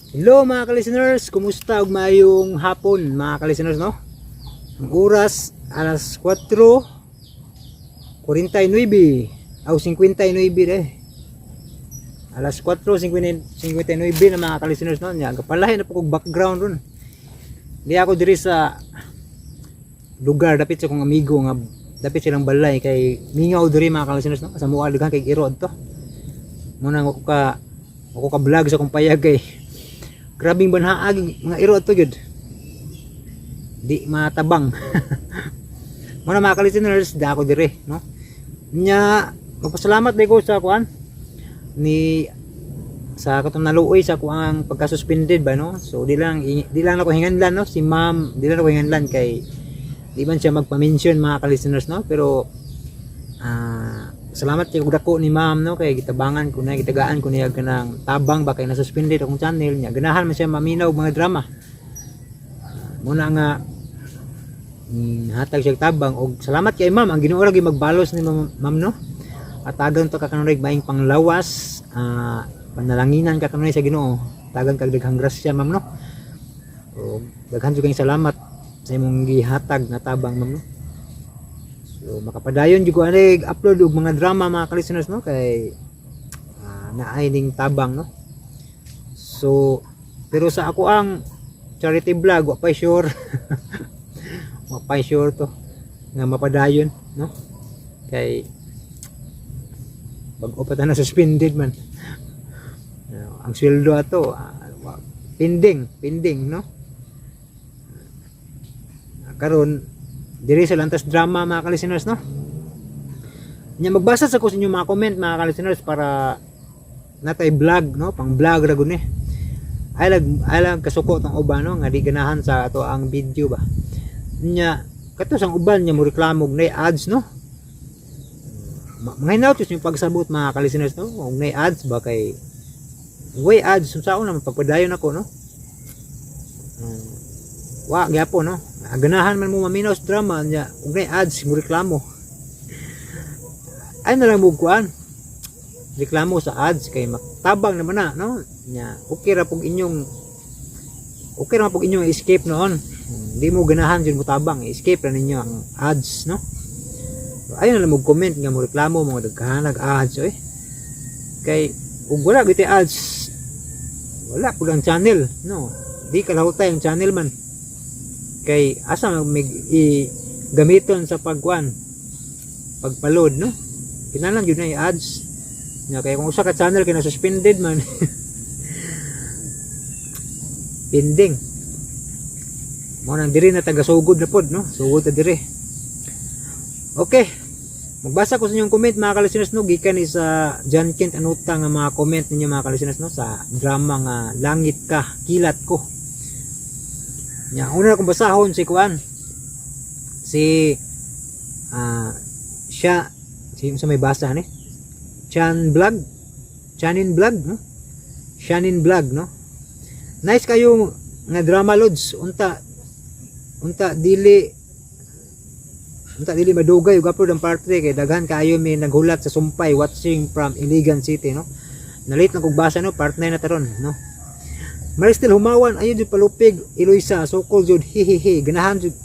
Hello mga ka-listeners, kumusta ug maayong hapon mga ka-listeners no? Ang oras alas 4:49 aw 59 eh. Alas 4:59 na mga ka-listeners no. Nya gapalahi na po kog background ron. Di ako diri sa lugar dapit sa kong amigo nga dapit silang balay kay mingaw diri mga ka-listeners no. Sa muha daghan kay irod to. Muna ako ka vlog sa kong payag kay grabing banhaag mga iro ato gyud di matabang. Muna mga ka-listeners da ako dire no nya magpasalamat day ko sa kuan ni sa katong naluoy sa kuang pagka-suspended ba no. So di lang ako hinganlan no si ma'am, di lang ako hinganlan kay di man siya magpa-mention mga ka-listeners no, pero salamat kay dako ni ma'am no kay gitabangan ko na gitagaan ko niya kanang tabang ba kay na-suspended akong channel niya. Ganahan man siya maminaw mga drama. Muna nga hatag siya tabang og salamat kay ma'am. Ang Ginoo ra gyud magbalos ni ma'am no. At tagan to ka kanang maing panglawas, panalanginan ka kanang sa Ginoo. Tagan kag daghang grasya ma'am no. Og daghan jud kay salamat sa imong gihatag na tabang ma'am no. So makapadayon jud ko ani upload og mga drama mga ka-listeners no kay naay ning tabang no. So pero sa ako ang charity vlog wa pa sure. Wa pa sure to nga mapadayon no kay bag-o pa ta na suspended man. Ang sweldo ato pending no. Karon diri sa lantas drama mga ka-listeners no. Nya magbasa sa ko sa inyo mga comment mga ka-listeners para natay vlog no, pang vlog ra gud ni. Ay lag kasuko tong uban no nga di ganahan sa ato ang video ba. Nya kato sang uban nya mo reklamo og nay ads no. Mga nautos yung pagsabot mga ka-listeners no, og nay ads ba kay way ads unsaon na pagpadayon ako no. Wa gyapon no. Ganahan man mo maminaw sa drama nya ug nay ads mo reklamo. Ay na lang mo kuan. Reklamo sa ads kay matabang naman na no. Nya okay ra pug inyong escape noon. Hindi mo ganahan jud mo tabang, escape ra ninyo ang ads no. So, ayun na lang mo comment nga mo reklamo mga daghan ads oy. Kay ug wala giti ads. Wala pud ang channel no. Di kalahutay ang channel man. Kay asa may gamiton sa pagkuan pagpaload no kinahanglan gyud na ads nya kay kung usa ka channel kay na suspended man pending mo nang diri na taga-sugod na pod no, sugod ta diri. Okay, magbasa ko sa inyong comment mga ka-listeners no gikan ni sa John Kent Anuta nga mga comment ninyo mga ka-listeners no sa drama nga Langit Ka Kilat Ko. Nya una akong basahon si kuan si siya sa may basa ni Chanin Vlog no, Shanin Vlog no. Nice kayo nga drama lods unta dili madugay ug upload ang part 3 kay daghan kaayo may naghulat sa sumpay watching from Iligan City no. Nalit na kog basa no, part 9 na taron no. Maristel Humawan ayo jud palupig Eloisa sokol jud hihihi ganahan jud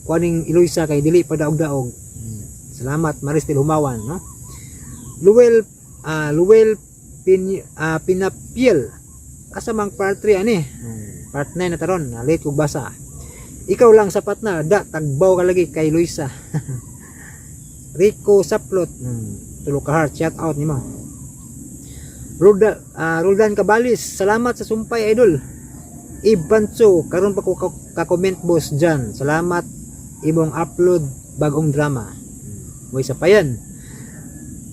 kuaning Eloisa kay dili pa daog-daog. Salamat Maristel Humawan no. Luwel Pinapiel asa mang part 3 ani. Part 9 na taron nalit kog basa. Ikaw lang sapat na da tagbaw ka lagi kay Eloisa. Rico Saplot tulo ka heart shout out nimo. Roldan Cabalis, salamat sa sumpay idol. Ibanso, karon pa ko ka-comment boss dyan. Salamat imong upload bagong drama. Way sa payan.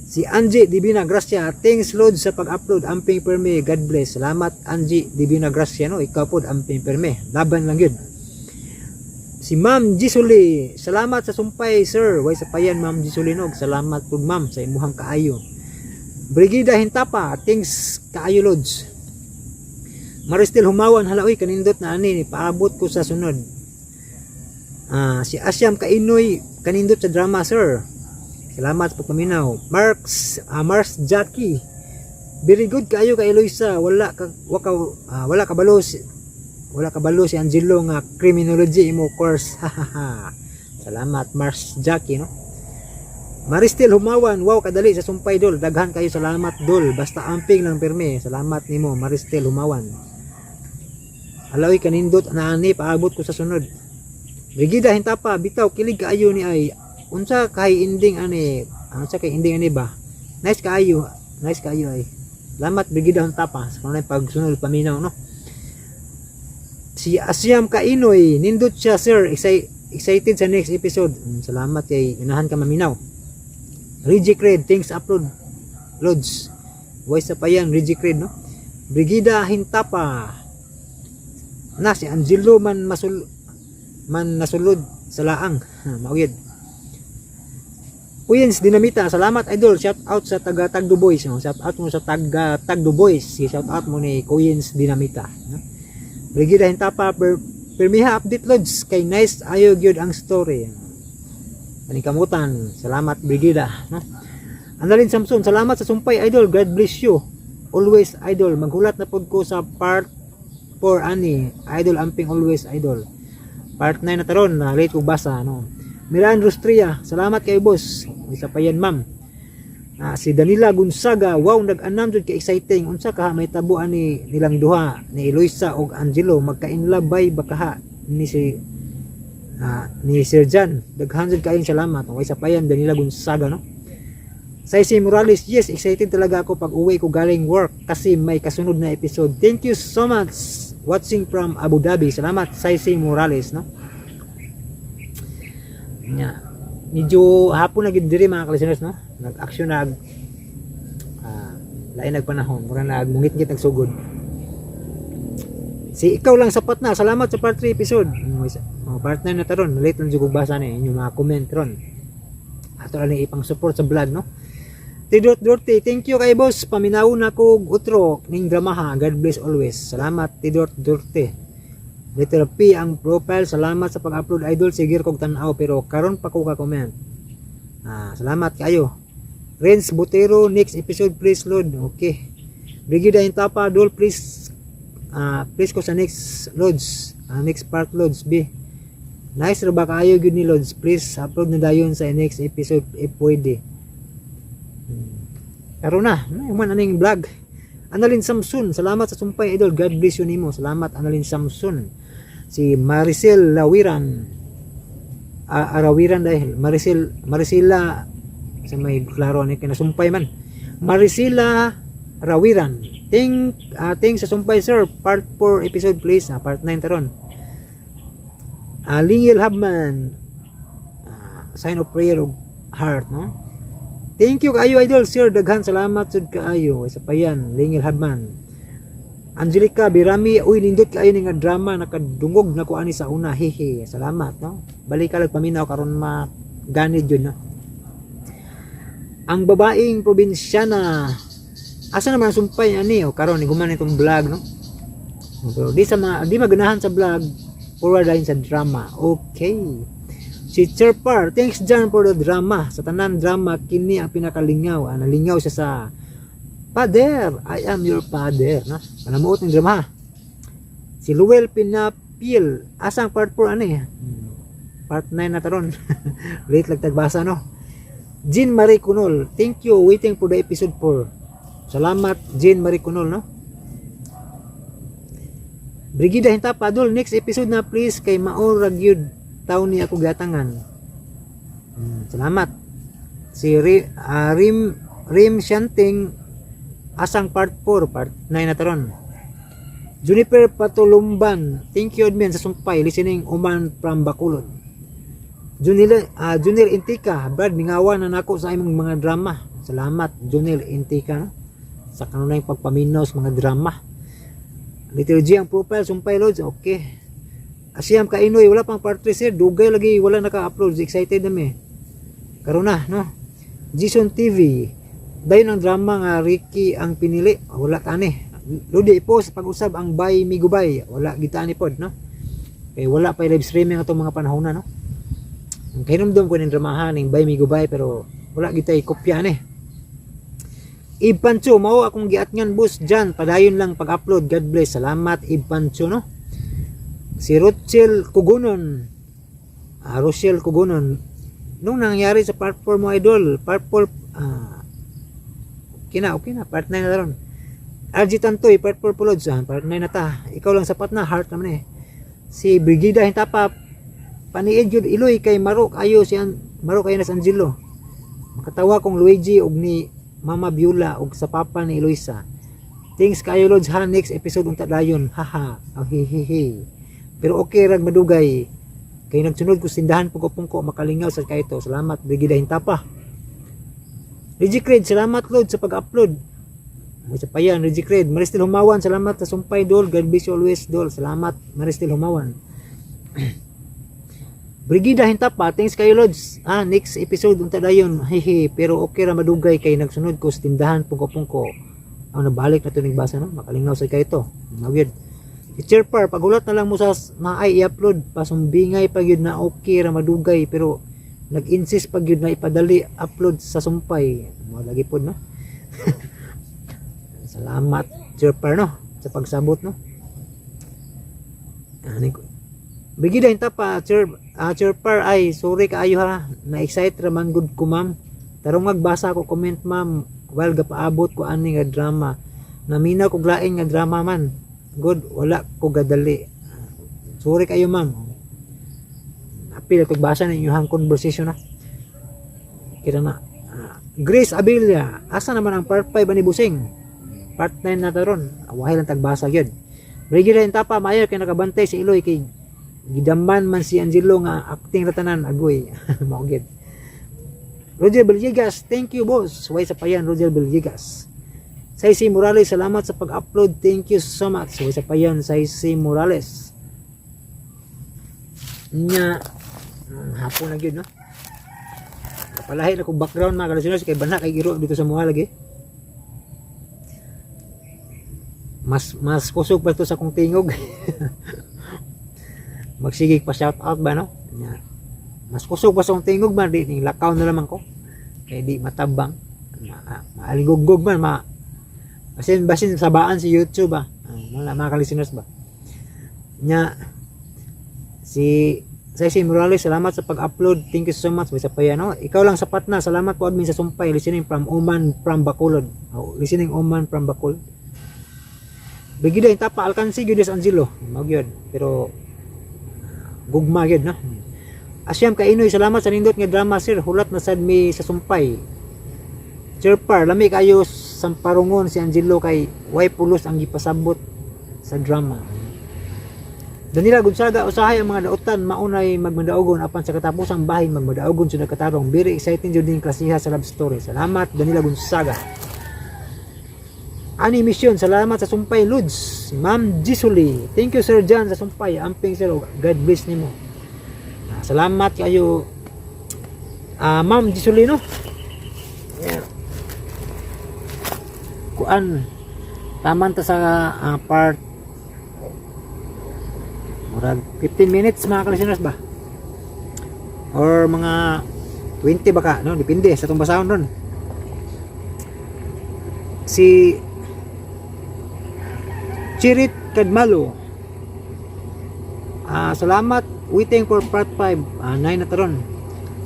Si Angie Divina Gracia, thanks Lord sa pag-upload. Amping perme, God bless. Salamat Angie Divina Gracia no, ikaw pod amping perme. Laban lang yun. Si Ma'am Gisuli, salamat sa sumpay sir. Way sa payan Ma'am Gisuli no. Salamat pod ma'am sa imuhang kaayo. Brigida Hintapa, thanks kaayo lods. Maristel Humawan, hala oy kanindot na ani paabot ko sa sunod. Si Asyam Kainoy, kanindot sa drama sir. Salamat sa pagpaminaw. Mars Jackie, Very good kaayo kay Eloisa. Wala kabalo si Angelo nga criminology imo course. Salamat Mars Jackie, no. Maristel Humawan, wow kadali sa sumpay dol. Daghan kayo salamat dol. Basta amping lang pirme. Salamat nimo Maristel Humawan. Alawi kanindot na ani paabot ko sa sunod. Brigida hintapa bitaw kilig kaayo ni ay unsa kay ending ani ba? Nice kaayo ay. Salamat Brigida hintapa sa kanang pagsunod paminaw, no. Si Asyam Kainoy nindot siya sir, excited sa next episode. Salamat kay inahan ka maminaw. Reggie Cred, thanks upload loads. Voice sa payan Reggie Cred, no. Brigida hintapa na si Angelo man nasulod sa laang. Maugid. Uyens Dinamita, salamat idol. Shout out sa taga Tagdo Boys, no? Shout out mo sa taga Tagdo Boys. Shout out mo ni Uyens Dinamita, no? Brigida hintapa permiha update loads kay nice ayo gyud ang story. Panikamutan. Salamat Brigida, no? Annalyn Samson, salamat sa sumpay idol. God bless you. Always idol. Maghulat na pod ko sa part 4 ani. Idol amping always idol. Part 9 na taron na late ko basa, no. Miran Rustria, salamat kay boss. Isa pa yan ma'am. Si Danila Gonzaga, wow nag-anam jud kay exciting. Unsa ka may tabuan ni nilang duha ni Eloisa ug Angelo magkainlabay bakaha ni Sir Jan. Daghan jud kayong salamat. Isa pa yan Danila Gonzaga, no. Saisi Morales, yes, excited talaga ako pag uwi ko galing work kasi may kasunod na episode. Thank you so much watching from Abu Dhabi. Salamat Saisi Morales, no. Medyo hapon na gid diri mga listeners, no. Nag-action lain nagpanahon, mura nagmungit-ngit nagsugod. Si ikaw lang sapat na. Salamat sa part 3 episode. Part 9 na taron. Late lang jud basa ni inyong mga comment ron. Ato lang ipang support sa vlog, no. Tidot Dorte, thank you kay boss. Paminaw na ko utro ning dramaha. God bless always. Salamat Tidot Dorte. Letter P ang profile. Salamat sa pag-upload idol. Sige kog tan-aw pero karon pa ko ka-comment. Salamat kayo. Renz Botero, next episode please load. Okay. Brigida hintapa dol please ko sa next loads. Next part loads B. Nice ra ba kayo gyud ni loads. Please upload na dayon sa next episode if pwede. Karon na, man aning vlog. Annalyn Samson, salamat sa sumpay idol. God bless you nimo. Salamat Annalyn Samson. Si Maricel Lawiran. Arawiran dahil Maricela sa may klaro ni kinasumpay man. Maricela Rawiran. Ting sa sumpay sir, part 4 episode please. Part 9 taron. Lingil Habman. Sign of prayer of heart, no. Thank you kaayo idol sir, daghan salamat sud kaayo. Isa pa yan, Lingil Habman. Angelica Birami, uy nindot kaayo ning drama nakadungog na ko ani sa una. Hehe, salamat, no. Balik ka lang paminaw karon maganid yun, no. Ang babaeng probinsyana, asa naman sumpay ani o karon guman itong vlog, no. Pero di maganahan sa vlog, forward line sa drama. Okay. Si Cherpar, thanks John for the drama. Sa tanan drama kini ang pinakalingaw. Nalingaw siya sa Father, I am your father, no. Panamuot ng drama. Si Luel Pinapil, asang part 4 ani? Part 9 na taron. Late lang tagbasa, no. Jean Marie Cunol, thank you, waiting for the episode 4. Salamat Jean Marie Cunol, no. Brigida hintapa dol, next episode na please kay maor ragyud taon ni ako gatangan. Salamat. Si Rim Shanting, asang part 4, part 9 na taron. Juniper Patulumban, thank you admin sa sumpay, listening Uman from Bacolod. Junil Intika, Brad, mingawan na nako sa imong mga drama. Salamat Junil Intika, no? Sa kanunay pagpaminaw sa mga drama. Little G ang profile, sumpay loads, okay. Asyam Kainoy, wala pang part 3 sir, dugay lagi, wala naka-upload, excited nami. Karon na, no. Jason TV, dayon ang drama nga Ricky ang pinili, wala tani. Lodi i-post pag-usab ang Buy Me Gubay, wala gitani pod, no. Kay wala pa live streaming atong mga panahon na, no. Kay numdum ko ning dramahan ning Buy Me Gubay pero wala gitay kopya ni. Ibancho, mao akong giatngan boss dyan. Padayon lang pag-upload. God bless. Salamat Ibancho, no? Si Rochelle Kugunon. Rochelle Kugunon. Nung nangyari sa part 4 mo, idol, part 4, okay na. Part 9 na ron. RG Tantoy, part 4 pulods. Part 9 na ta. Ikaw lang sapat na, heart naman eh. Si Brigida Hintapa, paniid yun, iloy kay Marok. Ayo si Marok kayo na sa Angelo. Makatawa kong Luigi og ni Mama Biola og sa papa ni Eloisa. Thanks kayo Lods ha, next episode unta dayon. Haha. Hihihi. Pero okay rag madugay. Kay nagsunod ko sindahan pugko makalingaw sa kayto. Salamat Brigida Hintapa. Reggie Cred, salamat Lord sa pag-upload. Mo sa payan Reggie Cred. Maristil Humawan, salamat sa sumpay Dol. God bless you always Dol. Salamat Maristil Humawan. Brigida Hintapa, thanks kayo Lods. Next episode unta dayon. Hehe, pero okay ra madugay kay nagsunod ko sa tindahan pungko-pungko. Nabalik na to nagbasa no, makalingaw sa kay ito. Weird. Teacher Par, pagulat na lang mo sa naay i-upload, pasumbingay pag yun na okay ra madugay pero nag-insist pag yun na ipadali upload sa sumpay. Lagi pod no. Salamat Teacher Par no sa pagsabot no. Brigida Hintapa, Par, ay sorry kaayo ha, na-excite raman good ko ma'am. Tarong magbasa ko comment ma'am, while gapaabot ko ani nga drama. Namina ko glaing nga drama man. Good, wala ko gadali. Sorry kayo ma'am. Apil ko basa na inyong conversation na. Kira na. Grace Abilia, asa naman ang part 5 ni Busing? Part 9 na taron. Wahay lang tagbasa gyud. Brigida Hintapa, mayor kay nakabantay si Iloy kay gidaman man si Angelo nga acting ratanan agoy. Maugid. Roger Villegas, thank you boss. Way sa payan Roger Villegas. Saisi Morales, salamat sa pag-upload. Thank you so much. Way sa payan Saisi Morales. Nya hapon na gyud no. Kapalahi na kong background mga kalusunod kay bana kay giro dito sa mga lagi. Mas kusog pa to sa kong tingog. Magsigig pa shout out ba no? Mas kusog pa sa kong tingog man di ning lakaw na lamang ko. Kay di matabang. Maaligugog man basin sabaan si YouTube mga kalisteners ba. Nya si Morales, salamat sa pag-upload. Thank you so much. Bisa pa yan, no? Ikaw lang sapat na. Salamat po admin sa sumpay. Listening from Oman from Bacolod. Listening Oman from Bacolod. Brigida Hintapa, alkansi gyud sa Angelo. Mao gyud. Pero gugma gyud no. Asyam Kainoy, salamat sa nindot nga drama sir. Hulat na sad mi sa sumpay. Sir Par, lami kayo samparungon si Angelo kay way pulos ang gipasabot sa drama. Danila Gonzaga, usahay ang mga dautan maunay magmadaugon apan sa katapusang bahin magmadaugon sunod katarong. Very exciting jud din klasiha sa love story. Salamat Danila Gonzaga. Ani mission, salamat sa sumpay Lods. Ma'am Gisuli, thank you Sir John sa sumpay. Amping sir, God bless nimo. Salamat kayo Ma'am Gisuli no. Yeah. Kuan taman ta sa part murag 15 minutes mga kalisteners ba or mga 20 baka no, depende sa tong basahon ron. Si Chirit Kadmalo, salamat, waiting for part 5. 9 na taron.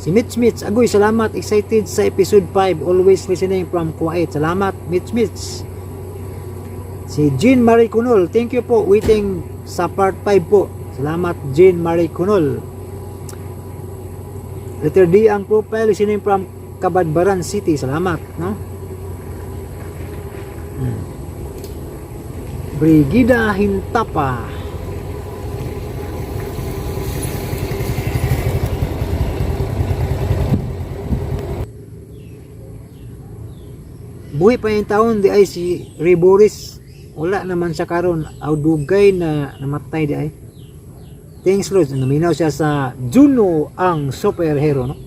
Si Mitch agoy, salamat, excited sa episode 5, always listening from Kuwait. Salamat Mitch. Si Jean Marie Kunol, thank you po, waiting sa part 5 po. Salamat Jean Marie Kunol. Letter D ang profile, listening from Kabadbaran City. Salamat no. Brigida Hintapa, buhi pa yung taon di ay si Ray Boris, wala naman sa karon, audugay na namatay di ay. Thanks Lord, naminaw siya sa Juno ang superhero no.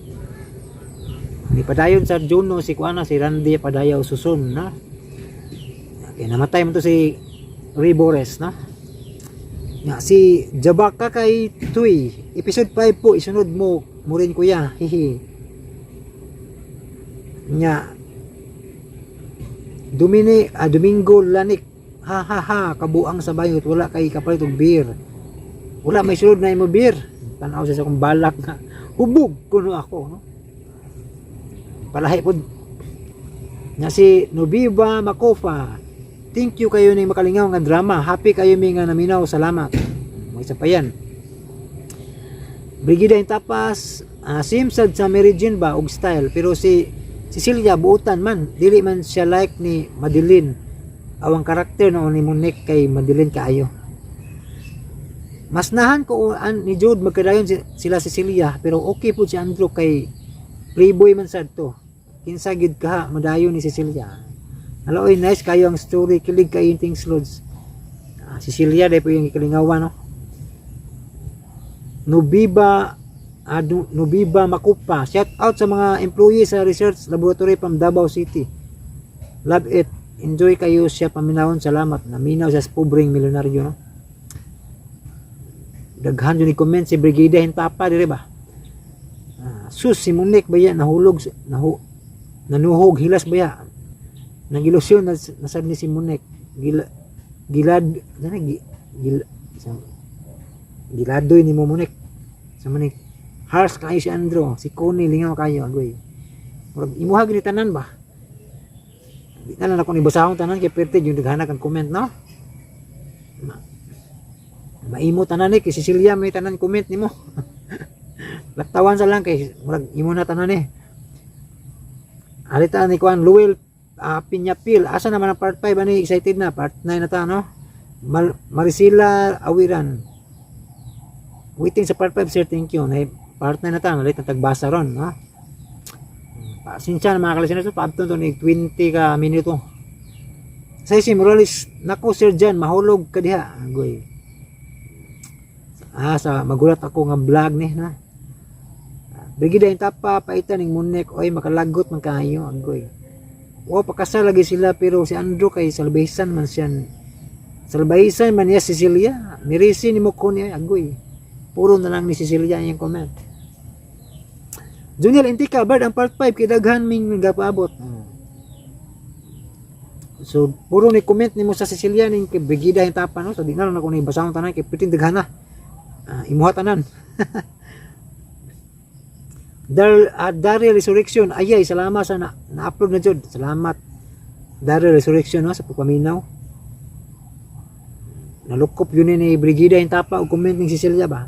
Di padayon sa Juno si kuana si Randy Padayaw Susun na. Okay, namatay mo to si Ray Boris na. Si Jabaka kay Tuy, episode 5 po isunod mo rin kuya. Hihi. Nya Domingo Lanik, ha ha ha, kabuang sa bayot, wala kay kapalit og beer. Wala may sulod na imo beer. Tanaw sa akong balak nga hubog kuno ako, no. Palahi pod na si Nobiba Makofa. Thank you kayo ning makalingaw nga drama. Happy kayo mi nga naminaw, salamat. Mo isa pa yan. Brigida Intapas, simsad sa Mary Jane ba og style, pero si Cecilia buutan man, dili man siya like ni Madeline. Awang karakter no ni Monique kay Madeline kaayo. Mas nahan ko ni Jude magkadayon sila Cecilia, pero okay po si Andrew kay playboy man sad to. Kinsa gid ka madayon ni Cecilia. Hello, nice kayo ang story, kilig kayo yung things loads. Cecilia dahil po yung ikalingawan, no? Nobiba Makupa, shout out sa mga employees sa research laboratory from Davao City. Love it, enjoy kayo siya paminawon, salamat. Naminaw sa pobreng milyonaryo, no? Daghan yun i-comment si Brigida Hintapa, dire ba? Sus, si Monique ba yan, nanuhog, hilas ba yan? Nag-ilusyon, nasad ni si Monique. Giladoy ni mo Monique. Sa Monique. Harsh kayo si Andrew, si Connie, lingaw kayo, agoy. Imuhag ni tanan ba? Di na lang ako ni basahong tanan, kaya pwede yung naghanak ang comment, no? Maimo tanan ni, kay Cecilia may tanan comment ni mo. Laktawan sa lang, kay imo na tanan ni. Alita ni Kuan, Luel Pinyapil, asa naman ang part 5, ano excited na? Part 9 na ta, no? Marisila Awiran. Waiting sa part 5, sir, thank you. Part 9 na ta, malit na tagbasa ron, no? Pasensya na mga kalisiners, paabton to ni 20 ka minuto. Say si Morales, nako sir Jan, mahulog ka diha. Agoy. Sa magulat ako nga vlog ni, na. Brigida Intapa, paitan ning Monique, oy makalagot man kayo, agoy. O pakasal lagi sila, pero si Andrew kay salbaysan man siya. Salbaysan man niya Cecilia, nirisi ni mo ko niya, agoy. Puro na lang ni Cecilia yung comment. Junior Intika, Bard, ang part 5, kidaghan ming nagpaabot. So, puro ni comment ni mo sa Cecilia, ning kay Brigida Hintapa, no? So, di na lang ako nibasahong tanan, kay piting daghan na. Imuha tanan. Daryl Resurrection, ayay, salamat sa na-upload na jud. Salamat. Daryl Resurrection, no? Sa pagpaminaw. Nalukop yun ni Brigida Hintapa, o comment ni Cecilia ba?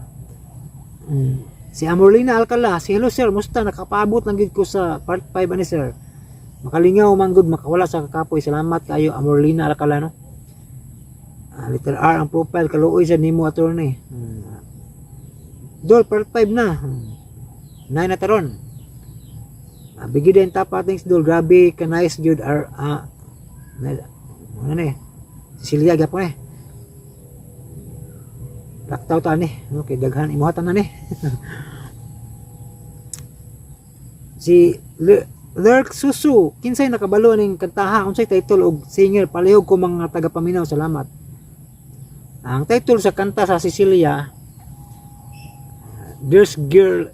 Si Amorlina Alcala, si hello sir, musta, nakapaabot lang gid ko sa part 5 ani sir. Makalingaw man gud, makawala sa kakapoy. Salamat kayo Amorlina Alcala, no. Letter R ang profile, kaluoy sa nimo attorney. Dol part 5 na. 9 na taron. Brigida Hintapa, thanks Dol, grabe ka nice jud ano ni Cecilia gapon eh. Laktaw ta ni, okay, daghan imuhatan na ni. Si Lurk Susu, kinsay nakabalo ning kantaha, unsay title og singer, palihog ko mga tagapaminaw, salamat. Ang title sa kanta sa Cecilia, This Girl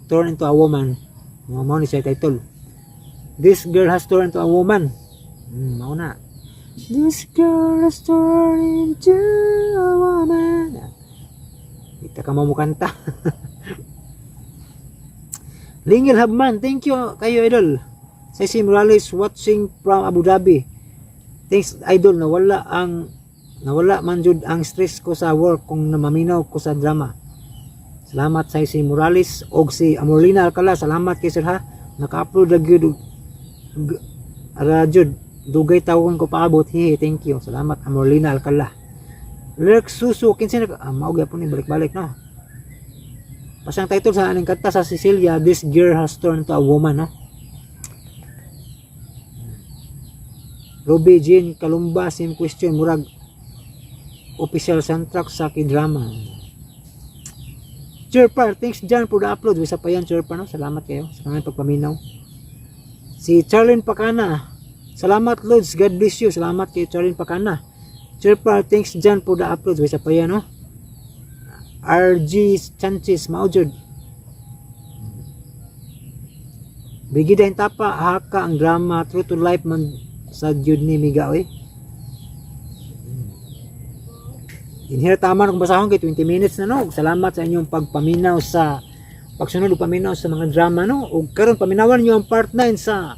Turned into a Woman. Mao ni sa title. This girl has turned into a woman. Mao na. This girl has turned into a woman. Ita ka mo kanta. Lingil Habman, thank you kayo idol. Ceci Morales watching from Abu Dhabi. Thanks idol, nawala man jud ang stress ko sa work kung namaminaw ko sa drama. Salamat sa si Morales og si Amorlina Alcala, salamat kay sir ha. Naka-upload lagi jud. Dugay tawon ko paabot. Hey, thank you. Salamat Amorlina Alcala. Lurk Susu, kinsa maugay po ni balik-balik, no. Pasang title sa aning kanta sa Cecilia, This Girl Has Turned to a Woman, no. Ruby Jean Kalumba, same question, murag official soundtrack sa K-drama. Chirpa, thanks John for the upload. Wisa pa yan, Chirpa, no. Salamat kayo sa kanyang pagpaminaw. Si Charlene Pacana, salamat Lods, God bless you. Salamat kay Charlene Pacana. Chirpa, thanks John for the upload. Wisa pa yan, no. RG Chances Maujud. Bigida yung tapa, haka ang drama, true to life man sa Jude ni Miga, oy. In here, tama nung basahon kay 20 minutes na, no? Salamat sa inyong pagsunod o paminaw sa mga drama, no? O karon paminawan nyo ang part 9 sa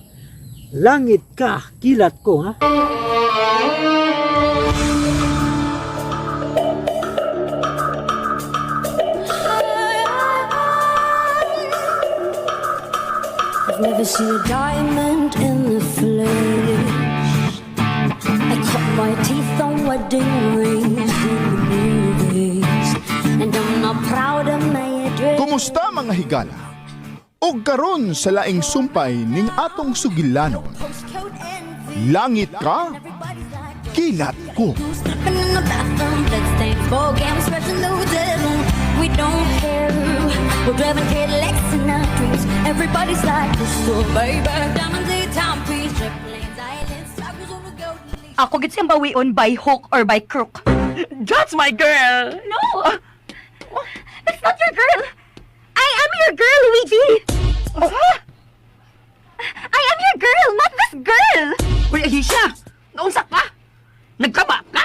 Langit Ka, Kilat Ko, ha? I've never seen a diamond in the flesh. I cut my teeth on wedding rings in the movies, and I'm not proud of my address. Kumusta mga higala? Og karon sa laing sumpay ning atong sugilanon. Postcode envy. Langit ka, Everybody's like, kilat ko. sleeping in the bathroom, bloodstains, ball games, scratching the devil. We don't care. We're driving Cadillacs in our dreams. Everybody's like, crystal, baby. Diamonds, timepiece, jet planes, islands, circles on the golden leaf. Ako gid siyang bawion by hook or by crook. That's my girl! No! That's not your girl! I am your girl, Luigi! I am your girl, not this girl! Uy, Alicia! Naunsa ka? Nagkaba ka?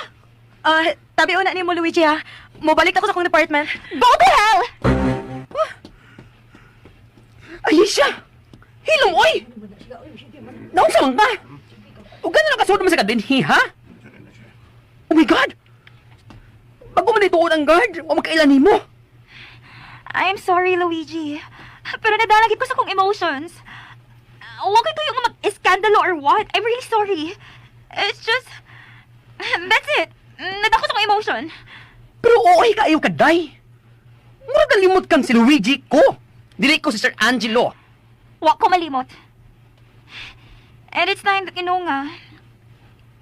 Tabi una ni mo, Luigi, ha? Mobalik ako sa akong department. Go to hell! Alicia! Hilom, oy! Naunsa man ka? O gano'n nakasunod mo sa kadinhi, ha? Oh my God! Bago mo nituon ang guard, o magkailan mo. I'm sorry, Luigi. Pero nadalagit ko sa akong emotions. Huwag ito yung mag-iskandalo or what. I'm really sorry. It's just... That's it. Nadako sa akong emotion. Pero okay ka ayaw kaday. Mura galimot kang si Luigi ko. Dili ko si Sir Angelo. Huwag ko malimot. And it's time that you know nga,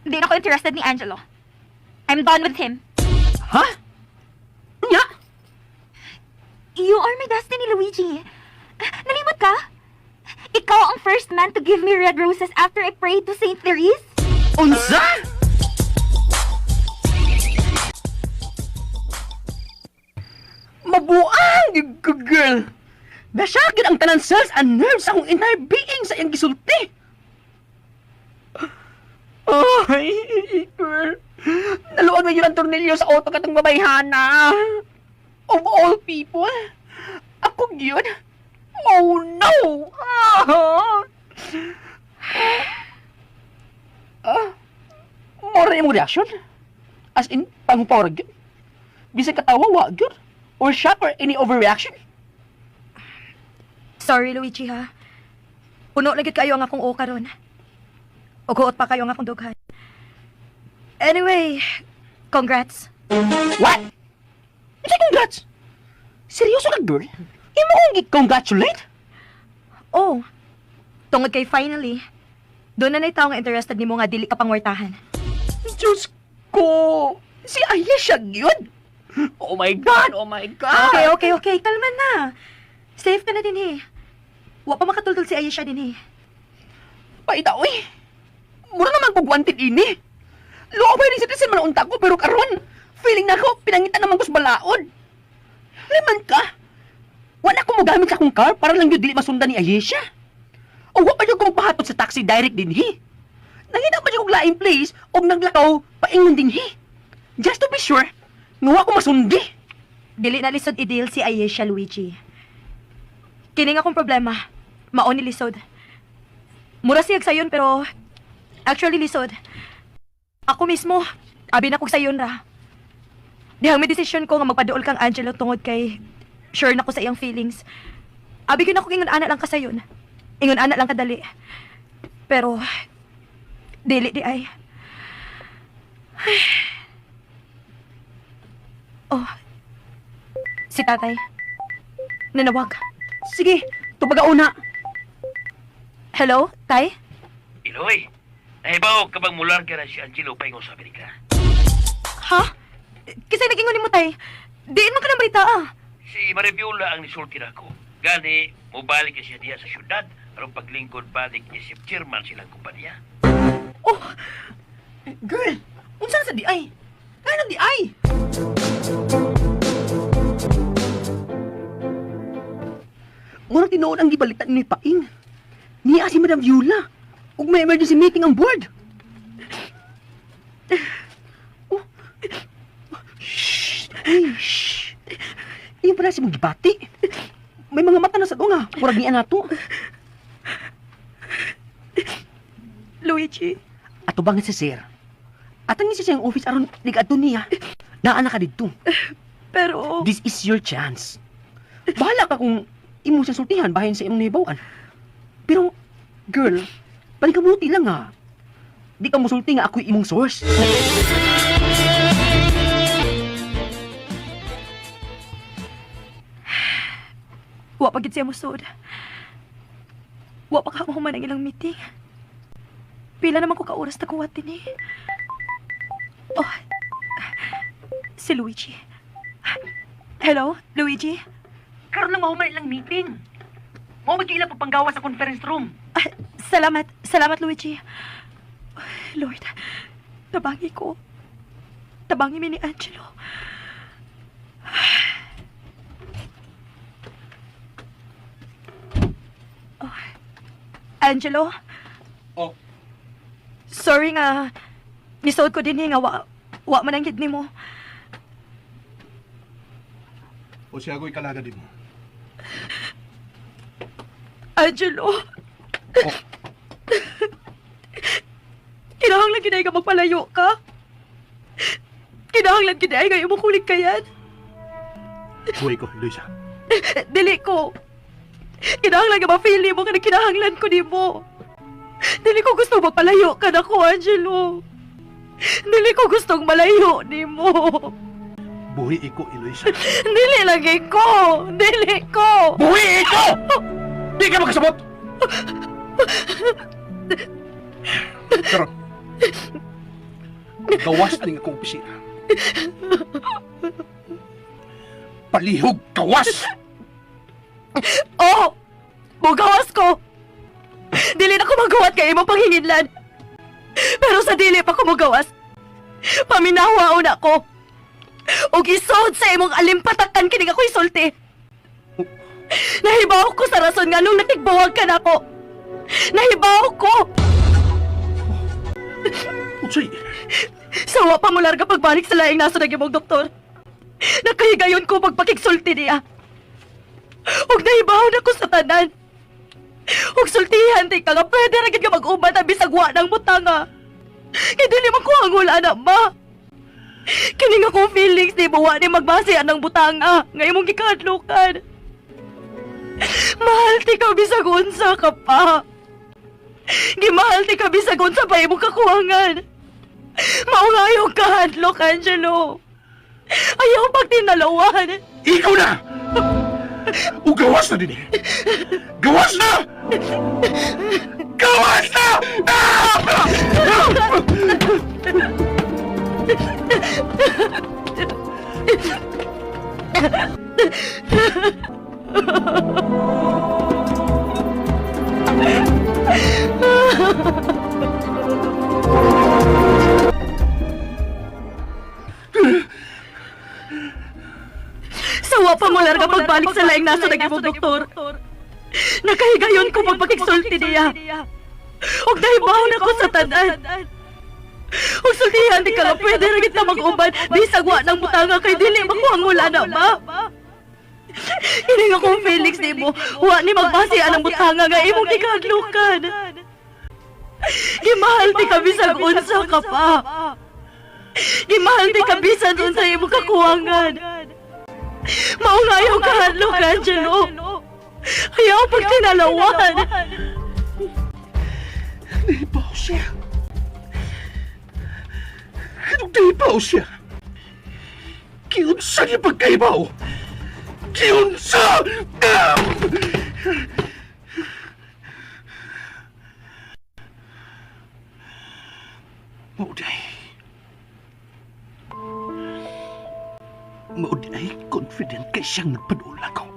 hindi na ako interested ni Angelo. I'm done with him. Ha? Nya? You are my destiny, Luigi. Nalimot ka? Ikaw ang first man to give me red roses after I prayed to Saint Therese? Unsa? Mabuang, good girl. Nasakit ang tanan cells and nerves akong entire being sa iyang gisulti. Ay, girl. Naluwag na yun ang tornilyo sa auto katong babayhana. Of all people, ako yun. Oh no! Mora yung reaction? As in, pangpawag yun? Bisag katawa, wag yun? Or shock or any overreaction? Sorry, Luigi, ha? Puno lagi kayo ang akong oka ron. O kuot pa kayo ang akong dughan. Anyway, congrats. What? Say congrats! Seryoso ka, girl? Imo kong gi-congratulate? Oh, tungod kay finally, doon na taong interested ni mo nga dili ka pangwartahan. Diyos ko! Si Ayesha yun! Oh my God! Oh my God! Okay. Kalma na. Safe ka na din, eh. Wa pa makatultol si Ayesha din, eh. Paita, uy! Mura naman kong wanted ini. Loo ba yung citizen man unta ko, pero karon, feeling na ako, pinangitan naman ko sa balaod. Liman ka! Wala ko mo gamit sa akong car para lang yun dili masundan ni Ayesha. O wa pa yun kong pahatod sa taxi direct din, hi. Nangita pa yun kong laing place o naglakaw paingon din, hi. Just to be sure, nga ko masundi. Dili na lisod i-deal si Ayesha, Luigi. Kining akong problema, mao ni lisod. Mura siyag sayon pero actually lisod. Ako mismo, abi na kong sayon ra. Dihang may desisyon ko nga magpaduol kang Angelo tungod kay sure na ko sa iyang feelings. Abi ko na kong ingon ana lang kasayon. Ingon ana lang kadali. Pero dili di ay. Oh. Si tatay. Nanawag. Sige, tubaga una. Hello, tay? Iloy, nahibaw ka bang mular ka na si Angelo Paingo sa Amerika? Ha? Kasi nag-ingon mo, tay. Diin mo ka ng balita, ah. Si Maribiola ang nisulti na ko. Gani, mubalik siya diya sa syudad, aron paglingkod balik isip chairman silang kumpanya. Oh! Girl, unsa na sa di ay? Kaya ng di ay? Murang tinuod ang gibalitan ni Paing. Niya si Madam Viola. Ug may emergency meeting ang board. Oh. Shh. Ay, shh. Iyon pala si mong gibati. May mga mata na sa nga. Murag niya nato. Luigi, Ato bangit si Sir. Atang ni siya ang office aron ligadto niya. Naana ka dito. pero... This is your chance. Bahala ka kung imo siya sultihan bahin sa imong nahibawan. Pero, girl, palikabuti lang ha. Di ka musulti nga ako'y imong source. Wa pa gid siya musod. Wa pa ka mo man ang ilang meeting. Pila naman ko ka oras na kuwat din eh. Oh, si Luigi. Hello, Luigi? Karoon lang mahuman ilang meeting. Mau magkailan pa panggawa sa conference room. Salamat. Salamat, Luigi. Lord, tabangi ko. Tabangi mi ni Angelo. Oh. Angelo? Oh. Sorry nga. Nisod ko din nga wa man ang gid nimo. O siya ako'y kalaga din mo. Angelo. Kinahanglan gid ka magpalayo ka. Kinahanglan gid ay imong kulig kayan. Buhay ko, Luisa. Dili ko. Kinahanglan ka ma-feel mo ka na kinahanglan ko nimo. Dili ko gusto magpalayo ka na ko, Angelo. Dili ko gustong malayo nimo. Buhay ko, Luisa. Dili lagi ko. Dili ko. Buhay ko! Di ka makasabot! Pero, gawas na akong opisina. Palihog, gawas! Oh! Mugawas ko! Dili na ko magawat kay imong panghinidlan. Pero sa dili pa ko mugawas, paminawa una ko. Og isod sa imong alimpatakan kini ako'y sulti. Nahibaw ko sa rason nga nung natigbuwag ka na ko. Nahibaw ko! Utsay, Sa wa pa mo larga pagbalik sa laing naso nagimong doktor. Nakahigayon ko pagpakigsulti niya. Og nahibaw na ko sa tanan. Og sultihan ti ka nga pwede ra gid ka mag-uban ang bisag wa ng butanga. Kay dili man ko hangula na ma. Kini nga kong feelings di buwa ni magbase anang butanga nga imong gikadlukan. Mahal ti ka bisag unsa ka pa. Gimahal ti ka bisag unsa pa imong kakuwangan. Maungayo ka hadlok, Angelo. Ayaw pagtinalawan. ikaw na! O gawas na din eh! Gawas na! Gawas na! Sawa pa mo larga pagbalik sa laing naso nagimong doktor. Nakahigayon ko pagpakigsulti niya. Og nahibaw na ko sa tanan. Og sultihan di ka nga pwede ra gid na mag-uban bisag wa ng butanga kay dili makuhangula na ba? Hindi nga kung Felix di mo, wa ni magbase anang butanga nga imong gikadlukan. Gimahal ti ka bisag unsa ka pa. Gimahal ti ka bisan unsa imong kakuwangan. Maungayaw ka hadlok, Angelo. Ayaw pagtinalawan. Nahibaw siya. Anong nahibaw siya? Kiunsa niya pagkaibaw? Kiunsa! Mauday, confident kay siyang nagpadula ko.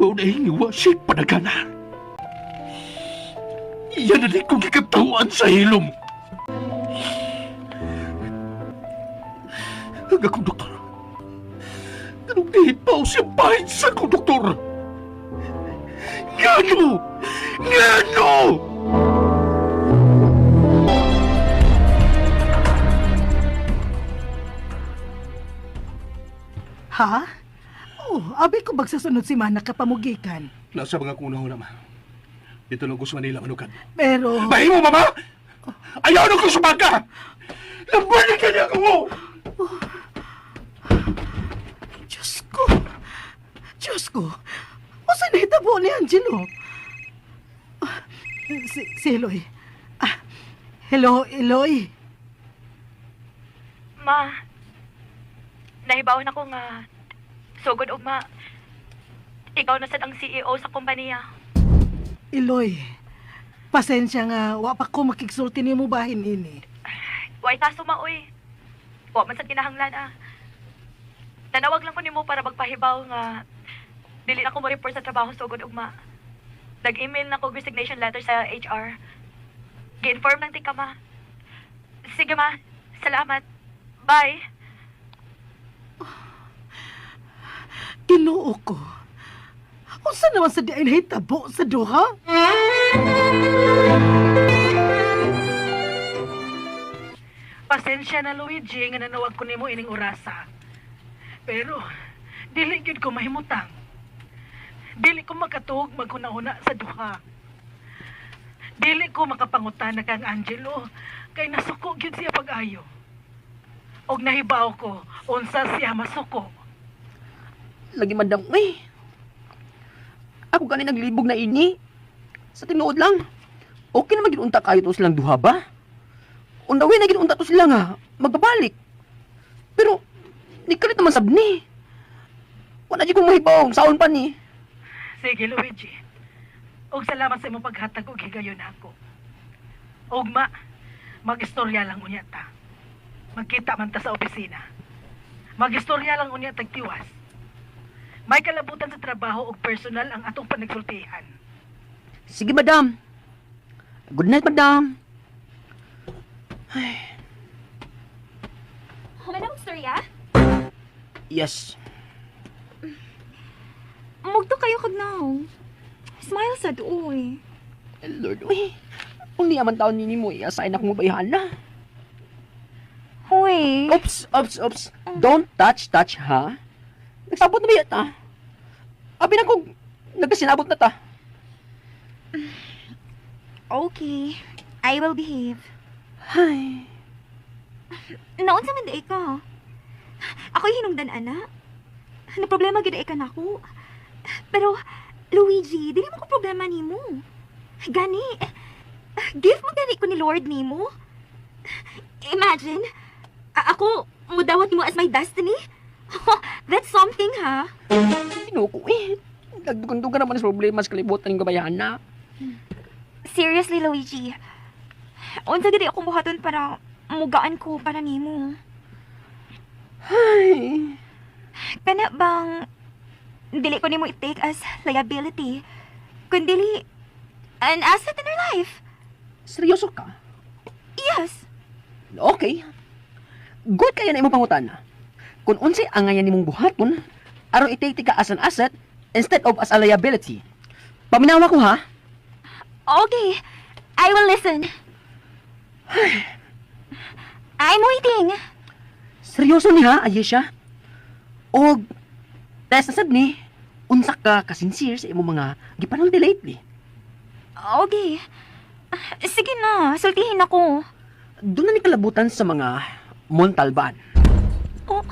Mauday, niwa siya'y panagana. Iyan na di kong ikatawan sa hilom. Ang akong doktor, Anong dihipaw siya bahit sa ko, doktor? Ngano! Ngano! Ha? Oh, abi ko magsasunod si Mana kapamugikan. Nasa mga kunaw na, ma. Dito lang ko sa Manila, manukad. Pero... Bahin mo, mama! Ayaw na ko sumaka! Labanin ka niya ko! Diyos ko! Diyos ko! O saan nahitabo ni Angelo? Si Eloy. Hello, Eloy. Ma, nahibawan ako nga sugod ugma. Ikaw na sad ang CEO sa kumpanya. Eloy. Pasensya nga, wa pa ko makigsulti ni mo bahin ini. Way kaso maoy. Wa man sad kinahanglan ah. Nanawag lang ko nimo para magpahibaw nga dili na ko mo report sa trabaho sugod ugma. Nag-email na ko resignation letter sa HR. Gi-inform lang ti ka, ma. Sige, ma. Salamat. Bye. Ginoo ko. Unsa naman sa diay nahitabo sa duha? Pasensya na, Luigi, nga nanawag ko nimo ining orasa. Pero, dili gyud ko mahimutang. Dili ko makatuog magkunahuna sa duha. Dili ko makapangutan na kang Angelo, kay nasuko gyud siya pag-ayo. Og nahibaw ko, unsa siya masuko. Lagi madam, eh. Ako gani naglibog na ini. Sa tinuod lang. Okay na maginunta kayo to silang duha ba? Undawin na ginunta to sila nga, magkabalik. Pero, di kalit naman sabni. Wala di kong mahibaw, saon pa ni. Sige, Luigi. Og salamat sa imong paghatag og higayon ako. Og mag-istorya lang unya ta. Magkita man ta sa opisina. Mag-istorya lang unya tagtiwas. May kalabutan sa trabaho og personal ang atong panagsultihan. Sige, madam. Good night, madam. Madam Storya? Yes. Mugto kayo kag now. Smile sad, uy. Lord, uy. Kung di aman taon nini mo, i-assign ako mo bayhan na. Uy. Oops. Don't touch, ha? Nagsabot na ba yata? Abi na kong nagkasinabot na ta. Okay. I will behave. Ay. Naon sa man ka? Ako'y hinungdan, ana. Na problema gid ka nako. Pero, Luigi, dili mo ko problema nimo. Gani, gift mo gani ko ni Lord nimo. Imagine, ako mudawat mo as my destiny. That's something, ha? Pinuko eh. Nagdugan-dugan naman sa problema sa kalibutan ng gabayahan na. Seriously, Luigi. Unsa gid ako buhaton para mugaan ko para nimo. Ay. Kana bang dili ko nimo i-take as liability, kundi an asset in our life. Seryoso ka? Yes. Okay. Good kaya na imong pangutan. Kung unsay angayan nimong buhaton, aron i-take ka as an asset instead of as a liability. Paminawa ko ha? Okay. I will listen. I'm waiting. Seryoso ni ha, Ayesha? O, dahil sa sad ni, unsak ka kasincere sa imong mga gipanulti lately. Okay. Sige na, sultihin ako. Doon na ni kalabutan sa mga Montalban. Oh.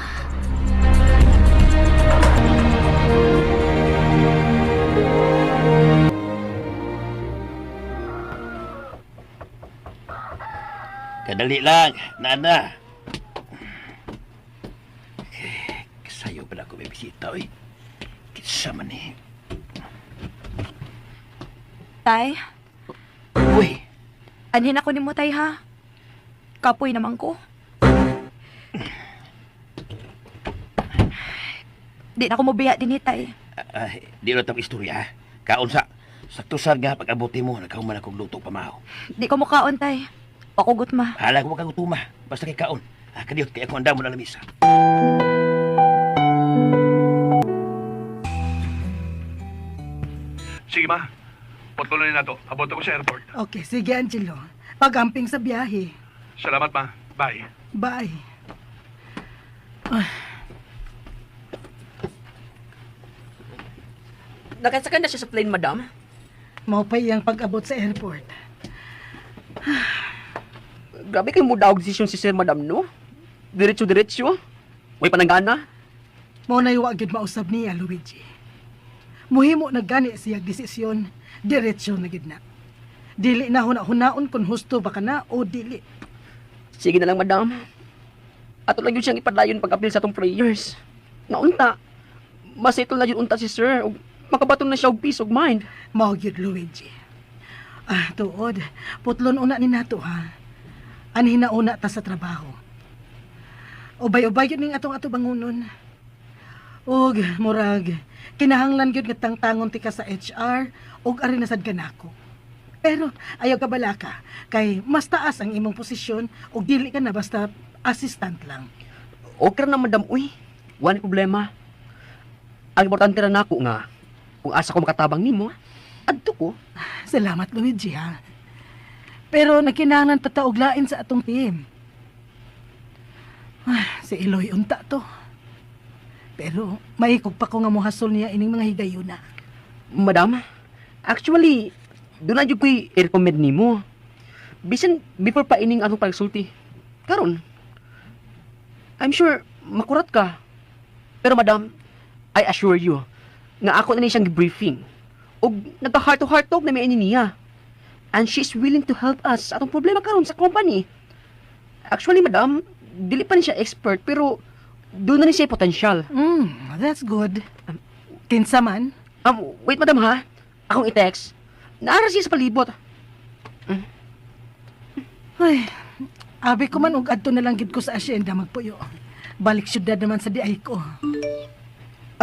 Kadali lang, nana. Kasayo pa na ako may bisita, oy. Kisa man eh. Tay, Uy, anhin ako ni mo, tay, ha? Kapoy naman ko. Di na ako mabiya din, tay. Di na tapos istorya. Kaon sa saktusan nga pag-abuti mo, nagkahuman akong luto pamahaw. Di ko mukaon, tay. Pakugot ma. Hala ko magkagutuma. Basta kay kaon. Kadiyot kaya ako anda mo na lamisa. Sige ma, patuloy na to. Abot ako sa airport. Okay, sige Angelo. Pagamping sa biyahe. Salamat ma. Bye. Bye. Nakasakay na siya sa plane, madam. Maupay ang pag-abot sa airport. Grabe kayo mo daw desisyon si sir, madam, no? Diretso-diretso. May pananggana. Mo na iwagid mausab niya, Luigi. Muhimo na gani siya desisyon, diretsyo na gid na. Dili na huna-hunaon kung husto ba ka na o dili. Sige na lang, madam. Ato lang yun siyang ipadayon pag-apil sa atong prayers. Naunta, masitol na yun unta si sir. Ug makabaton na siya og peace of mind. Mao gyud, Luigi. Tuod, putlon una ni nato ha. Anhin na una ta sa trabaho. Ubay-ubay yun ning atong ato bangunon. Og murag, kinahanglan gyud nga tangtangon ti ka sa HR og ari na sad kanako. Pero ayaw ka balaka kay mas taas ang imong posisyon og dili ka na basta assistant lang. Okay na, madam. Uy, wala problema. Ang importante na nako nga, kung asa ko makatabang nimo, adto ko. Salamat, Luigi, ha. Pero nakinahanglan patauglain sa atong team. Si Eloy unta to. Pero maikog pa ko nga mohasol niya ining mga higayuna. Madam, actually, doon na yung ko'y i-recommend nimo. Bisan, before pa ining atong pagsulti. Karon, I'm sure makurat ka. Pero madam, I assure you, nga ako na siyang briefing. O nagka-heart to heart talk na may niya. And she's willing to help us sa atong problema karon sa company. Actually, madam, dili pa ni siya expert, pero doon na ni siya potensyal. That's good. Kinsa man? Wait, madam, ha? Akong i-text. Naara siya sa palibot. Ay, abi ko man og adto na lang gid ko sa asyenda magpuyo. Balik syudad naman sa diay ko.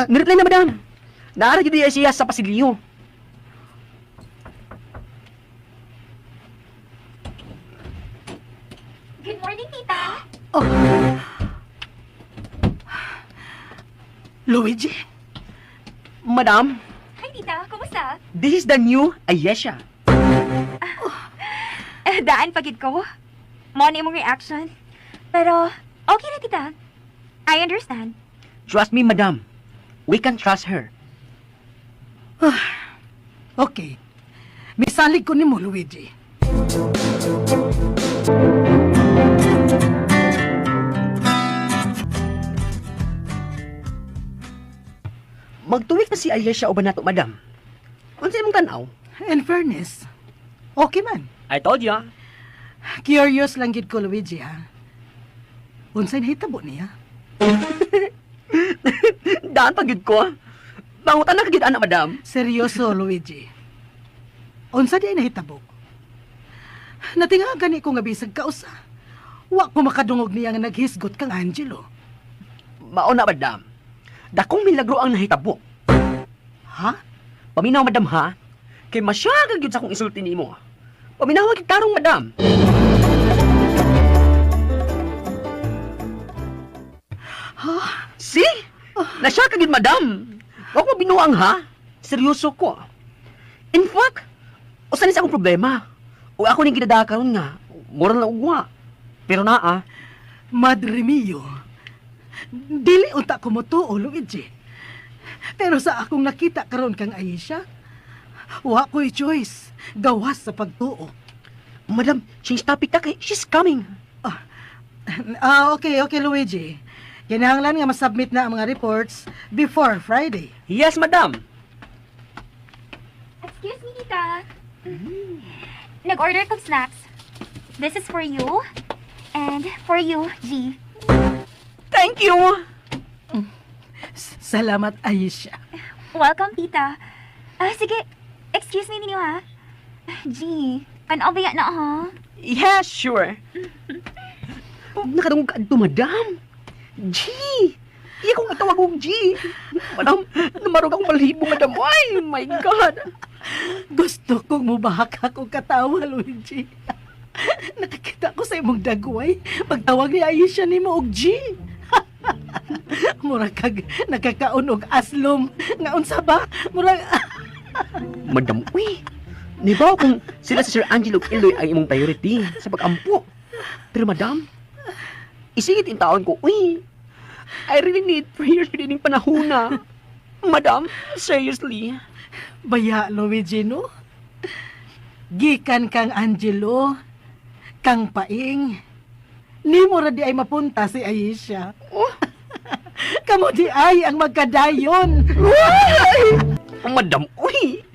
Nireply na, madam. Naara gid siya sa pasilyo. Good morning, tita. Luigi? Madam, Hi, tita. Kumusta? this is the new Ayesha. Daan pagid ko. Mo ni imong reaction. Pero, okay na tita. I understand. Trust me, madam. We can trust her. Okay. Misalig ko nimo, Luigi. Magtuwik na si Ayesha o ba nato, madam? Unsa imong tanaw? In fairness, okay man. I told ya. Curious lang gid ko, Luigi, ha? Unsay nahitabo niya? Daan pagid ko. Bangutan na kagid anak, madam. Seryoso, Luigi. Unsa di ay nahitabo? Natinga gani ko nga bisag kausa. Wa ko makadungog niya nga naghisgot kang Angelo. Mauna, madam. Dakong milagro ang nahitabo. Ha? Paminaw, madam, ha? Kay masyaga gyud sa akong isulti nimo. Paminaw gyud tarong, madam. Ha? See? Nasyaga gyud, madam. Wa ko binuang, ha? Seryoso ko. In fact, usa ni sa akong problema. O ako ning gidadakaron nga. Moral na ugwa. Pero naa, Madre mio. Dili unta ko motuo, Luigi. Pero sa akong nakita karon kang Aisha, wa ko'y choice. Gawas sa pagtuo. madam, change topic ta kay she's coming. Okay, Luigi. Kinahanglan nga masubmit na ang mga reports before Friday. Yes, madam. Excuse me, tita. Nag-order kong snacks. This is for you. And for you, G. Thank you. Salamat, Aisha. Welcome, tita. Sige, excuse me ninyo, ha? G, kanabaya na, ha? Yes, sure. Nakadungog ka ito, madam. G! Iya kong natawag kong G. Madam, namarog akong malhibo, madam. Ay, my God. Gusto kong mubahak ako katawa, Luigi. Nakakita ko sa imong dagway. Pagtawag ni Aisha ni mo og G. Murag kag nakakaon og aslom. Nga unsa ba? Murag Madam, uy. Di ba kung sila si Sir Angelo Iloy ang imong priority sa pag-ampo? Pero madam, isingit yung taon ko, uy. I really need prayers within yung panahon na. Madam, seriously. Baya, Luigi, no? Gikan kang Angelo, kang Paing. Ni mo ra di ay mapunta si Aisha. Oh. Kamo di ay ang magkadayon. Madam, uy.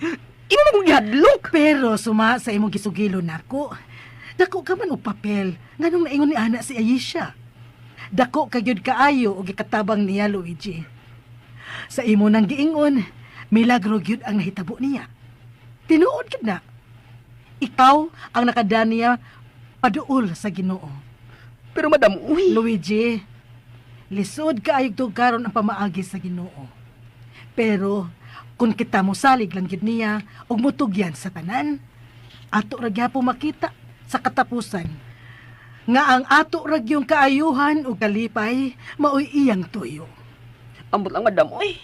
Imo mo kong ihadlok. Pero suma sa imong gisugilo nako. Dako ka man og papel nganong naingon ni ana si Aisha. Dako ka gyud kaayo og gikatabang niya, Luigi. Sa imo nang giingon, milagro gyud ang nahitabo niya. Tinuod gyud na. Ikaw ang nakadaan niya paduol sa Ginoo. Pero madam, uy. Luigi, lisod kaayog tugaron ang pamaagi sa Ginoo. Pero kung kita mo salig lang gyud niya ug mutugyan sa tanan, ato ra gyapon makita sa katapusan nga ang ato ra gyung kaayuhan ug kalipay maoy iyang tuyo. Ambot lang, madam, uy.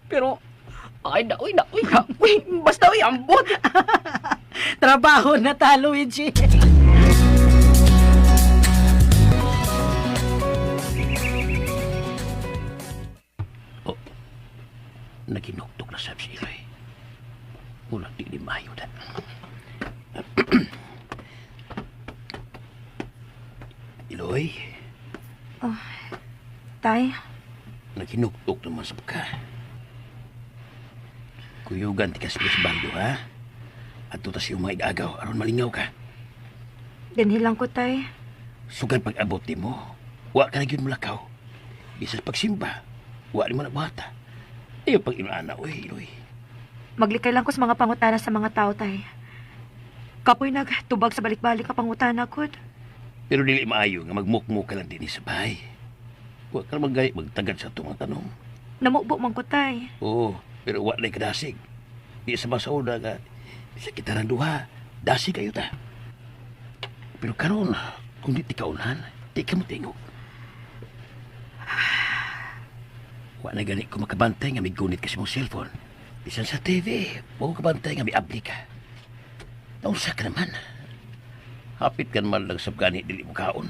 Pero, ay, uy. Basta, uy, ambot. Trabaho na ta, Luigi. Naginugtog na sab si Iloy. Mula di mayo na. Iloy, Tay, naginugtog naman sa ka. Kuyugan ti kasbis bando, ha? At tutas yung mga igagaw, aron malingaw ka. dinhilang ko, Tay. Sugan pag-abot di mo, wa ka na yun mulakaw. Bisas pagsimba, wa di mo na bata. Ayaw pag inaana, uy, Iloy. Maglikay lang ko sa mga pangutana sa mga tao, Tay. Kapoy nagtubag sa balik-balik ka pangutana, Kud. Pero dili maayo nga magmukmuk ka lang din sa bahay. Wa ka na magtagad sa itong mga tanong. Namubo man ko, Tay. Oo, pero wa na kadasig. Di sa masauna nga, sa kita ng duha, dasig kayo ta. Pero karon, kung di ka unahan, di ka mo tingog. Wa na gani ko makabantay nga may gunit kasi mong cellphone. Bisan sa TV, huwag kabantay nga may abli ka. Naunsa ka naman. Hapit ka naman lang sa gani, dili mo kaon.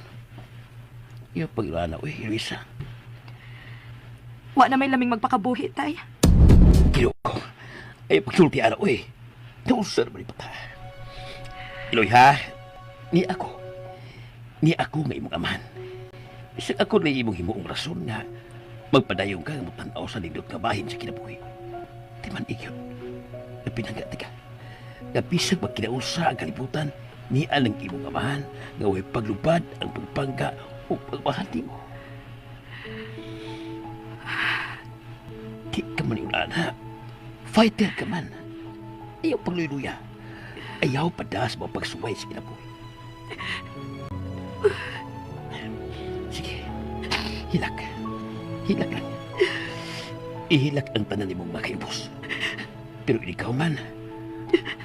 Iyo pag-ilana, uy, Luisa. Wa na may laming magpakabuhi, Tay. Kilo ko. Ay, pagsulti ana, uy. Naunsa naman ipata. Iloy, ha? Ni ako nga imong amahan. Isang ako na imong himuong rason nga magpadayong ka nga mutanaw sa nindot nga bahin sa kinabuhi. Di man igyot. Napinanggati ka. Napisag magkinaunsa ang kalibutan ni anang imong amahan nga way paglubad ang pagpangga o pagmahal mo. Di ka man yung ana. Fighter ka man. Ayaw pagluya. Ayaw padas mo pagsuway sa kinabuhi. Sige. Hilak. Hilak lang. Ihilak ang tanan ni mong makaibos. Pero ikaw man,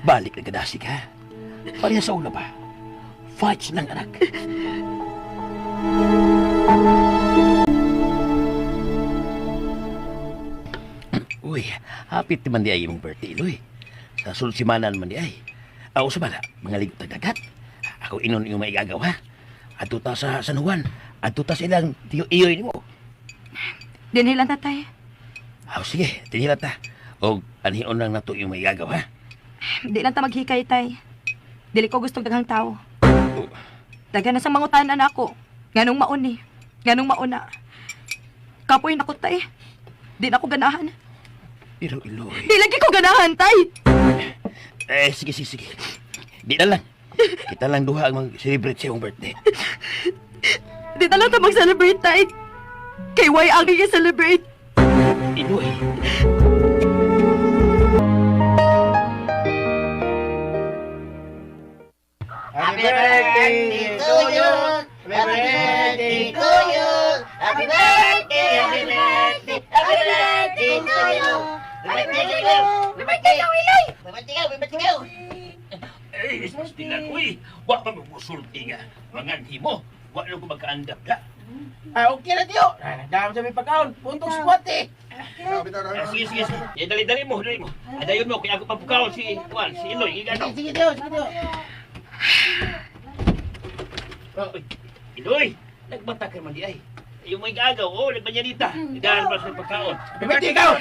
balik na kadasig, ha? Pareha sa una pa. Fights lang, anak. Uy, hapit naman di ay imong birthday, Iloy. Sa sulsimanan man di ay. Ako sa bala, mga ligot na dagat. Ako inon yung maigagaw, ha? Ato ta sa San Juan. Ato ta silang tiyo-iyoy ni mo. Dinhilan na, Tay. Sige, tinila ta. O anhion lang na to yung maigagaw, ha? Di lang ta maghikay, Tay. Dili ko gustong daghang tao. Daghan na sa mangutanan ako. Nganong mauni. Nganong mauna. Kapoy na ko, Tay. Di na ko ganahan. Pero Iloy. Di lagi ko ganahan, Tay. Sige. Di na lang. Kita lang duha ang mag-celebrate sa iyong birthday. Di na lang ta mag-celebrate, Tay. Kay way ang i-celebrate. Iloy. Happy birthday to you. Happy birthday to you. Happy birthday, happy birthday, happy birthday to you. Happy birthday to you. Happy birthday to you. Happy birthday to you. Eh, stilan, uy. Wa pa magmusulti nga. Manganhi mo. Wa na ko magkaandap, da. Okay na tiyo. Dahil sa may pagkaon. Puntong squat eh. Sige, sige, sige. Ya, dali mo, dali mo. Adayon mo, kaya ako papukaw si Juan, si Iloy, igano. Sige, Teo, sige, Teo. Iloy, nagbata ka man di ay. Yung may gagaw, nagbanyanita. Idahan ba sa pagkaon? Bibati ikaw!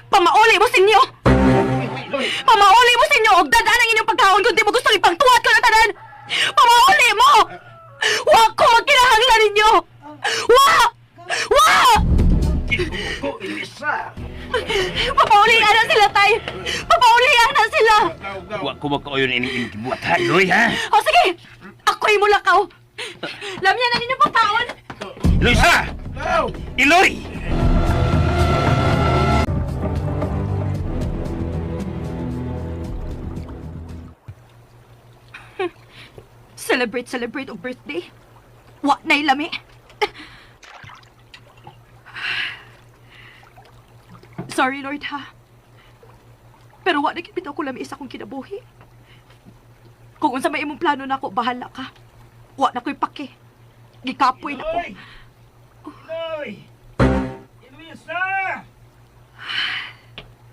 Pamauli mo sinyo! Iloy! Pamauli mo sinyo! Og dadaan ang inyong pagkaon kung di mo gusto ipangtuwat ko na tanan! Pamauli mo! Wa ko magkinahanglan ninyo! Wa! Wa! Kinuko, Elisa! Papaulian na sila, tay! Papaulian na sila! Huwag ko magkaoyon ining kibuhat, ha, Iloy, ha? O sige! Ako'y mulakaw! Lamyan na ninyong pagkaon! Elisa! Iloy! Celebrate og birthday. Wa na'y lami. Sorry, Lord, ha. Pero wa na kipitaw ko lami isa kong kinabuhi. Kung unsa may imong plano na ako, bahala ka. Wa na ko'y pake. Gikapoy na ko. Iloy! Elisa!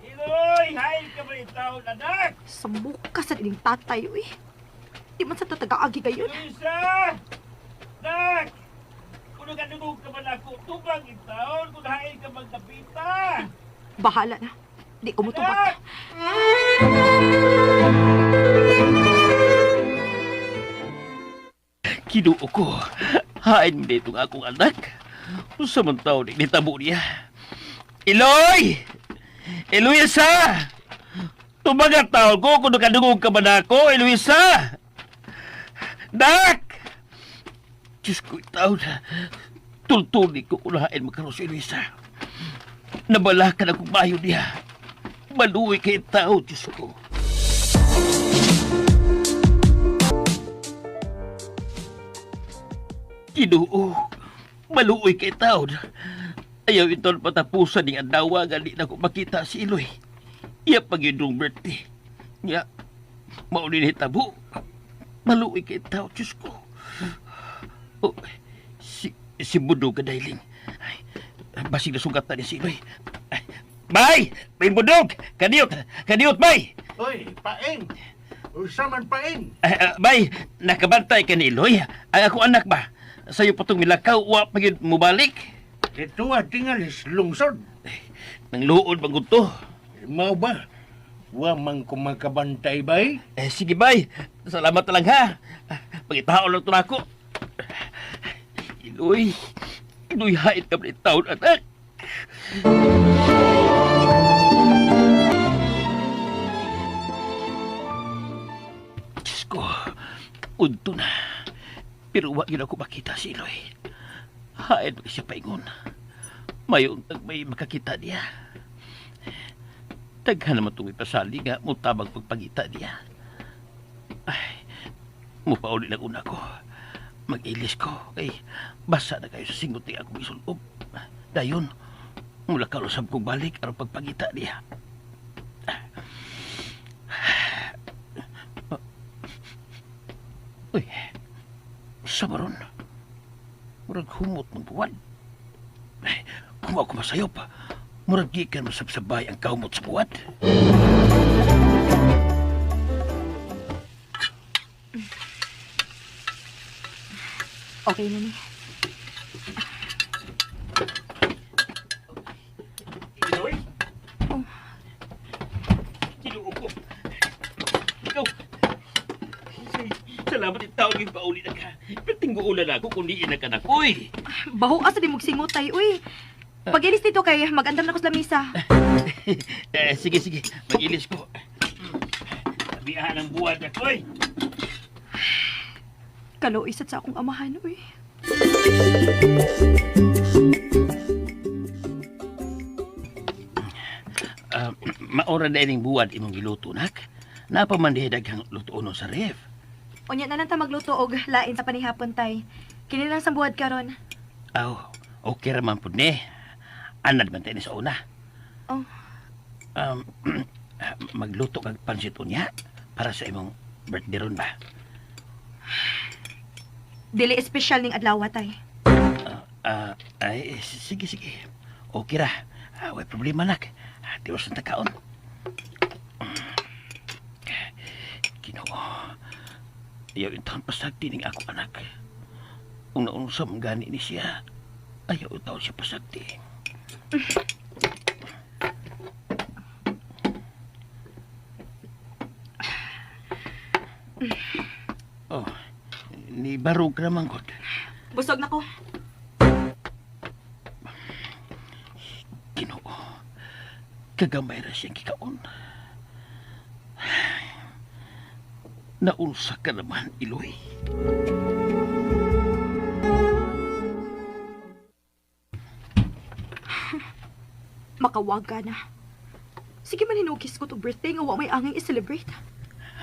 Iloy! Hay ka ba itaw, anak? Sa muka sa dining tatay, uy. Di man sa tatagaagi gayon. Elisa! Nak! Kung nagadugog ka man ako, tubang itaon kung hain ka magkapita! Bahala na. Di ko mutubag. Kinuo ko. Hain mo itong akong anak. Samantaw, nitabo niya. Iloy! Eloisa! Tumagat taon ko kung nakadungog ka man ako, Eloisa! Dak! Diyos ko, itaon. Tultuli ko unahain magkaroon si Eloisa. Nabalakan akong bayo niya. Maluwi kay tao, Diyos ko. Kinuo, maluoy kay taon. Ayaw itong patapusan ni Andawa nga di na ko makita si Iloy. Iya pag-yun birthday. Nga, maunin tabo. Maluoy kay taon, Diyos ko. Oh, si Budo Gadayling. Ay, basig na sugatan ni si Iloy. Ay, Bay! Bay Budog! Kadiot, Bay! Oy, paing! Usa man paing! Bay, nakabantay ka ni Iloy. Ang ako anak ba? Sa'yo pa itong milakaw, wa pa yun mubalik. Ito tingalis lungsod. Nang luod bang gusto? Mau ba? Wa man ko makabantay, bay? Sige, Bay. Salamat na lang, ha. Pagitao lang ito na ako. Iloy, hait ka ba ni taon, anak? Diyos ko, unto na. Pero wag yun ako makita si Iloy. Hain mo siya paingon. Mayong may makakita niya. Daghan naman itong ipasali nga mutabang pagpagita niya. Ay, mupauli lang una ko. Mag-ilis ko. Ay, basa na kayo sa singot niya akong isulob. Dayon, mula kalusab kong balik ang pagpagita niya. Uy, sa maron. Murag humot ng buwan. Ay, kung ako masayop, murag gikan masabsabay ang kahumot sa buwan. Okay na ni. Iloy? Kinuo ko. Ikaw. Salamat yung taon yung pauli na ka. Pero tingguulan ako kung diin na ka na ko eh. Baho asa di magsingot tay, uy. Pag-ilis dito kay mag-andam na ko sa lamisa. Sige. Mag-ilis ko. Sabihan ang buwan na ko eh. Kaloisat sa akong amahan, uy. Maura na ining buwan imong giluto, nak. Napamandihidag ang luto sa ref. Unya na lang ta magluto og lain sa panihapon tay. Kini lang sa buwad karon. Aw, okay raman po ni. Anad man tayo ni sa una. Oh. Magluto kag pansit unya para sa imong birthday ron ba? Dili espesyal ning adlaw tay. Ay, sige. Okay ra. Way problema nak. Tiwas ang takaon. Ginoo. Ayaw itang pasagdi ning ako anak. Una-unsa gani ni siya. Ayaw itaw siya pasagdi. Oh, ni barog ka naman, God. Busog na ko. Ginoo, kagamay ra siyang kikaon. Naunsa ka naman, Iloy. Makawag ka na. Sige man hinugis ko to birthday nga wa may angay i-celebrate.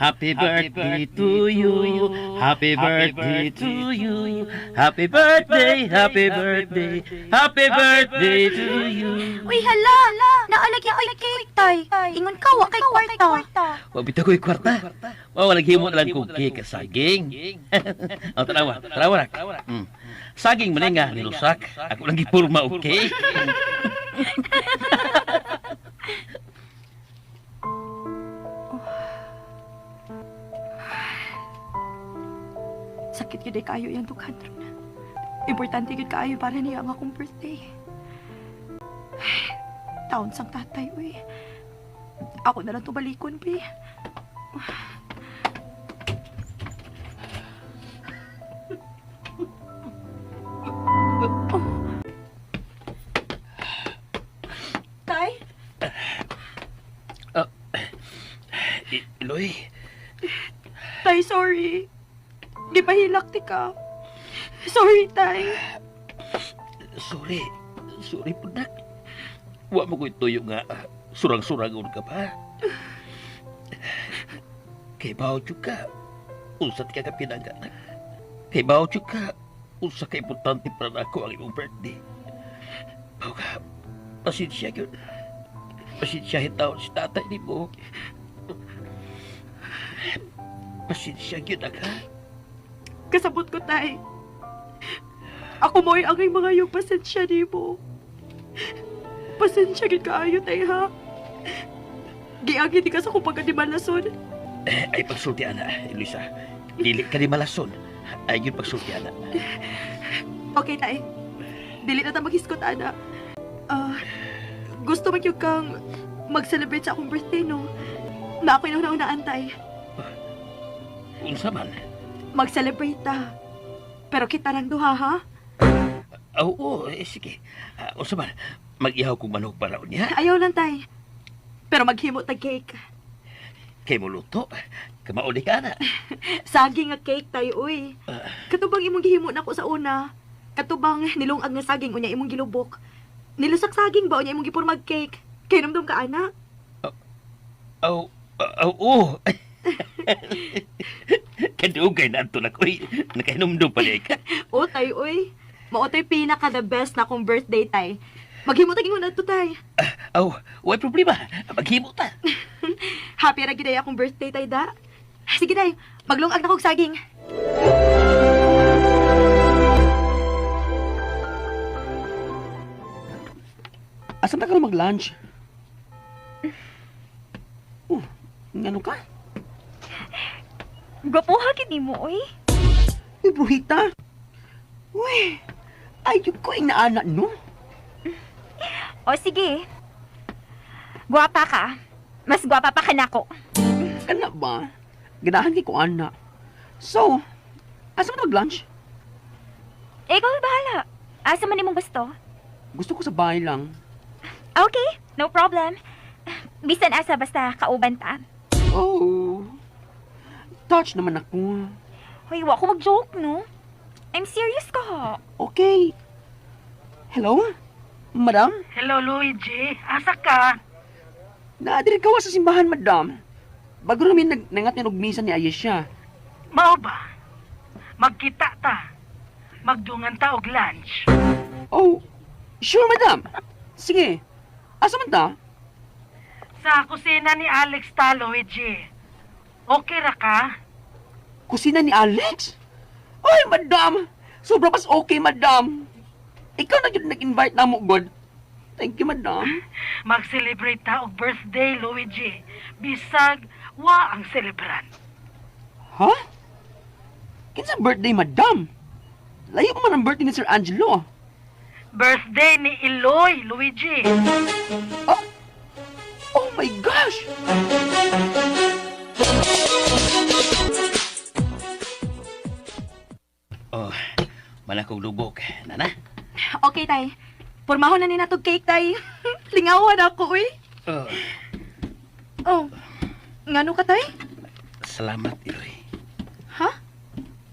Happy birthday to you. Happy birthday to you. Happy birthday, happy birthday. Happy birthday to you. Uy, hala! Naalagi ay cake, tay. Ingon ka, wa kay kwarta. Wabita ko'y kwarta. Mawalag-himo na lang kong cake sa saging. Ang tanawa nak. Saging man nga, nilusak. Ako lang gipurma og cake. Sakit yun kayo yung tukadron. Importante yun kayo para niya ang akong birthday. Taon sang tatay, uy. Ako na lang to balikon, pi. Tay? Iloy, Tay, sorry. Gipahilak ti ka. Sorry, tay. sorry po nak. Wa mo ko'y tuyo nga surang-surangon ka pa. Kay bawo ka, usat ka pinanganak. Kay bawo ka, usa ka importante para ako ang imong birthday. Bawo ka, pasensya yun. Pasensya hitaw si tatay ni mo. Pasensya yun ka. Kasabot ko, tay. Ako mo'y angay mga yung pasensya ni mo. Pasensya gid kaayo, tay, ha? Giagi di ka sa kung pagkadimalason. Ay pagsulti ana, Elisa. Dili ka di malason. Ay yun pagsulti ana. Okay, tay. Dili na ta maghiskot, ana. Gusto man yung kang mag-celebrate sa akong birthday, no? Na ako'y nauna-unaan, tay. Unsa man? Mag-celebrate ta. Pero kita rang duha, ha? Oo, sige. Unsa man? Mag-ihaw kong manok para niya. Ayaw lang, tay. Pero maghimo tag cake. Kay mo luto. Kamauli ka na. Saging nga cake, tay, uy. Katubang imong gihimo na ko sa una. Katubang nilungag nga saging unya imong gilubok. Nilusak saging ba unya imong gipurmag cake. Kay numdum ka, ana? Oo. Kadugay na ito na ko. Nakainomdom pa niya ka. O, tay, uy. Mao tay pinaka the best na kong birthday, tay. Maghimo tag ingon adto, tay. Way problema. Maghimo ta. Happy ra giday akong birthday, tay, da. Sige, tay. Maglungag na kog saging. Asan na ka na mag-lunch? Ano ka? Gwapuha gini mo, uy. Uy, buhita. Uy, ayun ko ay naanak, no? O sige. Gwapa ka. Mas gwapa pa ka nako. Kana ba? Ganahan kay ko anak. So, asa mo mag-lunch? Ikaw na bahala. Asa man imong gusto? Gusto ko sa bahay lang. Okay, no problem. Bisan asa basta kauban ta. Oh, touch naman ako. Hoy, wa ko mag-joke, no? I'm serious ka. Okay. Hello? Madam? Hello, Luigi. Asa ka? Naadiri ka sa simbahan, madam. Bago namin nangat ni misa ni Ayesha. Mao ba? Magkita ta. Magdungan ta og lunch. Oh, sure, madam. Sige. Asa man ta? Sa kusina ni Alex ta, Luigi. Okay ra ka? Kusina ni Alex? Ay, madam! Sobra pas okay, madam. Ikaw na yun nag-invite na mo, God. Thank you, madam. Mag-celebrate ta og birthday, Luigi. Bisag, wa ang celebran. Ha? Kinsa birthday, madam? Layo pa man ang birthday ni Sir Angelo. Birthday ni Iloy, Luigi. Oh my gosh! Oh, malakog lubok. Nana? Okay, tay. Pormahon na ni natog cake, tay. Lingawan ako, uy. Oh, Oh, ngano ka, tay? salamat, Iloy. Ha?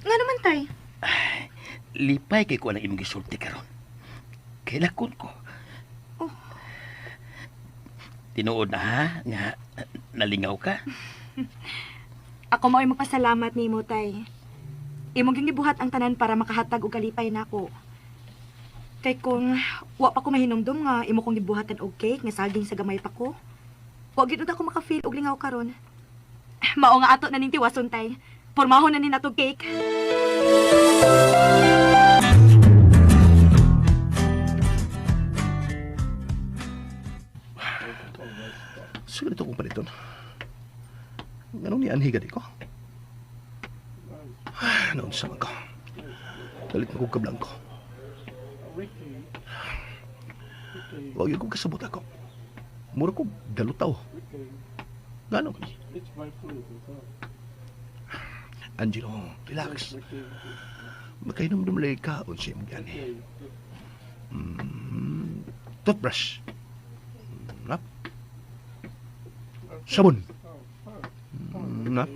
Nga naman, tay. Lipay kay ko ang imong gisulti karon. Kailakon ko. Oh. Tinuod na ha, nga nalingaw ka. Ako mao'y magpasalamat nimo, tay. Imong gibuhat ang tanan para makahatag og kalipay nako. Kay kung wa pa ko mahinumdum nga imo kong gibuhatan og cake nga saging sa gamay pa ko. Wa gyud ako makafeel og lingaw karon. Mao nga ato na ning tiwason, tay. Pormahon na ni natog cake. Siguro ito kong paliton. Ganun ni Anhiga di ko. Noon sa mga ko. Dalit mo kong kablang ko. Huwag yung kong kasabot ako. Mura ko dalutaw. Gano'n ko ni? Angelo, relax. Magkainom-dumlay ka o siya mga gani. Toothbrush. Nap. Sabon. Nap.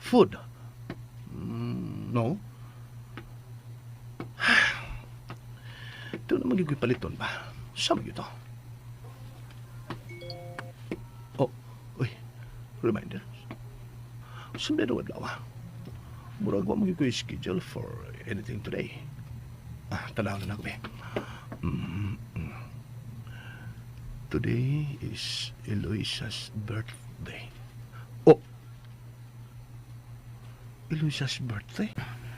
Food. No. Ito naman yung paliton ba? Sama yun to. Oh, uy. Reminder. Sunday na wadlaw. Murag wa mo yung schedule for anything today. Tanaw na ako, be. Today is Eloisa's birthday. Oh! Eloisa's birthday?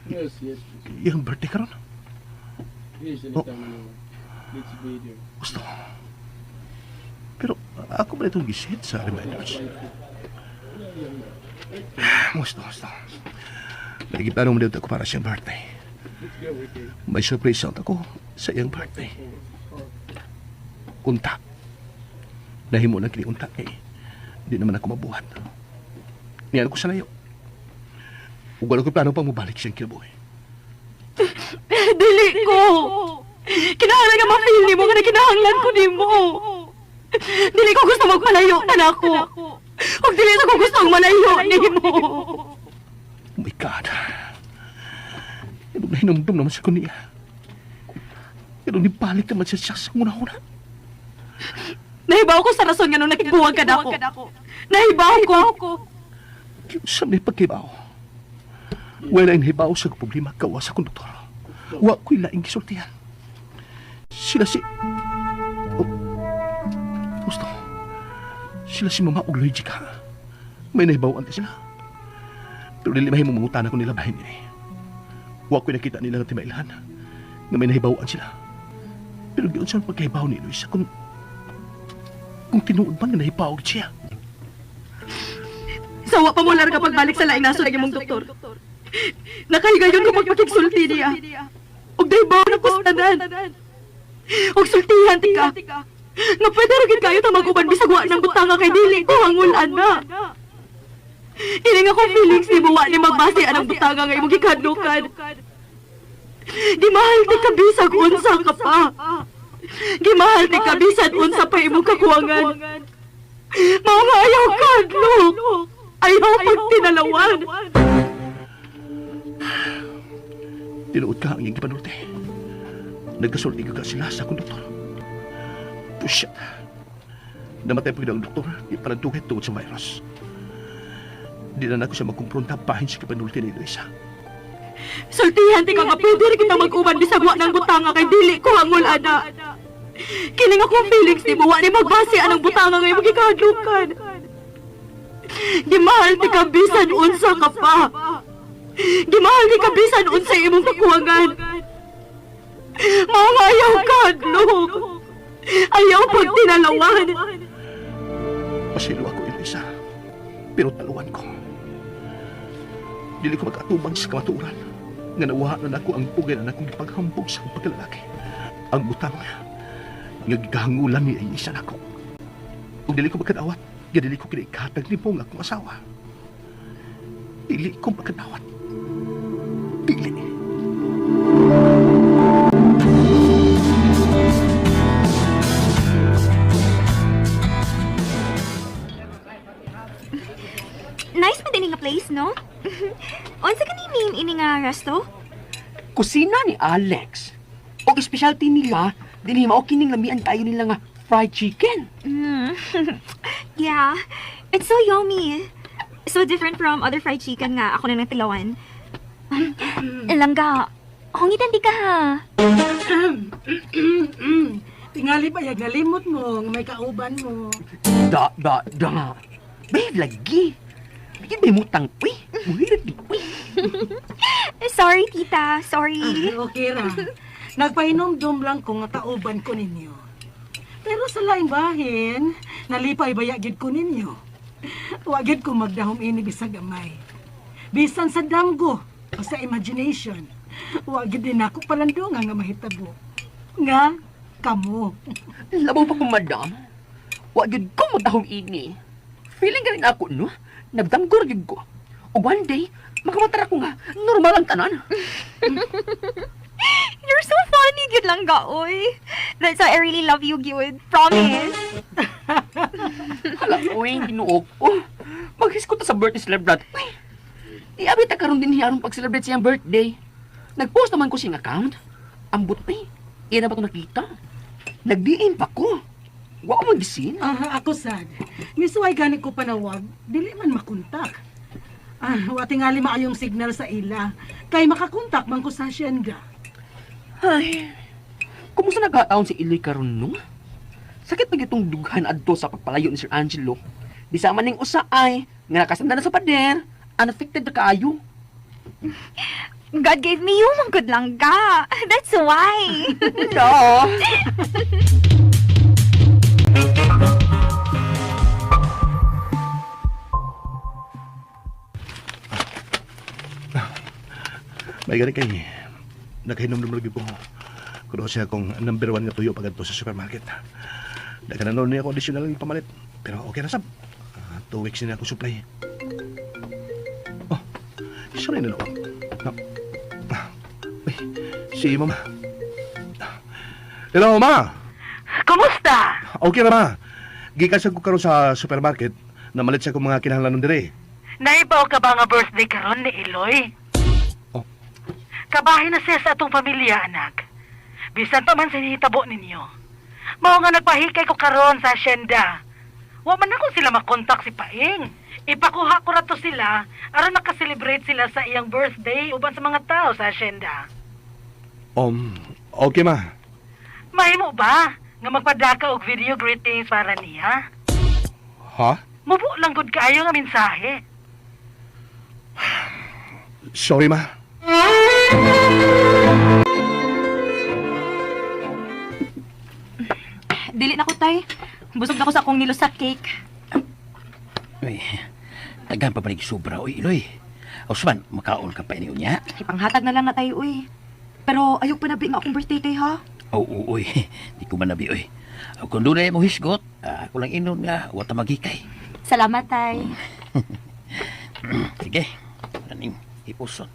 Yes. Yung birthday karon? Yes, anytime you let's be there. Gusto. Pero ako ba itong gisit sa reminders? Gusto. Lagi plano mo dito ako para siyang birthday. May surprise out ako sa iyang birthday. Unta. Nahimo lang kini unta kay di naman ako mabuhat. Niyan ko sa layo. Ug wala ko plano pang mabalik siyang kinabuhi. Dili ko. Kinahanglan nga ma-feel nimo nga kinahanglan ko nimo. Dili ko gusto magpalayo tanako. Ug dili ko gusto malayo nimo. Oh my God. Ano na hinumdum naman sa kuniya. Pero nibalik naman siya sa una-una. Nahibaw ko sa rason nga nung nakiguwag ka na ako. Nahibaw ko. Sa may pagkibaw. Wala yung hibaw sa problema kawa sa konduktor. Wa ko'y laing kisultihan. Sila si... Oh. Gusto. Sila si Mama og Luigi ka. May nahibawan sila. Pero dili mahimong mangutan ako nila bahin nila. Wa ko'y nakita nila ng timailan nga may nahibawan sila. Pero giyon sa pagkahibaw ni Luisa kung tinuod man nga nahibaw siya. Sawa pa mo larga pagbalik sa laing nasod ng imong doktor. Nakahigayon ko magpakigsulti niya. Og nahibaw na kustanan. Og sultihan ti ka. Nga pwede rin kayo ta mag-uban bisag wa ng butanga kay dili ko hangulan na. Ining ako feelings ni buwa ni magbase anang butanga nga imong gikadlukan. Gimahal ti ka bisag unsa ka pa. Gimahal ti ka bisag unsa pa imong kakuwangan. Mao nga ayaw kadlok. Ayaw pagtinalawan. Tinuod ka ang iyong gipanulti. Nagkasulti ka sila sa konduktor. Pushit. Namatay po ang doktor, ipanagtukit tungkol sa virus. Di na ako siya magkumpronta pahin sa kipanulti ni Luisa. Sultihan ti ka nga pwede rin kita mag-uban bisag wa ng butanga kay dili ko hangol ana. Kining akong feelings ni buwa ni magbase anang butanga nga imong gikadlukan. Gimahal ti ka bisan unsa ka pa. Gimahal ti ka bisan unsa imong kakuwangan. Mao nga ayaw kadlok. Ayaw po tinalawan. Pasilo ako, Elisa. Pero taluan ko. Dili ko mag-atubang sa kamaturan. Nga nawahanan ako ang pugay na akong ipaghambog sa akong pagkalalaki. Ang butang nga gigahangulan ni Elisa na ako. Kung dili ko magkadawat, nga dili ko kinaikatag ni Pong akong asawa. Dili ko magkadawat. Dili. Nice pa din nga place, no? Unsa ka ni ini nga resto? Kusina ni Alex. O specialty nila, dinhi mao kining lamian kayo nila nga fried chicken. Yeah, it's so yummy. So different from other fried chicken nga ako na natilawan. Langga, hongitan di ka ha. Tingali pa yag nalimot mo, nga may kauban mo. Da. Babe, lagi. Bigyan may mutang, uy. Muhilat di, uy. Sorry, tita. Sorry. Okay ra. Nagpainom-dom lang ko nga kauban ko ninyo. Pero sa laing bahin, nalipay bayagid ko ninyo. Wagid ko magdahom ini bisag gamay. Bisan sa damgo o sa imagination, wagid din ako palandungan nga mahitabo. Nga, kamo. Labaw pa ko, madam. Wagid ko magdahong ini. Feeling ka rin ako, no? Nagdanggor yun ko. O one day, makamatara ko nga, normal ang tanan. You're so funny, good langga, oy. That's why I really love you, Gud. Promise. Hala, uy, ginuok ko. Maghis ko ta sa birthday celebrant. Uy, iabit na karoon din hiyarong pag-celebrate siyang birthday. Nag-post naman ko siyang account. Ambot pa Iyan na ba ito nakita? Nag-DM pa ko. Wa ko magisin. Ako sad. Misuway gani ko panawag, dili man makontak. Watingali maayong signal sa ila. Kay makakontak man ko sa asyenda. Ay, kumusta nagkataon si Iloy karon no? Sakit na itong dughan adto sa pagpalayo ni Sir Angelo. Di sa maning usa ay, nga nakasanda na sa pader, unaffected na kaayo. God gave me you, mga good langga. That's why. No. May gani kay naghinom-nom lagi po. Kuno siya akong number 1 nga tuyo pagadto sa supermarket. Dagan na niya ako additional ng pamalit. Pero okay na sab. 2 weeks na ako supply. Oh, sorry na ako. Uy, si Mama. Hello, Ma. Kumusta? Okay na, Ma. Gikas ko karon sa supermarket na malit sa akong mga kinahanglanon dire. Naibaw ka ba nga birthday karon ni Iloy? Oh. Kabahin na siya sa atong pamilya, anak. Bisan pa man sinihitabo ninyo. Mao nga nagpahikay ko karon sa asyenda. Wa man ako sila makontak si Paing. Ipakuha ko rato sila aron nakaselebrate sila sa iyang birthday uban sa mga tao sa asyenda. Okay, Ma. Mahimo ba nga magpadaka og video greetings para niya? Ha? Mubo lang gud kaayo nga mensahe. Sorry, Ma. Dili na ko, tay. Busog na ko sa akong nilo sa cake. Uy, tagaan pa panig sobra, uy, Iloy. Osman, makaon ka pa ini unya. Ipanghatag na lang na tayo, uy. Pero ayok pa nabi nga akong birthday, tay, ha? Oo, uy, di ko manabi, uy. Kung doon na mo hisgot, ako lang inon nga, wata magikay. Salamat, tay. Sige, naning ipuson.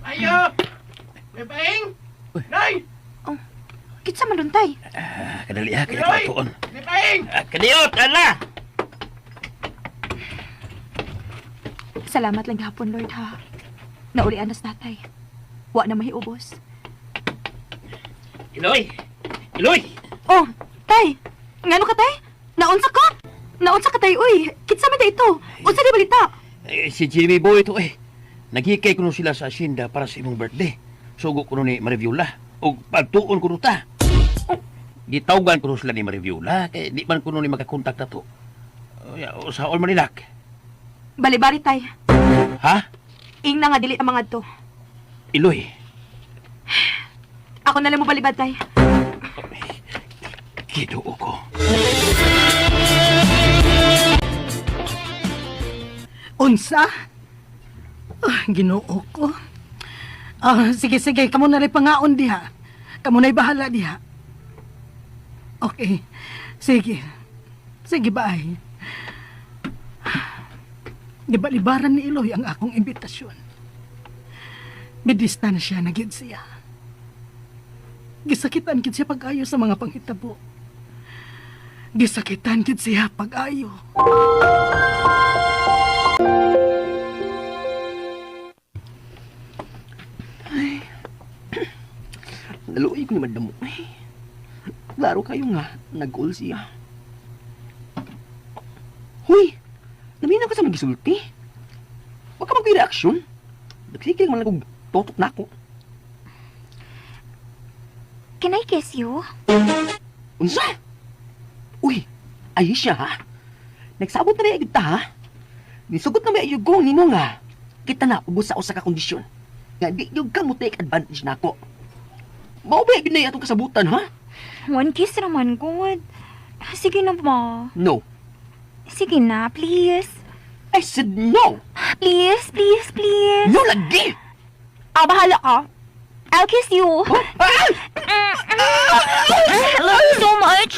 Ayo! May paing! Nay! Kitsa man dun, tay. Kadali ha, kaya katuon. May paing! Kaniyot, ala! Salamat lang gahapon, Lord, ha? Naulian nas natay. Wa na mahiubos. Iloy! Iloy! Oh, tay! Ngano ka, tay? Naunsa ka? Naunsa ka, tay, uy! Kitsa man da ito? Unsa di balita? Si Jimmy Boy ito eh. Naghikay ko nun sila sa asyenda para sa imong birthday. Sugo ko nun ni Mariviula. O pagtuon ko nun ta. Gitawgan ko nun sila ni Mariviula. Kaya di man ko nun ni makakontak na to. Sa all manilak. Bali-bali, tay. Ha? Ing na nga dili ang mga to. Iloy. Ako na lang mo balibad, tay. Ginoo ko. Unsa? Ginoo ko. Sige, kamo na rin pangaon diha. Kamo na'y bahala diha. Okay, sige. Sige, bye. Gibalibaran ni Iloy ang akong imbitasyon. Bidista na siya, nagyud siya. Gisakitan gid siya pag-ayo sa mga panghitabo. Gisakitan gid siya pag-ayo. Naluoy ko ni Madam mo. Klaro kayo nga, nag-goal siya. Huy! Naminaw ka sa magisulti. Huwag ka mag-reaction. Nagsikig man lang kong totok na ako. Can I kiss you? Unsa? Uy! Ayos siya ha? Nagsabot na rin kita ha? Nisugot na may ayugong nino nga. Kita na ubos sa usa ka kondisyon. Nga di yung ka mo take advantage na ako. Maubay yun na itong kasabutan ha? One kiss naman, good. Sige na ba? No. Sige na, please. I said no! Please. No lagi! Bahala ka. I'll kiss you. I love you so much.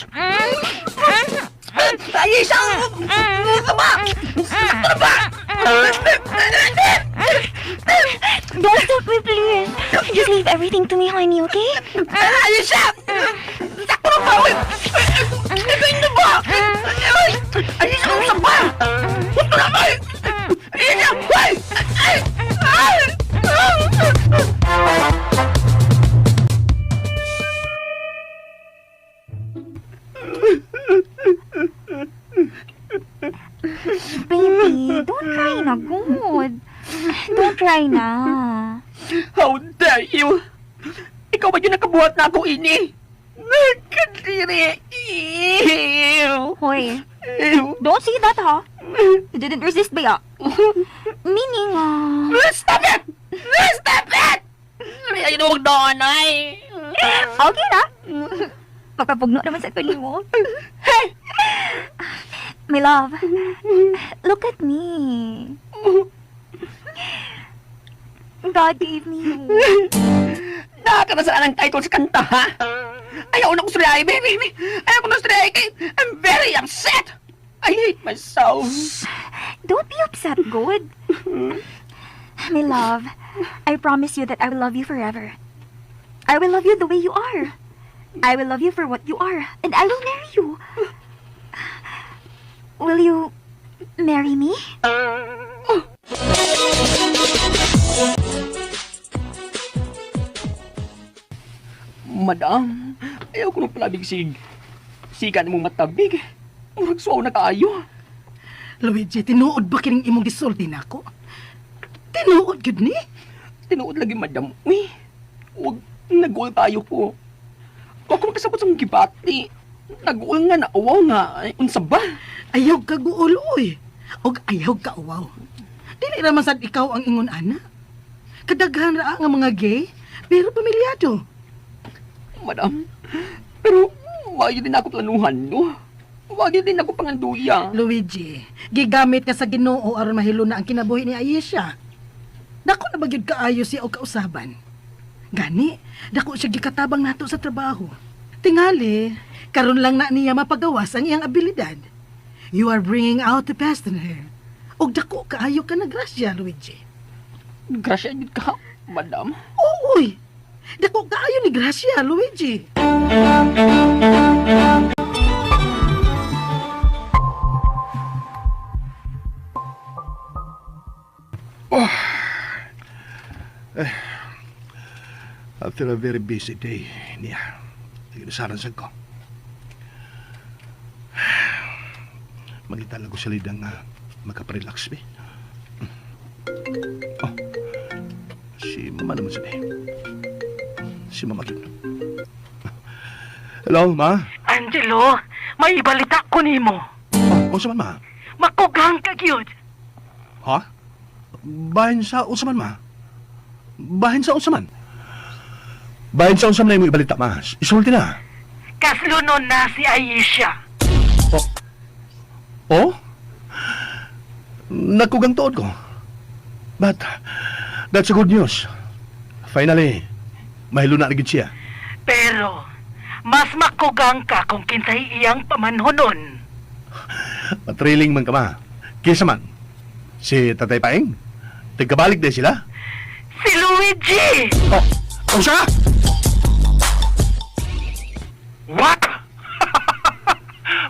Ayos siya! Taba! Taba! Don't stop me, please. Just leave everything to me, honey, okay? Ayos siya! Sakto na ba? Ikaw na ba? Ayos siya sa ba? Sakto na ba? Ayos siya! Baby, don't cry na, good. Don't cry na. How dare you! Ikaw ba yung nakabuhat na ako, ini? Nakadiri! Ew! Hoy, Ew! don't say that, ha? You didn't resist ba ya? Meaning, Stop it! Stop it! Ay, huwag doon, ay! okay na. Papapugno naman sa kalimot. Hey! My love, look at me. God gave me you. Nakakasaan ang title sa kanta, ha? Ayaw na ko suriay, baby! Ayaw ko na suriay, I'm very upset! I hate myself! Don't be upset, good. My love, I promise you that I will love you forever. I will love you the way you are. I will love you for what you are, and I will marry you. Will you marry me? Madam, ayaw ko nung palabig sigan mong matabig. Murag suwaw na kaayo. Luigi, tinuod ba kining imong gisulti na ako? Tinuod gud ni? Tinuod lagi, madam. Uy, huwag nag-uol tayo po. Huwag ko makasabot sa mong gibati. Nag-uol nga, naawaw nga. Ay, unsa ba? Ayaw ka guol, oy. Og ayaw ka uwaw. Dili naman sad ikaw ang ingon ana. Kadaghan ra nga mga gay, pero pamilyado. Madam, pero wag din ako planuhan, no? Wag din ako panganduya. Luigi, gigamit ka sa Ginoo aron mahilo na ang kinabuhi ni Ayesha. Dako na bagyod kaayo siya og kausaban. Gani, dako siya gikatabang nato sa trabaho. Tingali, karon lang na niya mapagawas ang iyang abilidad. You are bringing out the best in her. Og dako kaayo ka na grasya, Luigi. Grasya yun ka, madam. Uy, dako kaayo ni grasya, Luigi. After a very busy day, niya, naginasaran sa ko. Magitala ko sa lidang makaparelax, be. Oh, si Mama naman sabi. Si Mama dun. Hello, Ma? Angelo, may ibalita ko nimo. Oh, sa man, Ma? Makugang ka gyud. Ha? Bahin sa unsaman, Ma? Bahin sa unsaman? Bahin sa unsaman na yung ibalita, Ma. Isulti na. Kaslunon na si Aisha. Oh? Nakugang tuod ko. But, that's a good news. Finally, mahilo na agad siya. Pero, mas makugang ka kung kinsay iyang pamanhonon. Matriling man ka ma. Kisa man, si Tatay Paeng, tigkabalik din sila. Si Luigi! Oh siya? What?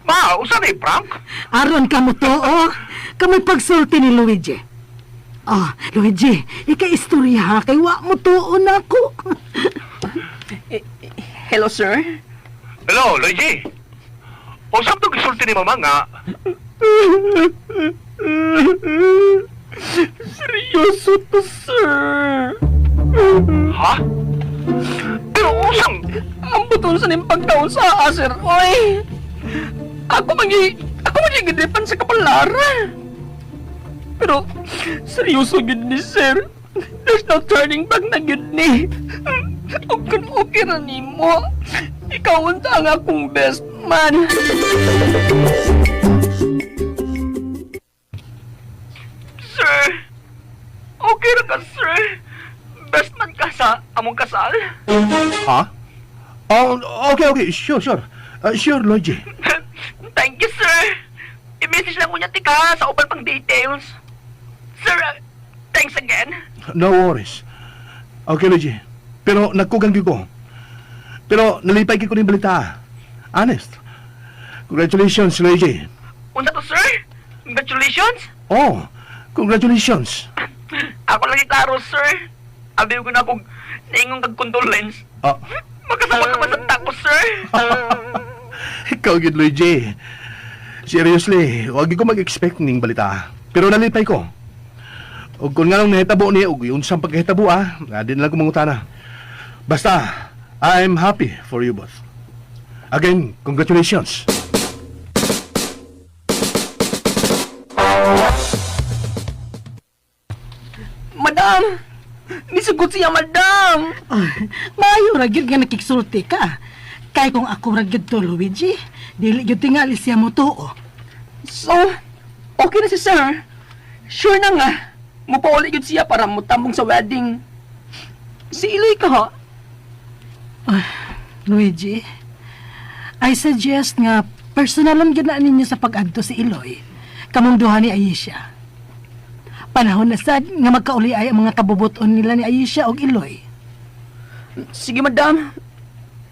Ma, usa na prank? Aron ka mo to, oh. Kami pagsulti ni Luigi. Oh, Luigi, ika-istorya ha, kay wa mo tuon ako. Hello, sir? Hello, Luigi. Usap to gisulti ni Mama nga. Seryoso to, sir. Ha? Pero usang... Ang buton sa ning pagkaon sa sir. Oy! Ako magigidipan sa kapalaran. Pero, seryoso gid ni sir. There's no turning back na gid ni. O kung okay ra nimo, ikaw unta ang akong best man. Sir, okay ra ka, sir. Best man ka sa among kasal. Ha? Oh, okay. Sure. Sure, Luigi. Thank you, sir. I-message lang ko niya tika sa uban pang details. Sir, thanks again. No worries. Okay, Luigi. Pero nagkugang ko. Pero nalipay ko rin balita. Honest. Congratulations, Luigi. Unsa to, sir? Congratulations. Oh, congratulations. Ako lagi klaro, sir. Abi ko na akong naingong kag-condolence. Ah, Magkasama ka masanta ko, sir. ikaw gid, Luigi. Seriously, wag ko mag-expect ning balita. Pero nalipay ko. O kung nga lang nahitabo niya, o yun siyang pagkahitabo, nga din lang kumangutana. Basta, I'm happy for you both. Again, congratulations. Madam! Nisugot siya, madam! Maayo ra gyud nga nakiksulti ka. Kay kung ako ra gyud to, Luigi, dili gyud tingali siya mo tuo. So, okay na si sir. Sure na nga. Mupauli yun siya para mutambong sa wedding. Si Iloy ka, ha? Luigi, I suggest nga personalan gyud na ninyo sa pag-adto si Iloy. Kamong duha ni Aisha. Panahon na sad nga magkauli ay ang mga kabubuton nila ni Aisha og Iloy. Sige, madam.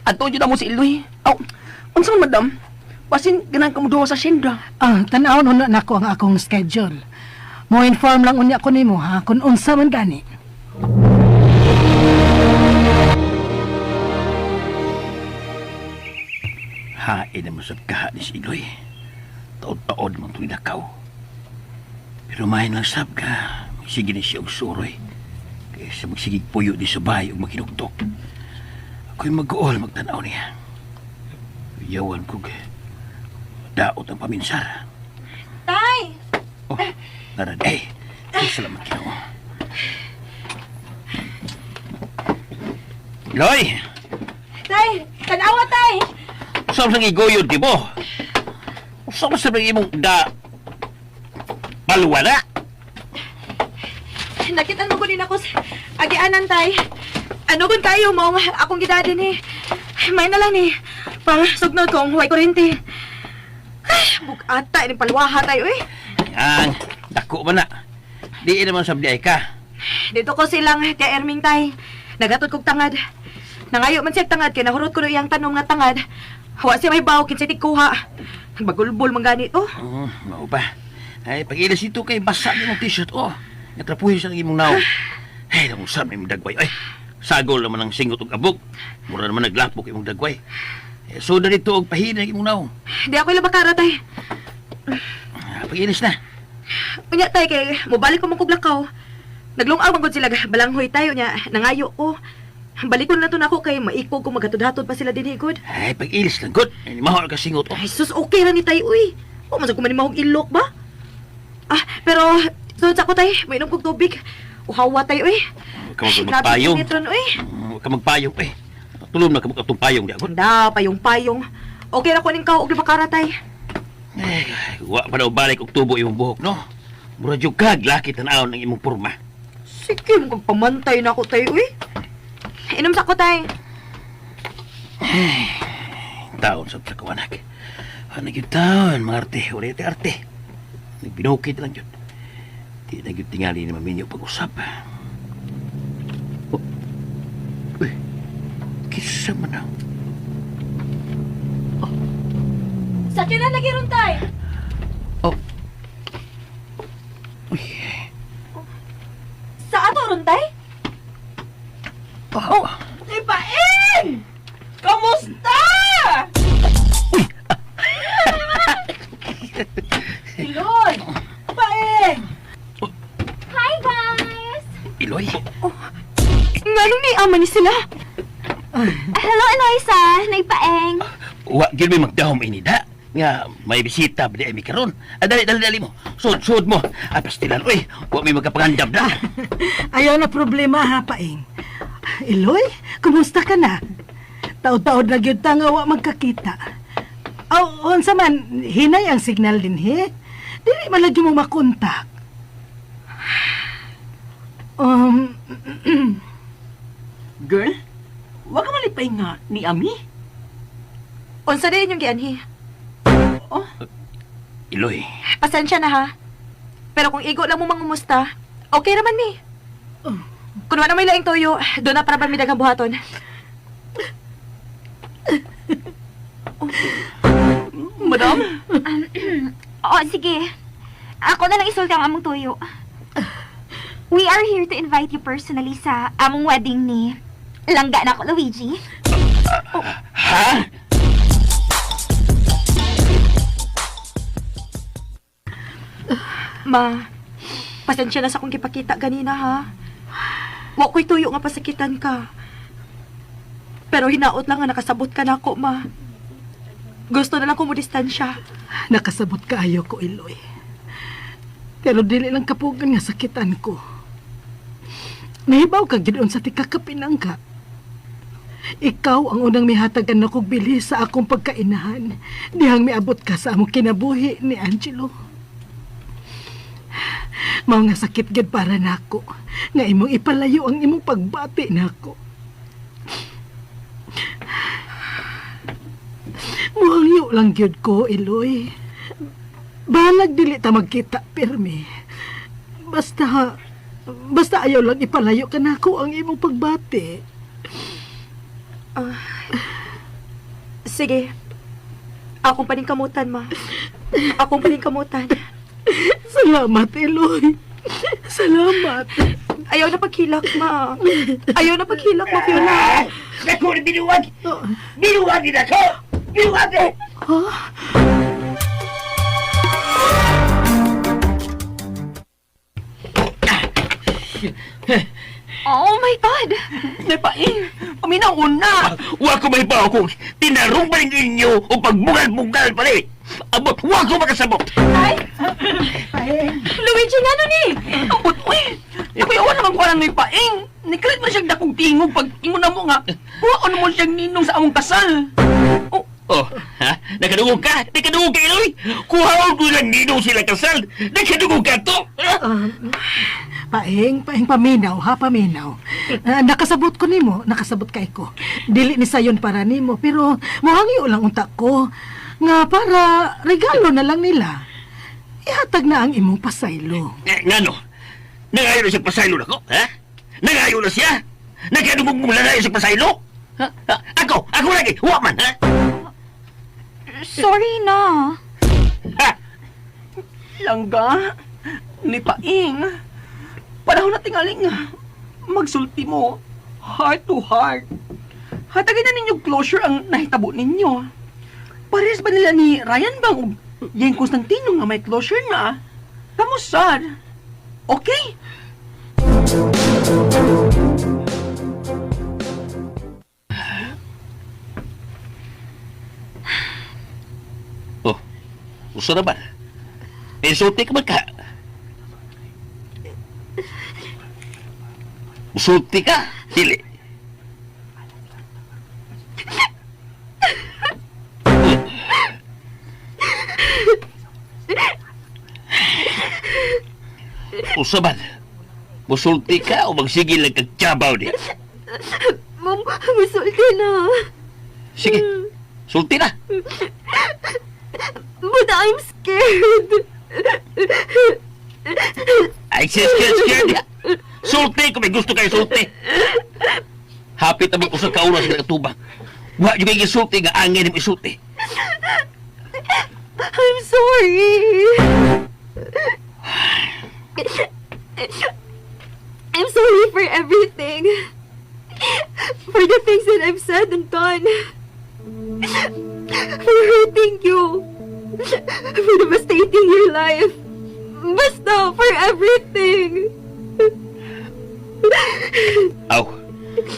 Ato yun na mo si Iloy. Aw, unsa man, madam? Pasin, ganang kamuduha sa syendra. Tan-awon una nako ang akong schedule. Mo inform lang unya ko nimo ha kung unsa man gani. Hain naman sa kaha ni si Iloy. Taon-taon naman itong inakaw. Pero mahin lang sab ka. Magsige na siya og suroy. Kaysa magsigig puyo di sa bahay o makinuktok. Ako'y mag-uol magtanaw niya. Yawan ko daot ang paminsar. Tay! Oh, naraday. Ay, salamat kinoo. Iloy! Tay! Tanawa, tay! Saan sang igoyod, di mo? Saan sa mga imong paluwala? Nakita mo ko din ako sa agianan, tay. Ano kung tayo mo, akong gidadi ni. May na lang ni. Pang sugnod kong huwag kurente. Ay, bukata, ini paluwaha tayo eh. Yan, dako man na. Di naman sablay ka. Dito ko silang kay Erming, tay. Nagatod kong tangad. Nangayo man siya tangad, kaya nahurot ko na iyang tanom nga tangad. Hawa siya may baw, kinsa tikuha. Bagulbol man ganito. Mao ba? Ay, pag-ilas ito kay basa mo ng t-shirt, oh. Natrapuhin sa imong naw. Ay, naman sa may dagway. Ay, sagol naman ang singot og abog. Mura naman naglapok imong dagway. So, dito og pahina imong naw. Di ako ila bakara, tay. Pag-ilis na. Unya, tay, kay mubalik ko mong kuglakaw. Naglungaw man sila, balanghoy tayo niya. Nangayo ko. Balik ko na to na ako kay maikog kung magatod-hatod pa sila din higod. Ay, pag-ilis lang, good. Ay, mahal ka singot, oh. Ay, sus, okay na ni tay, uy. O, masag kumanimahong ilok ba? Pero, sunod sa ako, tay. May inom kong tubig. Uhawa tayo, uy. Huwag ka magpayong. Natron, uy. Huwag ka magpayong, eh. tulong na kamukha itong payong di ako. Da, payong-payong. Okay na ko ning kao og makaratay. Ay, wa pa daw balik og tubo imong buhok, no? Mura jud kag laki tan-aw ng imong porma. Sige, mukhang pamantay na ako tayo, uy. Inom sa ko tay. Taon sa kawanak. Ano yung taon, mga arte, ulit arte. Nagbinukit lang yun. Di na yung tingali ni Maminyo pag-usap. Oh. Uy, kisa man na. Sa kailan lagi ron tay? Oh. Uy. Sa ato ron tay? Oh. Ipaing! Kamusta? Iloy! Paeng! Hi, guys! Iloy? Nganong ni ama ni sila? Hello, Eloisa! Nagpaeng. Wa, gil may magdahom inida. Nga, may bisita ba di ay may karon. Dali mo. Sud mo. Pastilan, uy. Wa may magkapangandam na. Ayaw na problema ha, Paing. Iloy, kumusta ka na? Taod-taod na gyud ta nga wa magkakita. Aw, unsa man hinay ang signal din he? Dili man lagi mo makontak. Girl, wag ka malipay nga ni Ami. Unsa din yung gianhi? Oh, Iloy. Pasensya na ha. Pero kung igo lang mo mangumusta, okay naman mi. Kung wala may laing toyo, doon na para ba mi daghang buhaton. madam? Oo, sige. Ako na lang isulti ang among tuyo. We are here to invite you personally sa among wedding ni Langga na ako, Luigi. Ha? Ma, pasensya na sa akong gipakita ganina ha. Wa ko'y tuyo nga pasakitan ka. Pero hinaot lang nga nakasabot ka na ako, ma. Gusto na lang ko mo distansya. Nakasabot kaayo ko, Iloy. Pero dili lang kapugan nga sakitan ko. Nahibaw ka gidon sa tikakapinangga. Ikaw ang unang mihatagan na kong bili sa akong pagkainahan. Dihang miabot ka sa among kinabuhi ni Angelo. Mao nga sakit gid para nako nga imong ipalayo ang imong pagbati nako. Muhangyo lang gyud ko, Iloy. Balag dili ta magkita pirmi. Basta ayaw lang ipalayo ka nako ang imong pagbati. Sige. Akong paningkamutan, ma. Akong paningkamutan. Salamat, Iloy. Salamat. Ayaw na paghilak, ma. Ayaw na paghilak, ma, Fiona. Naku, binuwag! Binuwag din ako! Binuwag din! Oh my God! Ipaing! Paminaw una! Wa ko may bao kung tinarong pa rin inyo o pagbugal-bugal pa rin. Abot, wa ko makasabot. Luigi, nga nun eh. Abot, uy! Kuyawan naman ko lang ni Paing! Nikalit mo siyang dakong tingog pag ingo na mo nga. Kuhaan mo siyang ninong sa among kasal. Oh, ha? Nakadungog ka? Nakadungog ka, Iloy? Kuhaon ko lang ninong sila kasal. Nakadungog ka to. Paing, paminaw, ha, paminaw. Nakasabot ko nimo, nakasabot kay ko. Dili ni sayon para nimo, pero muhangyo lang unta ko. Nga para regalo na lang nila. Ihatag na ang imong pasaylo. Ngano? Nangayon na siya pasaylo na ko, ha? Nangayon na siya? Nakadungog mo na siya pasaylo? Ha? Ako lagi, huwag man, ha? Sorry na. Ha? Langga, ni Paing. Panahon na tingaling magsulti mo, heart to heart. Hatagin na ninyo closure ang nahitabo ninyo. Pares ba nila ni Ryan bang o Yang Constantino nga may closure na? Kamusta? Okay? Oh, gusto na ba? May sulti ka ba ka? Sulti ka? Dili. Usaban, musulti ka o magsigil lang kagtsabaw niya? Masulti na. Sige, sulti na. But I'm scared. Ay, scared niya. Sulti kung may gusto kayo sulti. Hapit naman ko sa kauras ng katubang. Wa yung may isulti nga angin yung isulti. I'm sorry. I'm sorry for everything. For the things that I've said and done. For hurting you. For devastating your life. Basta, for everything. Aw,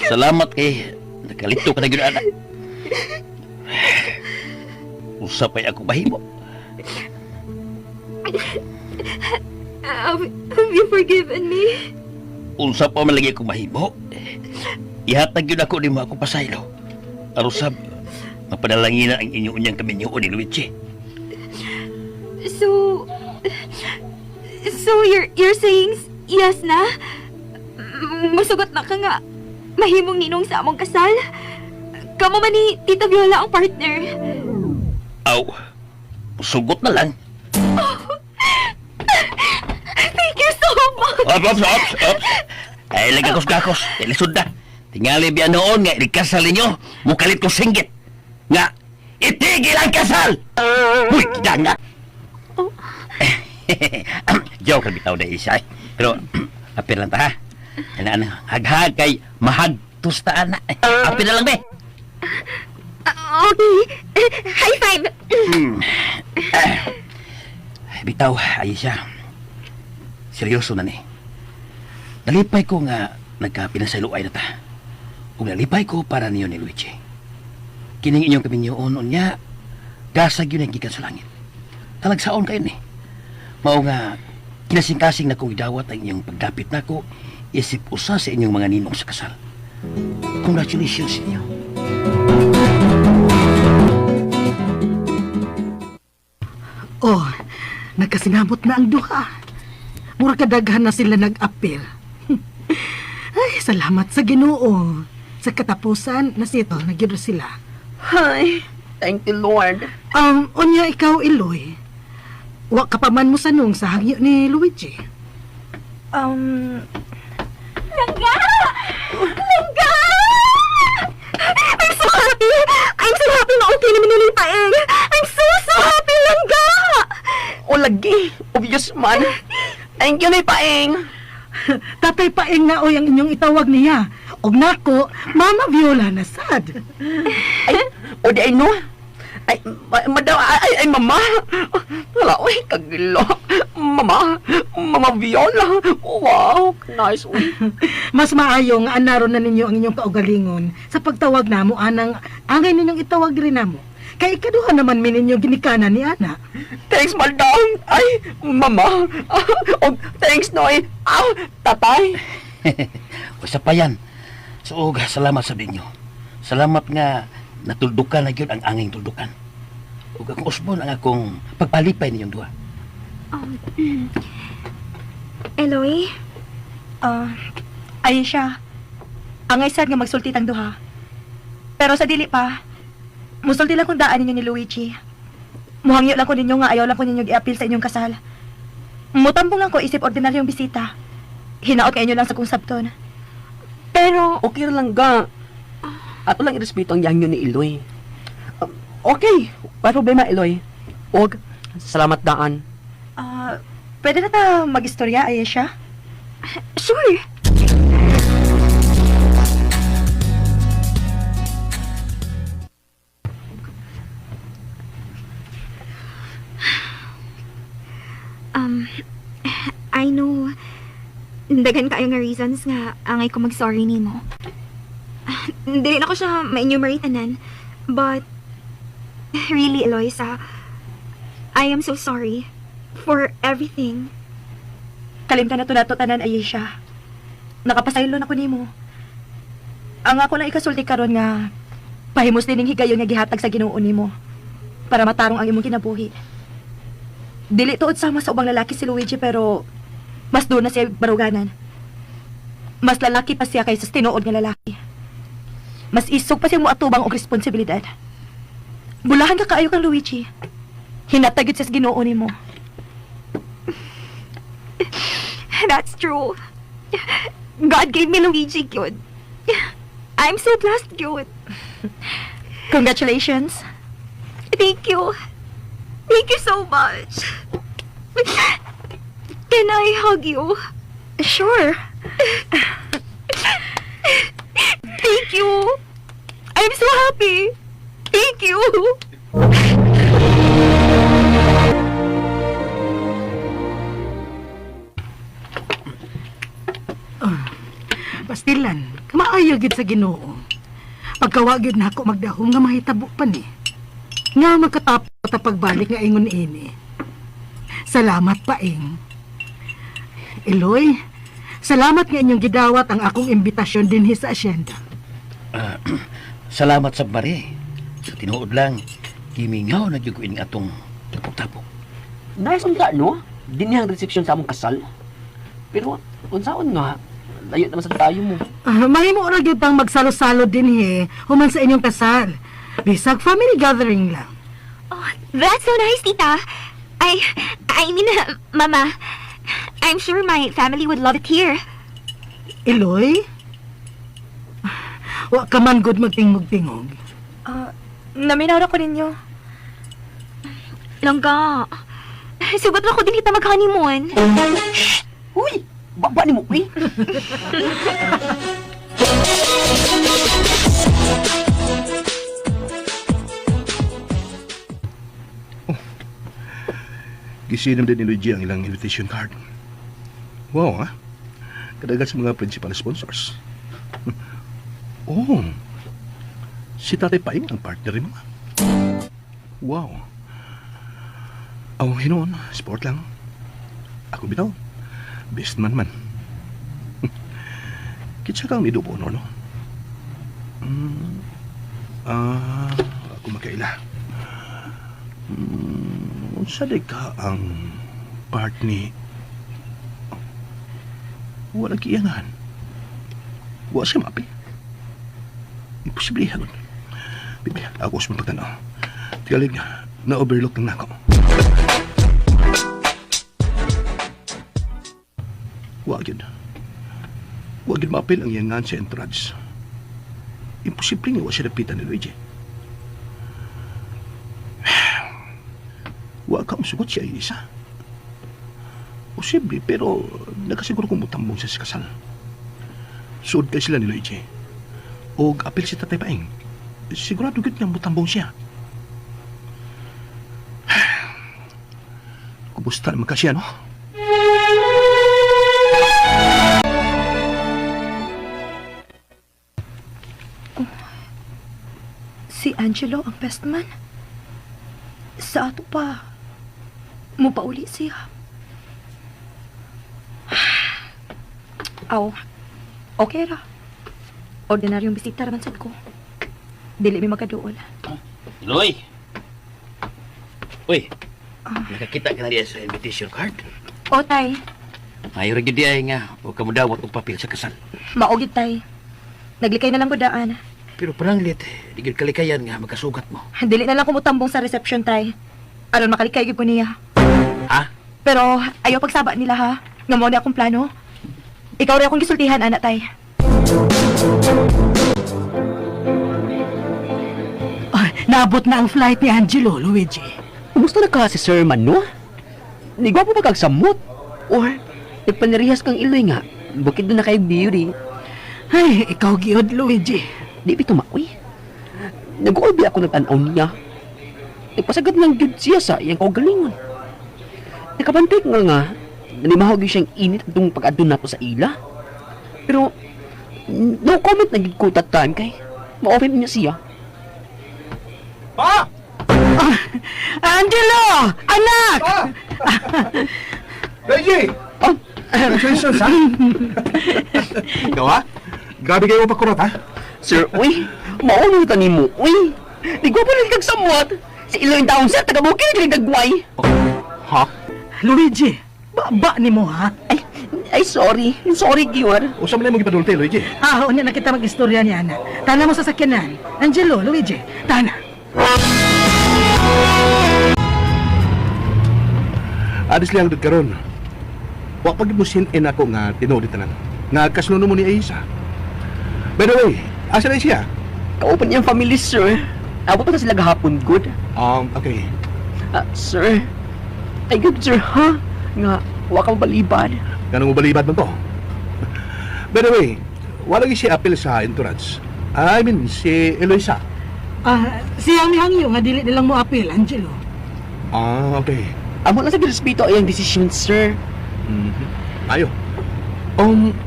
salamat kay nakalito ka na gano'n, anak. Usapay ako mahimo. Have you forgiven me? Unsa pa man lagi akong mahimo. Ihatag yun ako ni mo ako pasaylo. Arusab, mapadalangin ang inyong unyang kaminyo ni Luigi. So you're saying yes na? Masugot na ka nga. Mahimong ninong sa among kasal? Kamo man ni Tita Viola ang partner. Aw, sugot na lang. Thank you so much! Ops. Ay, lagakos-gakos. Ilisod na. Tingali biya noon nga ikasal ninyo. Mukalit ko singgit. Nga, itigil ang kasal! Uy, kita nga. Joke lang bitaw na isa. Pero, apir lang ta ha. Ano, haghag kay mahagtustaan na. Apir na lang be. Okay. High five! Bitaw, Aisha. Seryoso na ni. Nalipay ko nga nagkapinasailuay na ta. Kung nalipay ko para niyo ni Luigi. Kining inyong kaminyoon niya, gasag yun ang gikan sa langit. Talagsaon kayo ni. Mao nga, kinasing-kasing na kong idawat ang inyong pagdapit na ko, isip usa sa inyong mga ninong sa kasal. Congratulations inyo. Oh, nagkasinabot na ang duha. Mura kadaghan na sila nag-appeal. Ay, salamat sa Ginoo. Sa katapusan, nasito, nagyudo sila. Hi, thank you, Lord. Unya ikaw, Iloy. Wa ka pa man mo sanong sa hangyo ni Luigi. Langga! Langga! I'm so happy! I'm so happy na okay naman nila yung paeng! I'm so happy, Langga! O lagi, obvious man. Thank you, Nay Paeng. Tatay Paeng nga oy ang inyong itawag niya. Og nako, Mama Viola na sad. Ay, o di ay no? Ay, madaw, ay, mama. Wala, uy, kagilo. Mama Viola. Wow, nice, uy. Mas maayo nga anaro na ninyo ang inyong kaugalingon sa pagtawag namo anang angay ninyong itawag rin namo. Kay ikaduha naman mi ninyo ginikanan ni Ana. Thanks, madam. Ay, mama. Oh, thanks, Noy. Tatay. Usa pa yan. So, salamat sa inyo. Salamat nga natuldukan na yun ang anging tuldukan. Ug akong usbon ang akong pagpalipay ninyong duha. Eloy? Aisha, angay sad nga magsulti tang duha. Pero sa dili pa, musulti lang kung daan ninyo ni Luigi. Muhangyo lang ko ninyo nga ayaw lang ko ninyo i-appeal sa inyong kasal. Mutambong lang ko isip ordinaryong bisita. Hinaot kayo lang sa kong sabton. Pero, Okay lang ga. Ato lang irespeto ang yangyo ni Iloy. Okay, wala problema, Iloy. Og, salamat daan. Pwede na ta mag-istorya, Aisha? sure. I know, dagan kayo nga reasons nga angay ko mag-sorry nimo. Dili na ko siya ma-enumerate anan, but really, Eloisa, I am so sorry for everything. Kalimtan na to nato tanan, Aisha. Nakapasaylo na ko nimo. Ang ako lang ikasulti karon nga pahimos dining higayon nga gihatag sa Ginoo nimo para matarong ang imong kinabuhi. Dili tuod sama sa ubang lalaki si Luigi pero Mas doon na siya baruganan. Mas lalaki pa siya kaysa sa tinuod nga lalaki. Mas isog pa siya mo atubang og responsibilidad. Bulahan ka kaayo kang Luigi. Hinatagid siya sa Ginoo nimo. That's true. God gave me Luigi, Gyud. I'm so blessed, Gyud. Congratulations. Thank you. Thank you so much. Can I hug you? Sure. Thank you. I'm so happy. Thank you. Pastilan, maayo gid sa Ginoo. Pagkawagid na ako magdahom nga mahitabo pa ni. Nga magkatapos ta pagbalik nga ingon ini. Salamat paing. Iloy, salamat nga inyong gidawat ang akong imbitasyon dinhi sa asyenda. Salamat sa Mare. Sa tinuod lang, kimingaw na gyud ko ining atong tapok-tapok. Nice ang no? Dinihang reception sa among kasal. Pero, unsaon nga, layo naman sa tayo mo. Mahimo ra gyud pang magsalo-salo dinhi human sa inyong kasal. Bisag family gathering lang. Oh, that's so nice, Tita. I mean, Mama, I'm sure my family would love it here. Iloy? Wa ka man good magtingog-tingog. Naminaw ko ninyo. Langga, sugat na ko din kita mag-honeymoon. Uy! Baba ni mo, uy! Gisinam din ni Luigi ang ilang invitation card. Wow, ha? Kadagat sa mga principal sponsors. Oh, si Tatay Paing ang partner mo. Wow. Ang hinoon, sport lang. Ako bitaw, best man man. Kitsa kang nidubo, no? Ako makaila. Unsa di ka ang part ni... Wala kiyangan. Wala siya mapi. Imposible yan. Bibi, ako sa magpagtanaw. Tigalig, na-overlook lang na ako. Wag yun. Wag yun mapil ang iyangan sa entourage. Imposible nga wala siya napitan ni Luigi. Wag ka masugot siya isa. Posible, pero nakasiguro kong mutambong siya sa kasal. Suod kayo sila ni Luigi. O apil si Tatay Paing. Sigurado gud nga mutambong siya. Kumusta naman ka siya, no? Si Angelo ang best man. Sa ato pa, mupauli siya. Aw, okay ra. Ordinaryong bisita raman sad ko. Dili mi magaduol. Iloy! Uy! Nakakita ka na diya sa invitation card? O, tay. Ayaw rin yun nga, huwag ka mo dawat og papel sa kasal. Maugid, tay. Naglikay na lang ko daan. Pero parang lit, digil kalikayan nga magkasugat mo. Dili na lang kumutambong sa reception, tay. Aron makalikay gyud ko niya. Ha? Pero ayaw pagsaba nila, ha? Nga mo ni akong plano. Ikaw rin akong gisultihan, anak, tay. Naabot na ang flight ni Angelo, Luigi. Kumusta na ka si Sir Mano? Nigwapo ba kag samot? Or nagpanirihas kang iloy nga? Bukid doon na kayo beauty. Ay, ikaw giyod, Luigi. Di bito maoy. Nag-uulbi ako nagtanaw niya. Nagpasagad lang gyud siya sa iyang kaugalingon. Nakabantik nga nanimahog yun siyang init itong pag-adun nato sa ila. Pero no comment na gyud ko that time kay ma-open niya siya. Pa! Angelo! Anak! Luigi! Congratulations, ha? Ikaw, ha? Grabe kayo pakurot, ha? Sir, uy, maunong ta nimo, uy. Di ko pa rin kagsamot. Si Iloy taon sir, taga-bukid rin kagway. Ha? Luigi, baba ni mo, ha? Ay, Ay, sorry. Sorry, Giwar. O sa man mo gipadulti, Luigi? Ah, una na kita mag-istorya niya na. Tana mo sa sakyanan. Angelo, Luigi, tana. Adis lang dito karon. Wa pag mo sin-in ako nga tinuod tanan. Nga kasunod mo ni Aisa. By the way, asa na siya? Kaupan niyang family, sir. Abot pa na sila gahapon, good. Okay. Sir. Ay, good, sir, ha? Nga, wa kang balibad. Ganun mo balibad man to? By the way, wala siya appeal sa entourage. I mean, si Eloisa. Siyang nihangyo nga dili nilang mo apil, Angelo. Okay. Amo lang sa girespeto ay ang desisyon, sir. Ayo.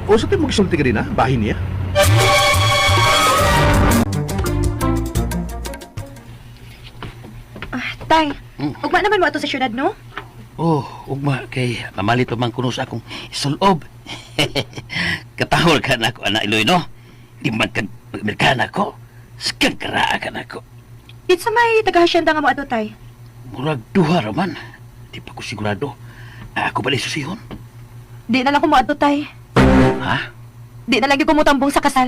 Usa tayo mo gisulti ka rin, ha? Bahin niya. Tay, ugma naman mo ato sa syudad, no? Oh, ugma kay mamalit pa man kuno sa akong isulob. Katahol ka na ako, anak Iloy, no? Di man kag Amerikana ko. Skag karaa ka na ako. It's may tagahasyanda nga mo ato, tay. Murag duha raman. Di pa ko sigurado. Ako ba susihon? Di na lang ko mo ato, tay. Ha? Di na lagi ko mo tambong sa kasal.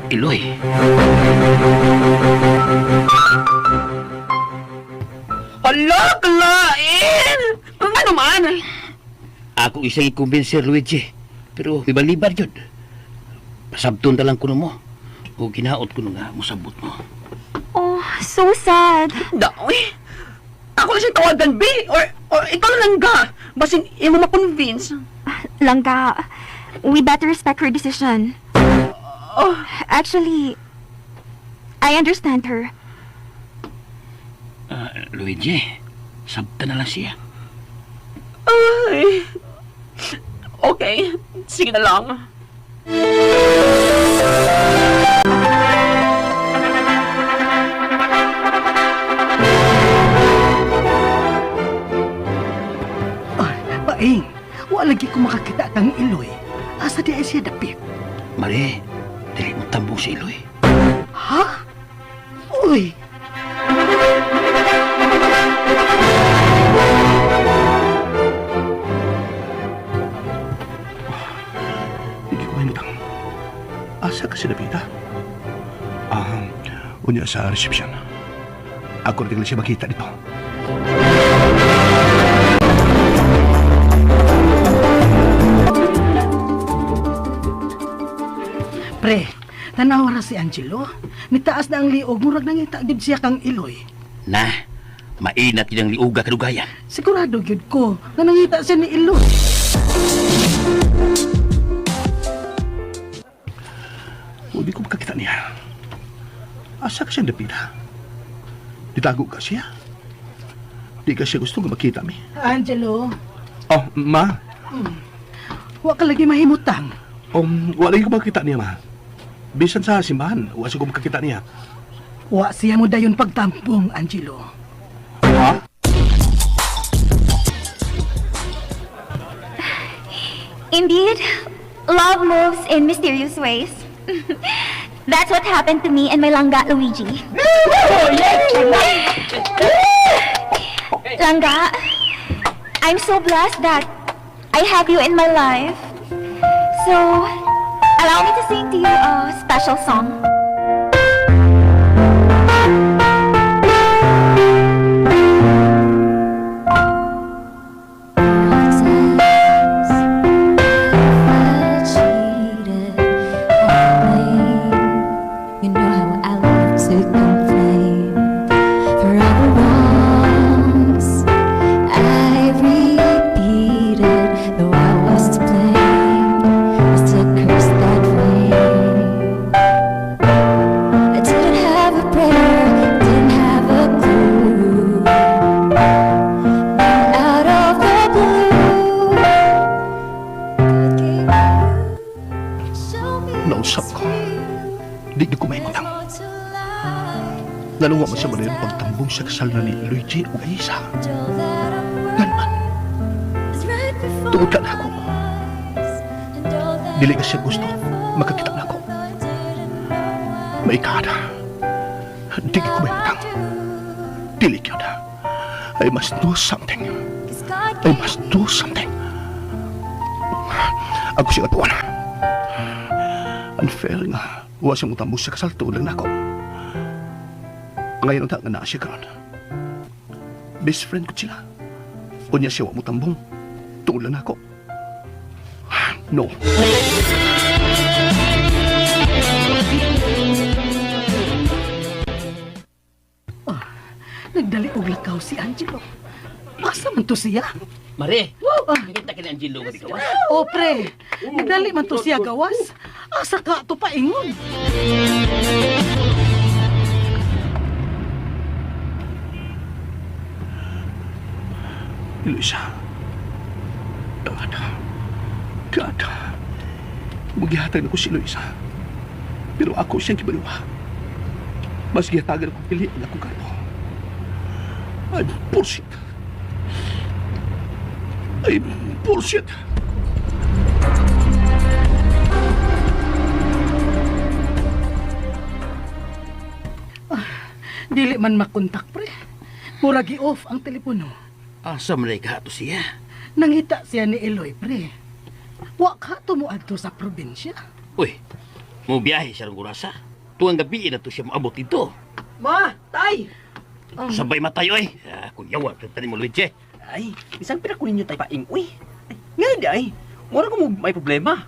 Iloy. Hala, kalain! Ang ano man? Ako isang i-convincer, Luigi. Pero ibalibad yun. Pasabton na lang kuno mo. O ginaot ko nga musabot mo. Oh, so sad. Daoy. Ako na siya tawagan, B. Or ikaw lang ga. Basin, mo ma-convince. Langga, we better respect her decision. Actually, I understand her. Luigi, sabta na lang siya. Ay. Okay, sige na lang. Paing, wala lagi ko makakita kang Iloy. Asa di ay siya dapit. Mari, dili mo tambong si Iloy. Ha? Uy! Hindi ko mahimutang. Asa ka si David, ha? Unya sa reception. Ako rin siya makita dito. Pre, tanaw ra si Angelo. Nitaas na ang liog, murag nangita gid siya kang Iloy. Na, mainat yun ang liuga kadugayan. Sigurado gid ko na nangita siya ni Iloy. Hindi ko makakita niya. Asa ka siya David, ha? Ditago ka siya? Di ka siya gusto nga makita mi. Angelo, Oh, ma? wa ka lagi mahimutang. Wala ko makakita niya, ma. Bisan sa simbahan, wala ko makakita niya. Wa siya mo dayon pagtampong, Angelo. Ha? Indeed, love moves in mysterious ways. That's what happened to me and my langga, Luigi. Langga, I'm so blessed that I have you in my life. So, allow me to sing to you a special song. You know how I love to complain for all the wrongs I repeated, though I was to blame. I still curse that flame. I didn't have a prayer, didn't have a clue. And out of the blue, God gave you. Show me Nausap ko. Di ko mahimutang. Naluwa mo siya manayon pagtambong sa kasal na ni Luigi o Aisa. Ganman, tuod ka na ako. Dili ka siya gusto, makakita na ako. Maikada. Di ko mahimutang. Dili ka na. I must do something. I must do something. Ako siya katuan. Unfair nga. Huwag siyang utambong sa kasal tulang na ako. Ngayon ang nga na siya karon. Best friend ko sila. Unya siya huwag mo tambong. Tulang na ako. No. Nagdali og lakaw si Angelo. Asa man to siya? Mare, nakita ka ni Angelo nga di gawas. O pre, nagdali man to siya gawas. Asa ka to paingon? Eloisa. God. Maghihatag na ko si Eloisa. Pero ako siyang kibaluha. Mas gihatagan akong pili ang akong karto. I'm bullshit. I'm bullshit. Dili man makontak pre. Mura gi-off ang telepono. Asa man ka to siya? Nangita siya ni Eloy pre. Wa ka to mo adto sa probinsya. Uy, mo biyahe siya ng Gurasa. Tuwang gabi na to siya maabot dito. Ma, tay! Sabay matayo eh. Kung yawa, tani mo Luigi. Ay, isang pira ko ninyo tay paing. Uy, nga di ay. Mura ko mo may problema.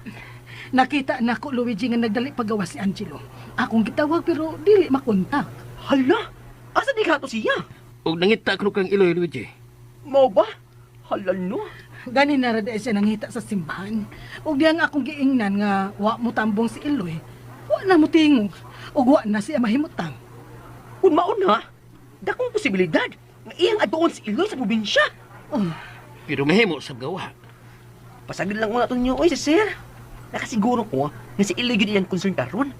Nakita na ko Luigi nga nagdali pagawa si Angelo. Akong gitawag pero dili makontak. Hala, asa di ka to siya? Huwag nangita ko kang Iloy, Luigi. Mao ba? Hala no. Gani na rada siya nangita sa simbahan. Ug diyan akong giingnan nga wa mo tambong si Eloy. Wa na mo tingog. Ug wa na siya mahimutang. Kung mauna, dakong posibilidad nga iyang adoon si Iloy sa probinsya. Pero mahimo sa gawa. Pasagin lang muna ito niyo, oy, sir. Nakasiguro ko nga si Iloy yun iyang concern karon.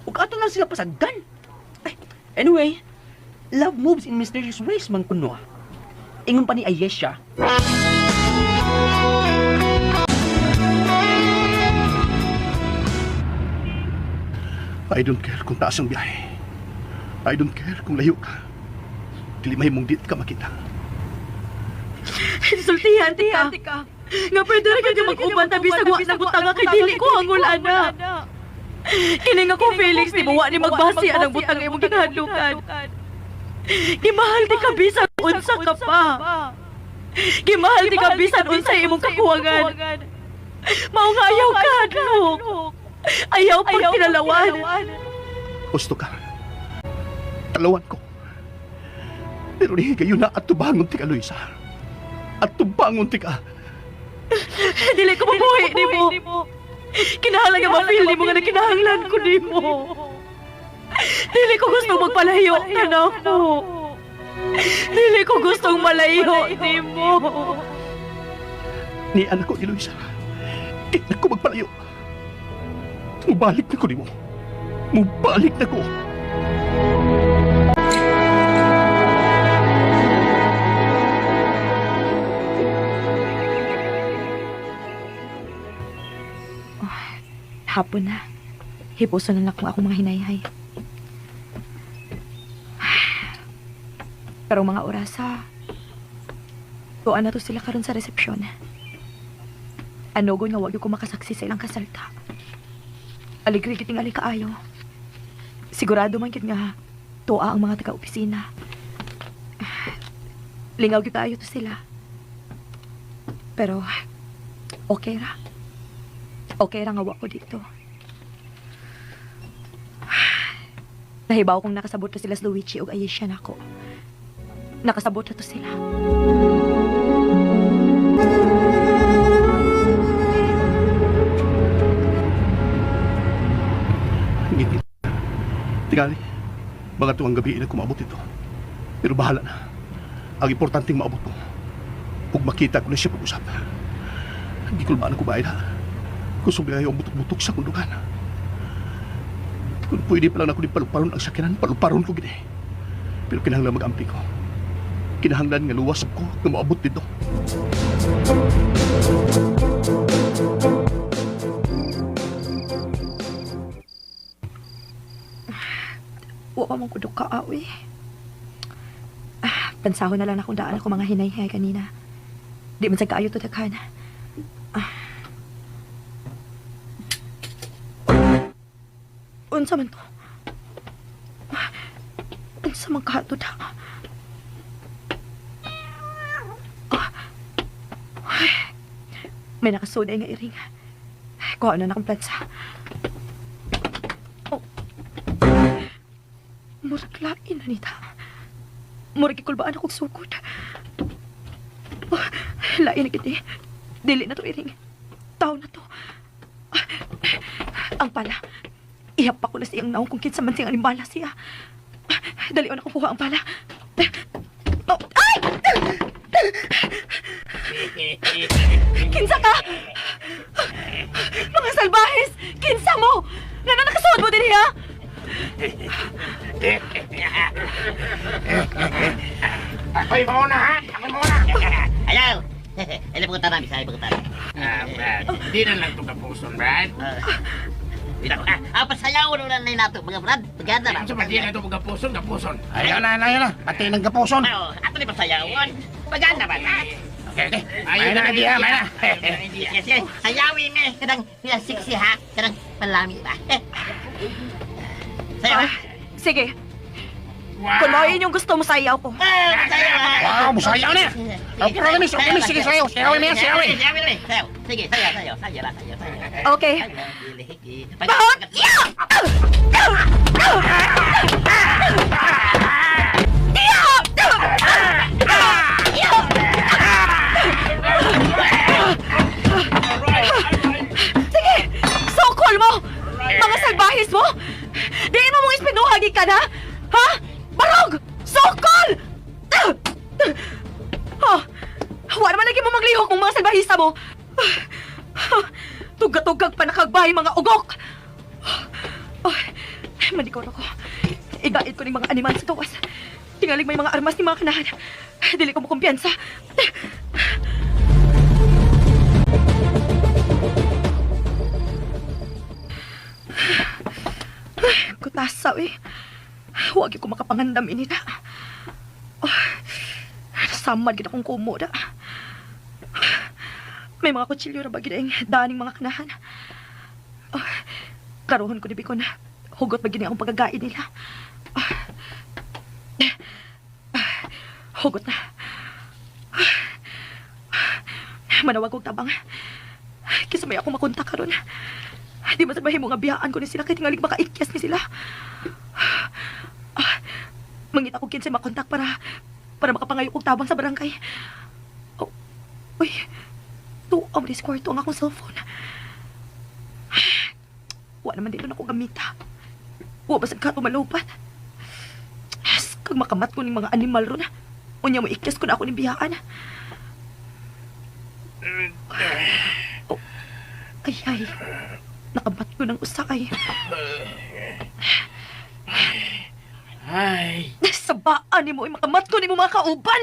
Ug ato lang sila pasagdan. Ay, anyway, love moves in mysterious ways man kuno. Ingon pa ni Ayesha. I don't care kung taas ang biyahe. I don't care kung layo ka. Dili mahimong dit ka makita. Sultihan, tika. Nga pwede rin ka mag-uban tabi sa guwa na butanga kay dili ko hangol, ana. Kini nga ko, Felix, di mo wa ni magbasi anang butang imong ginahadlukan. Gimahal di ka bisan unsa ka pa. Gimahal di ka bisan unsa imong kakuwangan. Mao nga ayaw ka, Luke. Ayaw pag kinalawan. Gusto ka. Talawan ko. Pero di kayo na at tubangon ti ka, Luisa. At tubangon ti ka. Dili ko mabuhi ni mo. Kinahanglan nga ma-feel ni mo nga kinahanglan ko ni mo. Dili ko gusto magpalayo ka na ako. Dili ko gustong malayo ni mo. Ni anak ko ni Luisa. Di na ko magpalayo. Mubalik na ko ni mo. Mubalik na ko. Hapon na. Hipuso na kung ako mga hinayhay. Pero mga orasa, tuan na to sila karon sa resepsyon. Anogon nga wag ko makasaksi sa ilang kasalta. Aligri kiting alikaayo. Sigurado man kit nga tuwa ang mga taga-opisina. Lingaw kita ayo to sila. Pero okay ra. Okay ra nga wa ko dito. Nahibaw kong nakasabot na sila sa Luigi o Ayesha na ako. Nakasabot na to sila. Ngiti. Tingali, mga tuwang gabi na kumabot ito. Pero bahala na. Ang importanteng maabot ko. Kung makita ko na siya pag-usap. Hindi ko naman ako bayad ha. Gusto mo ang butok-butok sa kundukan. Kung pwede pa lang ako di paluparon ang sakyanan, paluparon ko gini. Pero kinahanglan mag-ampi ko. Kinahanglan nga luwas ko na maabot dito. Wa pa mong kudok ka, awi. Pansahon na lang akong daan ako mga hinay-hay kanina. Di man sa kaayo to daghan. Unsa man to? Unsa man kahatod ha? May nakasoday nga iring. Kuha na nakang plansa. Oh. Murag lain na nita. Murag ikulbaan akong sugod. Oh, lain na kiti. Dili na to iring. Tao na to. Ang pala. Ihap ko na siyang naong kung kinsa man siyang animbala siya. Dali o na kukuha ang pala. Oh, ay! Kinsa ka? Mga salbahis! Kinsa mo? Nga na nakasuod mo din ha? Ako'y mauna, ha? Ako'y mauna. Ayaw. Ano po kata namin? Sa'yo po kata namin. Brad, hindi na lang ito kapuson, Brad. Pasayaw na lang nato, mga Brad. Paganda na. Sa hindi na ito kapuson, kapuson. Ayaw na. Pati ng kapuson. Ato ni pasayawan. Paganda ba na? Okay. Ayaw na, di ha, may na. Yes. Sayawin eh. Kadang siksi ha. Kadang palami ba? Sayaw ha? Sige. Kung mo yun yung gusto mo, sayaw ko. Sayaw ha? Wow, musayaw na. Okay, sige, sayaw. Sayawin mo yan, sayawin. Sayaw. Sige, sayaw. Okay. Bahot! Sige! Sokol mo! Mga salbahis mo! Diin mo mong ispinuhagi ka na? Ha? Barog! Sokol! Oh, wala naman lagi mo maglihok mong mga salbahisa mo. Tugatugag pa nakagbay mga ugok. Oh, manikaw na ko. Igait ko ng mga animal sa tuwas. Tingaling may mga armas ni mga kanahan. Dili ko mo kumpiyansa. Kutasaw eh. Huwag ko makapangandam inila. Oh, samad gina kong kumoda. May mga kutsilyo na ba gina yung daning mga kanahan. Oh, karohon ko ni Biko na hugot ba gina akong pagagain nila. Hugot na. Manawag kong tabang. Kisa may ako makontak ka ron. Di ba sabahin mo nga biyaan ko ni sila kaya tingalig makaikyas ni sila. Mangita ko kinsa makontak para makapangayo kong tabang sa barangay. Oh, uy, tuaw ni kwarto ang akong cellphone. Wa naman dito na ako gamita. Wa ba sa kato malupat. Kag makamat ko ng mga animal ron. Unya mo ikyas ko na ako ng biyaan. Oh, ay. Nakabat ko ng usay. Ay. Sabaan ni mo, makamat ko ni mo mga kauban.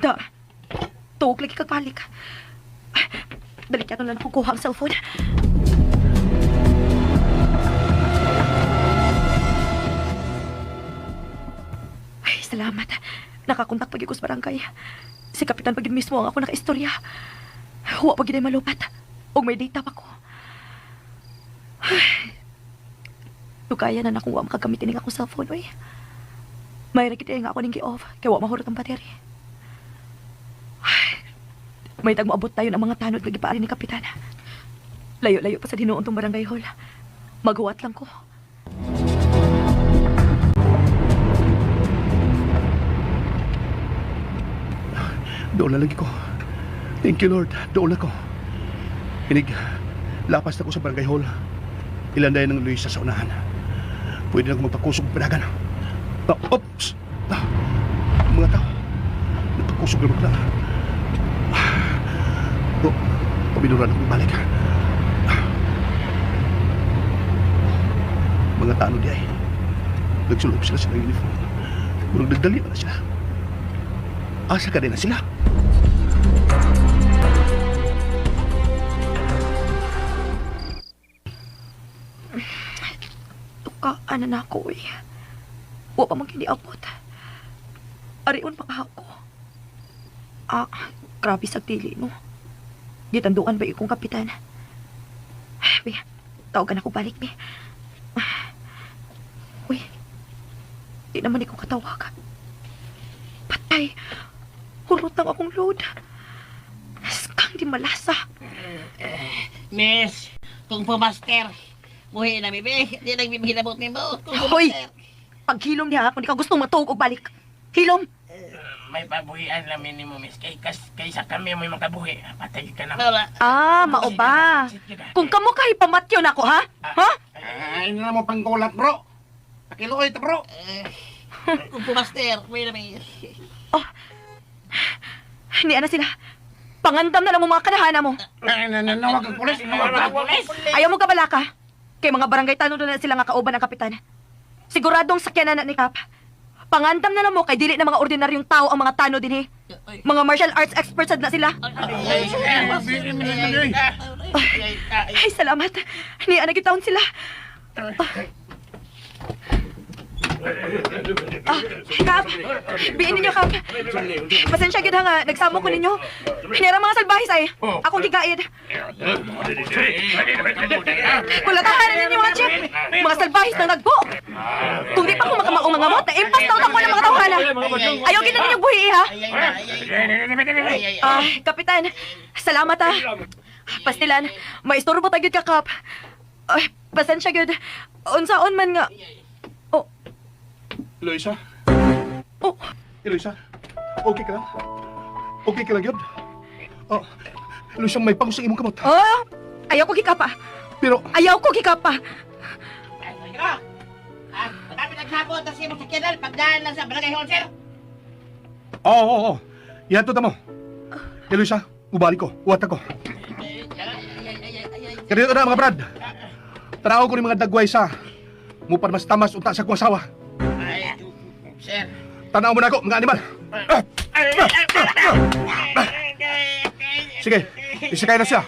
Da. Tuog lagi kagpalik. Balik yan lang kukuha ang cellphone. Ay, salamat. Nakakontak pag ko sa barangay. Si Kapitan pag mismo ang ako nakaistorya. Huwag pag yun malupat. O may data pa ko. Tugaya na nakuha makagamitin ng akong cellphone, oy. May rakit nga ako ning gi-off, kaya wa mahurot ang battery. May tag moabot tayo ng mga tanod nga gipaari ni Kapitan. Layo-layo pa sa dinuon tong barangay hall. Maghuwat lang ko. Doon lagi ko. Thank you, Lord. Doon ako. Inig, lapas na ko sa barangay hall. Ilanday ng Luisa sa unahan. Pwede na ako magpakusog pinagan. Oops! Mga tao. Nagpakusog na magla. Pabinuran akong balik. Mga tao di ay. Nagsulog sila sa uniform. Murag nagdali na sila. Asa ka din na sila. Tukaan na ako eh. Wa pa man kiniabot. Ariun pa kahako. Grabe sa tili mo. Gitanduan ba ikong kapitan? Be, tawagan ako balik, Be. Uy, di naman ikaw katawag. Patay. Hulot ang akong load. Kang di malasa. Miss, kung pumaster, buhi na bibi, di nagbibihilabot ni mo. Kung Hoy! pumaster. Paghilom niya, kung di ka gustong matawag o balik. Hilom! May pabuhian namin ni mo, miss. Kaysa kami may makabuhi. Patay ka na. Wala. Ah, mao ba? Kung kamo kay pamatyo na ako, ha? Ha? Ay, na mo panggulat, bro. Pakiluoy ito, bro. Kung pumaster, wait a minute. Hindi na sila. Pangandam na lang mo mga kanahana mo. Nawag ang pulis. Nawag ang pulis. Ayaw mo kabala ka. Kay mga barangay tanong doon na sila nga kauban ng kapitan. Siguradong sakyanan na ni Kap. Pangandam na lang mo kay dili na mga ordinaryong tao ang mga tano din Mga martial arts experts na sila. Ay, salamat. Hindi na nagitaon sila. Kap, biin ninyo, Kap. Pasensya gid ha nga, nagsamo ko ninyo. Hinera mga salbahis ay. Akong gigaid. Kulatahan na ninyo mga chip. Mga salbahis na nagbo. Kung di pa ako makamaong mga mot, impas daw ako ng mga tawhana. Ayaw gid na ninyo buhi, ha? Kapitan, salamat ha. Pastilan, maistorbo ta gyud ka, Kap. Ay, pasensya gyud. Unsaon man nga. Eloisa? Oh, Eloisa? Okay ka lang? Okay ka lang yun? Oh, Eloisa, may pangos sa imong kamot. ayaw ko gikapa. Pero, Ayaw ko gikapa. Madami naghapon, tapos yung sakyanan, pagdaan lang sa barangay hall, sir. oo. Yan to mo. Eloisa, ubali ko. Uwat ako. Kanito na mga brad. Tanaw ko ni mga dagway sa mupar mas tamas unta sa kong asawa. Sir. Tanaw mo na ako, mga animal. Sige, isikay na siya.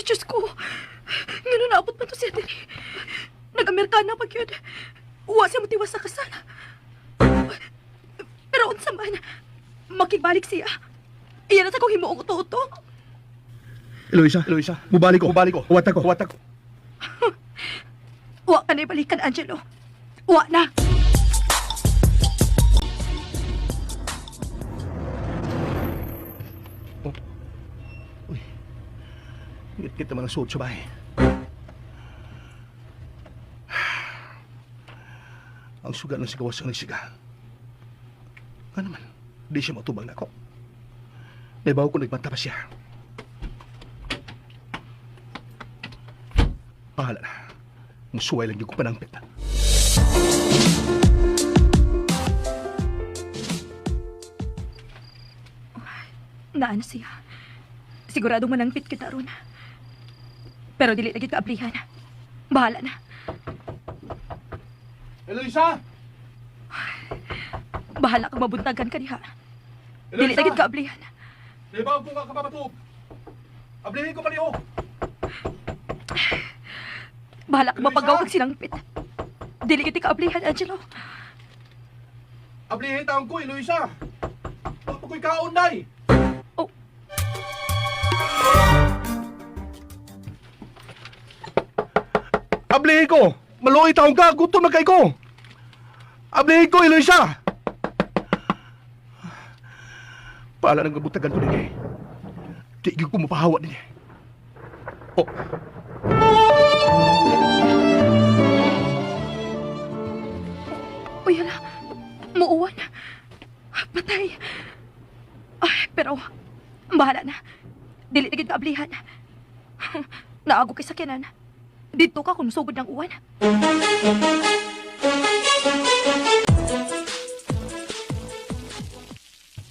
Diyos ko. Ngano naabot pa to siya din. Nag-Amerikana pag yun. Uwa siya matiwas sa kasal. Pero unsa man, makibalik siya. Iyan na sa kong himuong uto-uto. Eloisa, mubali ko. Uwat ako. Uwa ka na ibalikan, Angelo. Uwa na. Ngit-ngit naman ang suot sa bahay. Ang sugat ng sigawas ang nagsiga. Nga naman, di siya matubang na ako. Naibaw ko nagbanta pa siya. Pahala na. Musuway lang yung ko panangpit na. Naan siya. Siguradong manangpit kita ron. Pero dili lagi kaablihan. Bahala na. Eloisa! Bahala kang mabuntagan ka niya. Dili lagi kaablihan. Naibaw ko nga kapapatub. Ablihin ko pa niyo. Bahala kang mapagaw kag sinangpit. Dili kita kaablihan, Angelo. Ablihin taong ko, Eloisa. Papakoy kaon, day. Oh. Ablihin ko! Maluoy taong ka! Gutom na kay ko! Ablihin ko, Eloisa! Paala ng gabutagan ko din eh. Di ko mapahawa din eh. Oh. Uy, hala. Muuwan. Patay. Ay, pero, bahala na. Dili lagi kaablihan. Naago kay sakyanan. Dito ka kung sugod ng uwan.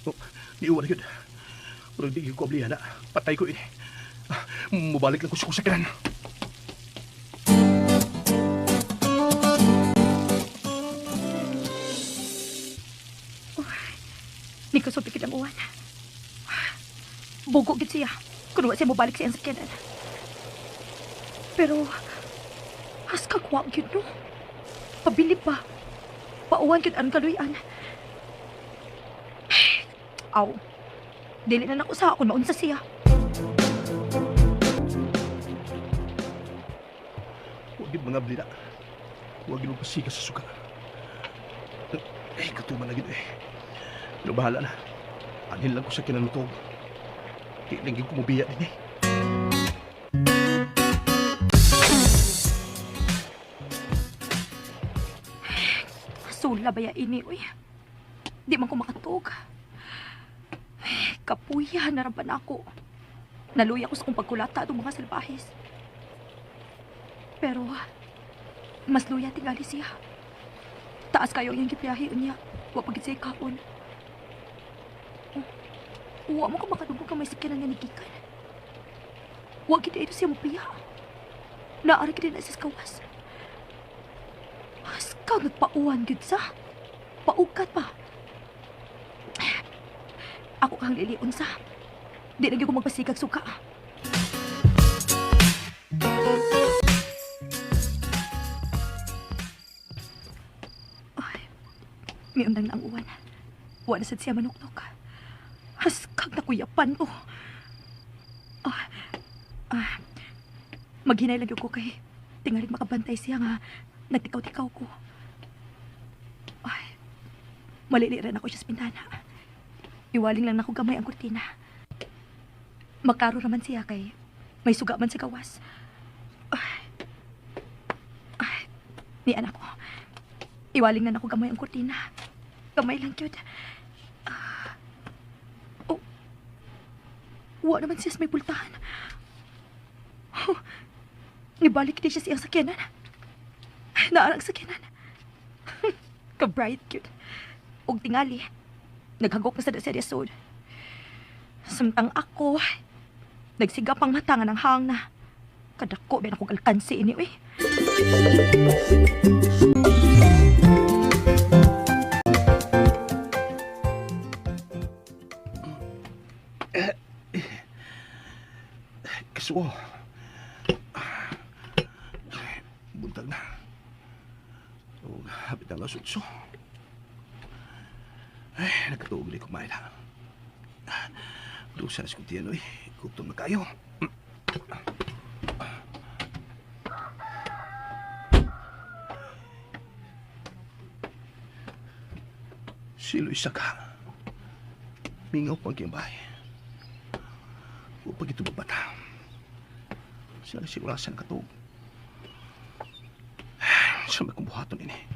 Oh, di uwan yun. Pero di ko ablihan na. Patay ko ini. Mubalik lang ko sa kusakiran. Ni ko supikit ang uwan. Bugo gid siya. Kung wa siya mobalik siya ang sakyanan. Pero, as kagwa yun, no? Pabilib pa. Pauwan kit ang kaluyan. Aw. Dili na nako sa akon maunsa siya. Huwag yun mga blida. Huwag yun pasiga sa suka. Katuman na yun Pero bahala na. Anhin lang ko sa kinanutog. Kilingin ko mubiya din Sula ba ya ini, uy? Di man ko makatog. Kapuya na raban ako. Naluya ko sa kong pagkulata itong mga salbahis. Pero, mas luya tingali siya. Taas kayo yung gipiyahi niya. Wa pagit siya kapon. Wa mo ko makadugog ka may sikinan nga nigikan. Wa kita ito siya mapiya. Naari ka din na sa kawas. Askaw nagpauwan gud sa. Paukat pa. Ako kang liliun sa. Di na gyud ko magpasikag suka. Ay, miundang na ang uwan. Wala sad siya manuktok. Haskag na kuyapan ko. Maghinay lang ko kay tingalit makabantay siya nga nagtikaw-tikaw ko. Ay, maliliran ako siya sa pintana. Iwaling lang na ako gamay ang kurtina. Makaro raman siya kay may suga man sa gawas. Ay, ni anak ko. Iwaling na ako gamay ang kurtina. Gamay lang cute. Wa naman siya sa may pultahan. Nibalik din siya siyang sakyanan. Naarang sakyanan. Ka-bright cute. Og tingali. Naghagok na sa dasod. Samtang ako, nagsigap ang matangan ng hang na. Kadako, ben ako kalkansi ini, uy. Kasuo. Buntag na. O, hapit na lasutso. Ay, nagkatuog na kumain na. Doon sa naskuntiyan, oy. Gutom na kayo. Silo isa ka. Mingaw pang kiyang bahay. O pag ito babata. Sila sigurasan katog. Sa may kumbuhaton ini.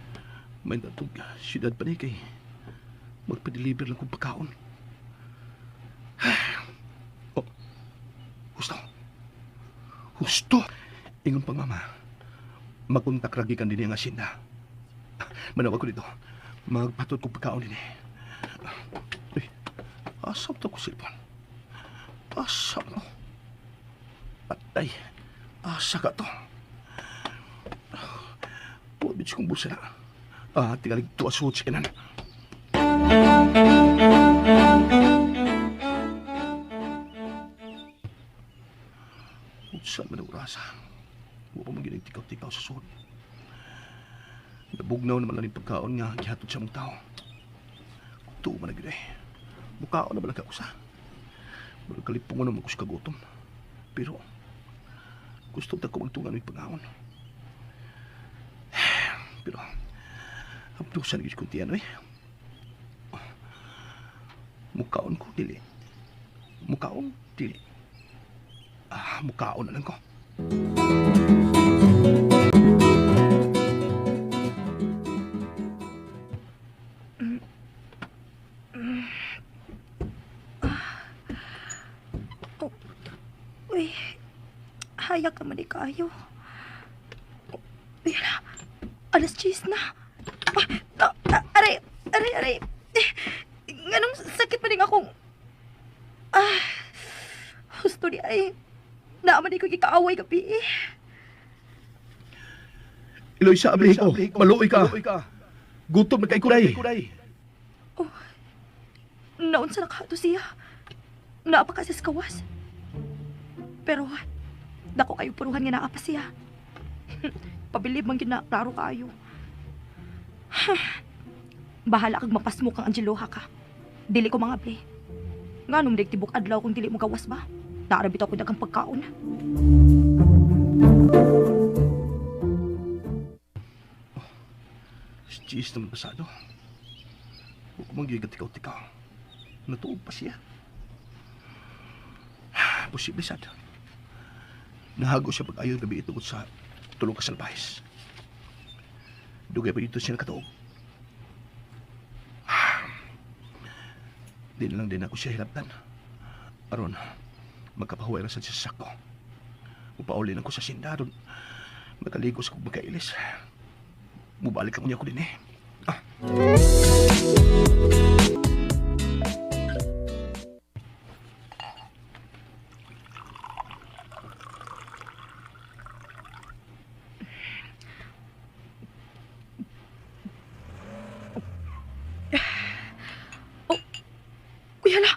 May natog siyudad pa ni kay magpa-deliver lang kong pagkaon. Oh, husto. Husto. Ingon pang mama. Magkontak ragi kan din ang asinda. Manawag ko dito. Magpatot kong pagkaon ini. Uy, asam to ko silpon. Asam no. Patay. Asa ka to. Pwede kong busa na. Tingalig to asot si kanan. Saan man ang urasa? Huwag pa maginig tikaw-tikaw sa suot. Nabugnaw naman lang yung pagkaon nga gihatod sa mong tao. Tuo man na gina Mukhaon na balag ako sa. Balag kalipungan naman ko sa kagutom. Pero, gusto ko magtungan yung pagkaon. Pero, hapdusan gis kong tiyan, Mukhaon ko, dili. Mukhaon, dili. Mukhaon na lang ko. Uy, hayag naman kayo. Uy, alas 10 na. Aray. Ganong sakit pa rin akong... Gusto di ay... Naaman di ko kikaaway gabi Iloy sa abli ko. Maluoy ka. Gutom na kay kuray. Oh, naon sa nakato siya. Naapa kasi sa kawas. Pero, dako kayo puruhan nga naapa siya. Pabilib man gina, klaro kayo. Bahala kag mapasmo kang Angeloha ka. Dili ko mga abli. Nga nung tibok adlaw kung dili mo gawas ba? Naarabit ako dagang pagkaon. Jeez naman pasado. Huwag manggigat ikaw-tikaw. Natuog pa siya. Posible sad. Nahago siya pag-ayaw gabi itungkol sa tulong kasalbahis. Dugay pa dito siya nakatuog. Di na lang din ako siya hilaptan. Aron, magkapahuway lang sa sasako. Upaulin ako sa sindaron. Magkaligo sa kong magkailis. Mubalik ako niya ko din eh. Kuya la!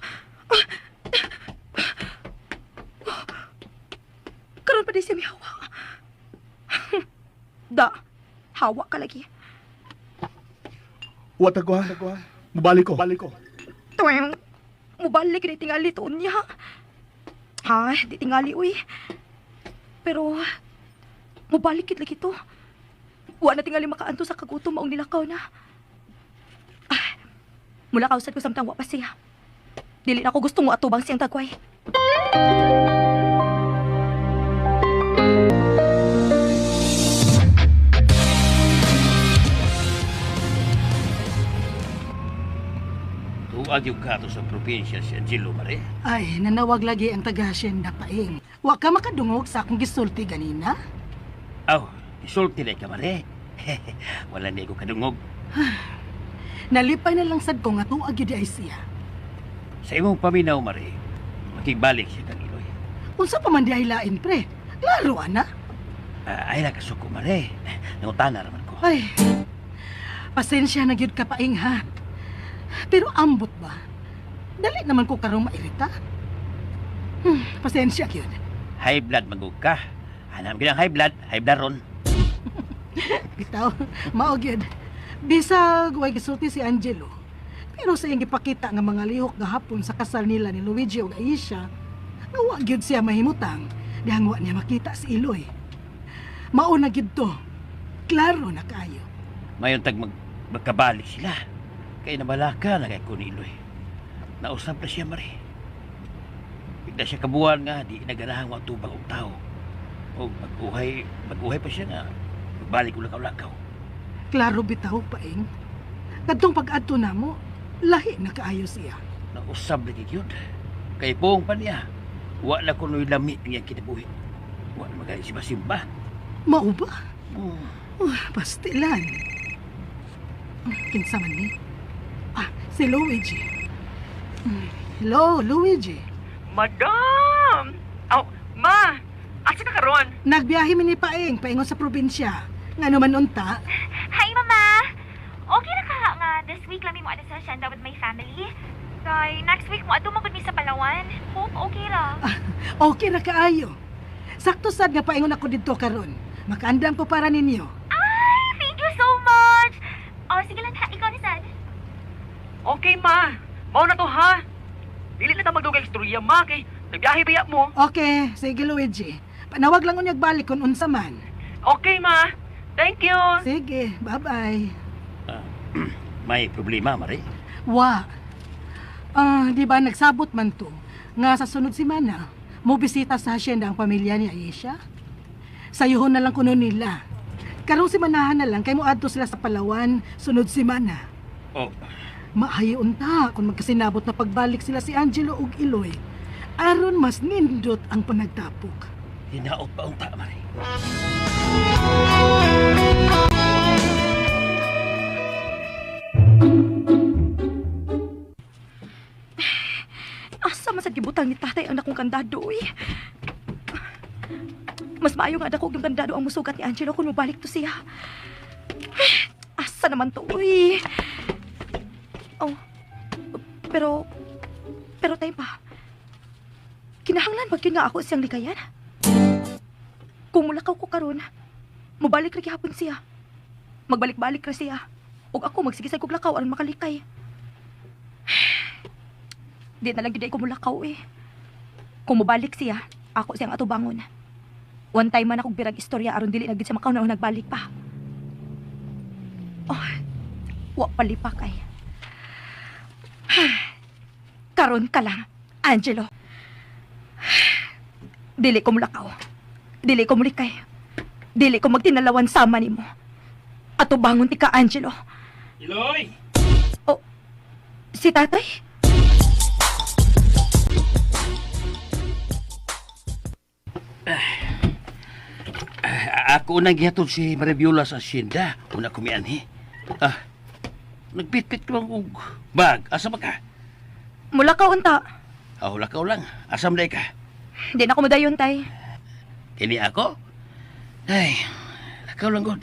Karoon pa di siya may hawa. Da, hawa ka lagi. Huwag ako ha. Mubalik ko. Tuwing, mubalik na tingali to niya. Ha, di tingali uy. Pero, mubalik kit lagi to. Wa na tingali makaanto sa kagutom maong nilakaw na. Mula kausad ko samtang wa pa siya. Dili na ako gustong mo atubang siyang tagway. Tuwag yung kato sa probinsya si Angelo, Mare. Ay, nanawag lagi ang taga-hacienda paing. Wa ka makadungog sa akong gisulti ganina? Aw, isulti na ka, Mare. Wala na ko kadungog. Nalipay na lang sad ko nga tuag yun ay siya. Sa imong paminaw, Mare, makigbalik siya kang Iloy. Unsa pa man di ay lain, pre? Laro, ana? Ay, nakasuko, Mare. Nangutana naman ko. Ay, pasensya na gyud ka paing ha. Pero ambot ba? Dali naman ko karong mairita. Pasensya gyud. High blood, magug ka. Hanam ka ng high blood ron. Bitaw, mao gyud. Bisag way gisulti si Angelo. Pero sa iyang gipakita nga mga lihok gahapon sa kasal nila ni Luigi ug Aisha, nga wa gyud siya mahimutang dihang wa niya makita si Iloy. Mao na gyud to. Klaro na kaayo. Mayon magkabalik sila. Kaya nabalaka na kay Kuniloy. Nausap na siya, Mare. Bigla siya kabuhan nga, di naganahang matubang og tao. O mag-uhay pa siya nga, magbalik ulakaw-lakaw. Klaro bitaw paing. Kadtong pag-adto namo, lahi na kaayo siya. Nausap na yun. Kay poong pa niya, wa na kuno'y lamit niyang kinabuhi. Wa na magaling si Basimba. Mao ba? Pastilan. Kinsa man ni? Si Luigi. Hello, Luigi. Madam! Aw, ma! Asa na karon? Nagbiyahe mi ni Paing, paingon sa probinsya. Nga naman unta. Hi, Mama! Okay na ka nga. This week lang mo ano sa hacienda with my family. Kay next week mo ato magud mi sa Palawan. Hope okay ra. Okay na kaayo. Sakto sad nga paingon ako dito karon. Makaandam ko para ninyo. Ay, thank you so much! Oh, sige lang ha. Ikaw ni Sad. Okay, ma. Mao na to, ha? Dili na ta magdugay istorya, ma, kay nagbiyahe biya mo. Okay, sige Luigi. Panawag lang unyag balik kung unsa man. Okay, ma. Thank you. Sige, bye-bye. May problema, Mare. Wa. Di ba nagsabot man to nga sa sunod semana mo bisita sa hacienda ang pamilya ni Aisha? Sayuhon na lang kuno nila. Karong semanahan na lang kay mo adto sila sa Palawan sunod semana. Oh, Maayo unta kung magkasinabot na pagbalik sila si Angelo ug Iloy. Aron mas nindot ang panagtapok. hinaot pa unta, Mare. Asa man sa gibutang ni tatay ang nakong kandado, eh. Mas maayo nga dako yung kandado ang musugat ni Angelo kung mabalik to siya. Asa naman to, eh. Oh, pero tayo pa. Kinahanglan pag yun nga ako siyang likayan. Kung mulakaw ko karon, mabalik ra gihapon siya. Magbalik-balik ra siya. ug ako magsigisay kog lakaw aron makalikay. Di na lang gyud ko mulakaw eh. Kung mobalik siya, ako siyang atubangon. One time man akong birag istorya aron dili na gyud siya makaw na nagbalik pa. Oh, wa palipak ay. Karon ka lang, Angelo. Dili ko mulakaw. Dili ko mulikay. Dili ko magtinalawan sama nimo. Atubangon ti ka, Angelo. Iloy! Oh, si tatay? Ako nang gihatod si Maribiola sa asyenda. Una kumian nagpitpit ko ang bag. Asa ba ka? Mulakaw unta. Lakaw lang. Asam day ka? Di na ko madayon, tay. Kini ako? Ay, lakaw lang god.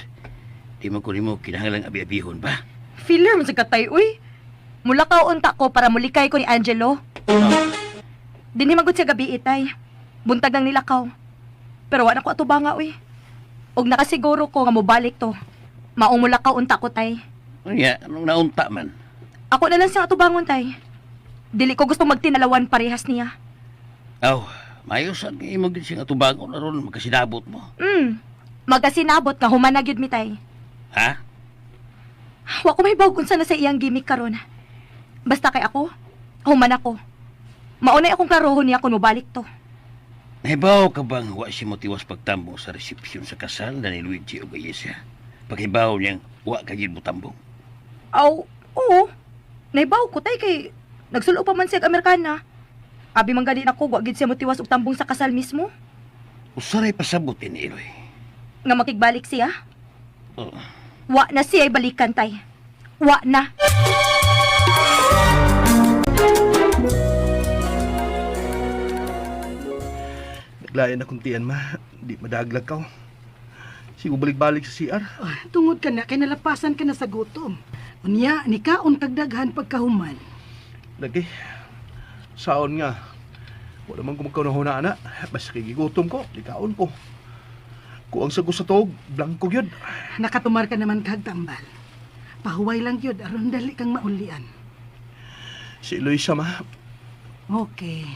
Di mo ko kinahanglang abi-abihon ba? Filler mo sa katay, uy. Mulakaw unta ko para mulikay ko ni Angelo. Dinhi magud siya gabi itay. Buntag nang nilakaw. Pero wala ko atubanga, uy. Og nakasiguro ko nga mobalik to. Maong mulakaw unta ko, tay. Anong naunta man? Ako na lang siyang atubangon, tay. Dili ko gusto magtinalawan parehas niya. Mayos ang imo gid sing atubangon aron makasinabot mo. Magasinabot ka humana gyud mi, tay. Ha? Wa ko may bawg unsa na sa iyang gimmick karon. Basta kay ako, human ako. Maunay akong klarohon niya kung mobalik to. Nahibaw ka bang wa si motiwas pagtambong sa resepsyon sa kasal na ni Luigi o Gayesya? Paghibaw niyang wa kagid mo tambong. Oo. Naibaw ko, tay, kay nagsulo pa man siya Amerikana. Abi man gani ako, wa gid siya motiwas og tambong sa kasal mismo. Usaray pasabutin ni Iloy. Nga makigbalik siya? Oh. Wa na siya balikan, tay. Wa na. Naglayan akong tiyan, ma. Di madaglag ka. Sigo balik-balik sa CR. Tungod ka na, kay nalapasan ka na sa gutom. Unya, ni kaon kagdaghan pagkahuman. Lagi. Saon nga. Wala man ko magkaunahuna, ana. Basta kay gigutom ko, di kaon ko. Kuang sa gusto tog, blanco yun. Nakatumar ka naman kagtambal. Pahuway lang yun, aron dali kang maulian. Si Eloisa, ma. Okay.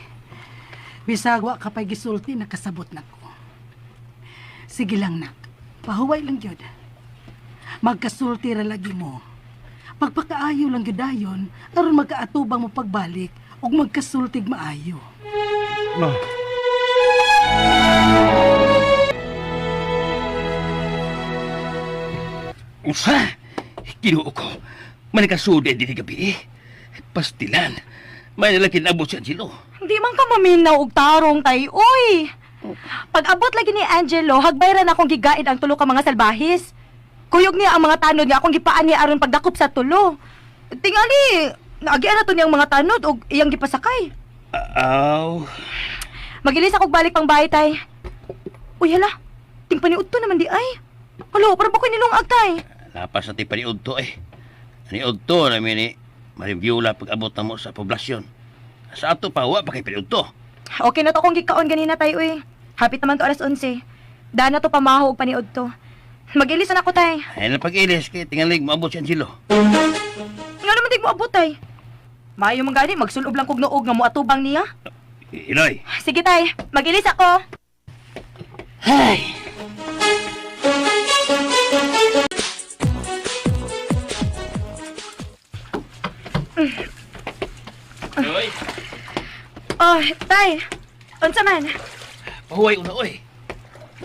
Bisagwa kapay gisulti, nakasabot na ko. Sige lang, nak. Pahuway lang yun. Magkasulti ra lagi mo. Pagpakaayo lang gidayon, aron magkaatubang mo pagbalik, ug magkasultig maayo. Ma. Usa? Kinuo ko. Manikasude din gabi. Pastilan. May nalakin abot si Angelo. Di man ka maminaw og tarong, tay. Uy! Pag abot lagi ni Angelo, hagbayran akong gigaid ang tulo ka mga salbahis. Kuyog niya ang mga tanod nga akong gipaan niya aron pagdakop sa tulo. Tingali, naagian na to niyang mga tanod og iyang gipasakay. Magilis akong balik pang bahay, tay. Uy, hala. Tingpaniud to naman di ay. Halo, para ba ko nilungag, tay? Lapas na ti paniud to eh. Paniud to namin ni Maribiola pag abot na mo sa poblasyon. Sa ato pa, wa pa kay paniud to. Okay na to kung gikaon ganina, tay, uy. Hapit naman to alas 11. Daan na to pamaho og paniud to. Mag-ilis na ako, tay. Ay na pag-ilis kay tingalig mo abot si Angelo. Nga naman dig mo abot, tay. Maayo man gani, magsulob lang kog noog nga mo atubang niya. Iloy. Sige, tay. Mag-ilis ako. Ay! Iloy. Oh, tay. Unsa man? Pahuway una, oy.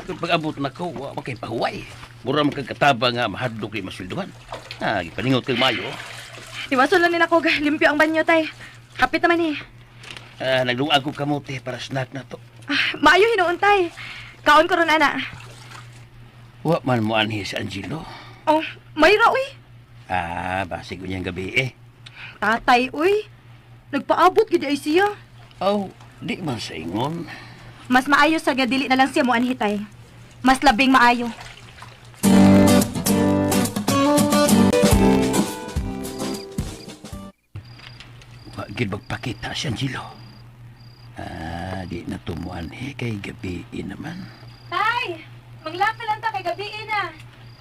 Kung pag-abot na ko, wa kay pahuway. Mura magkakataba nga mahadlok ni masulduhan. Gipaningot kang mayo. Iwaso lang nila ko limpyo ang banyo, tay. Kapit naman eh. Nagluag ko kamote para snack na to. Maayo hinuon, tay. Kaon ko ron, ana. Wa man mo anhi si Angelo. Oh, mayra, uy. Basig ko niyang gabi eh. Tatay, uy. Nagpaabot gid ay siya. Di man sa ingon. Mas maayo sa nga dili na lang siya mo anhi, tay. Mas labing maayo. Wagid magpakita si Angelo. Di na tumuan kay gabi naman. Tay! Manglapa lang ta kay gabi na.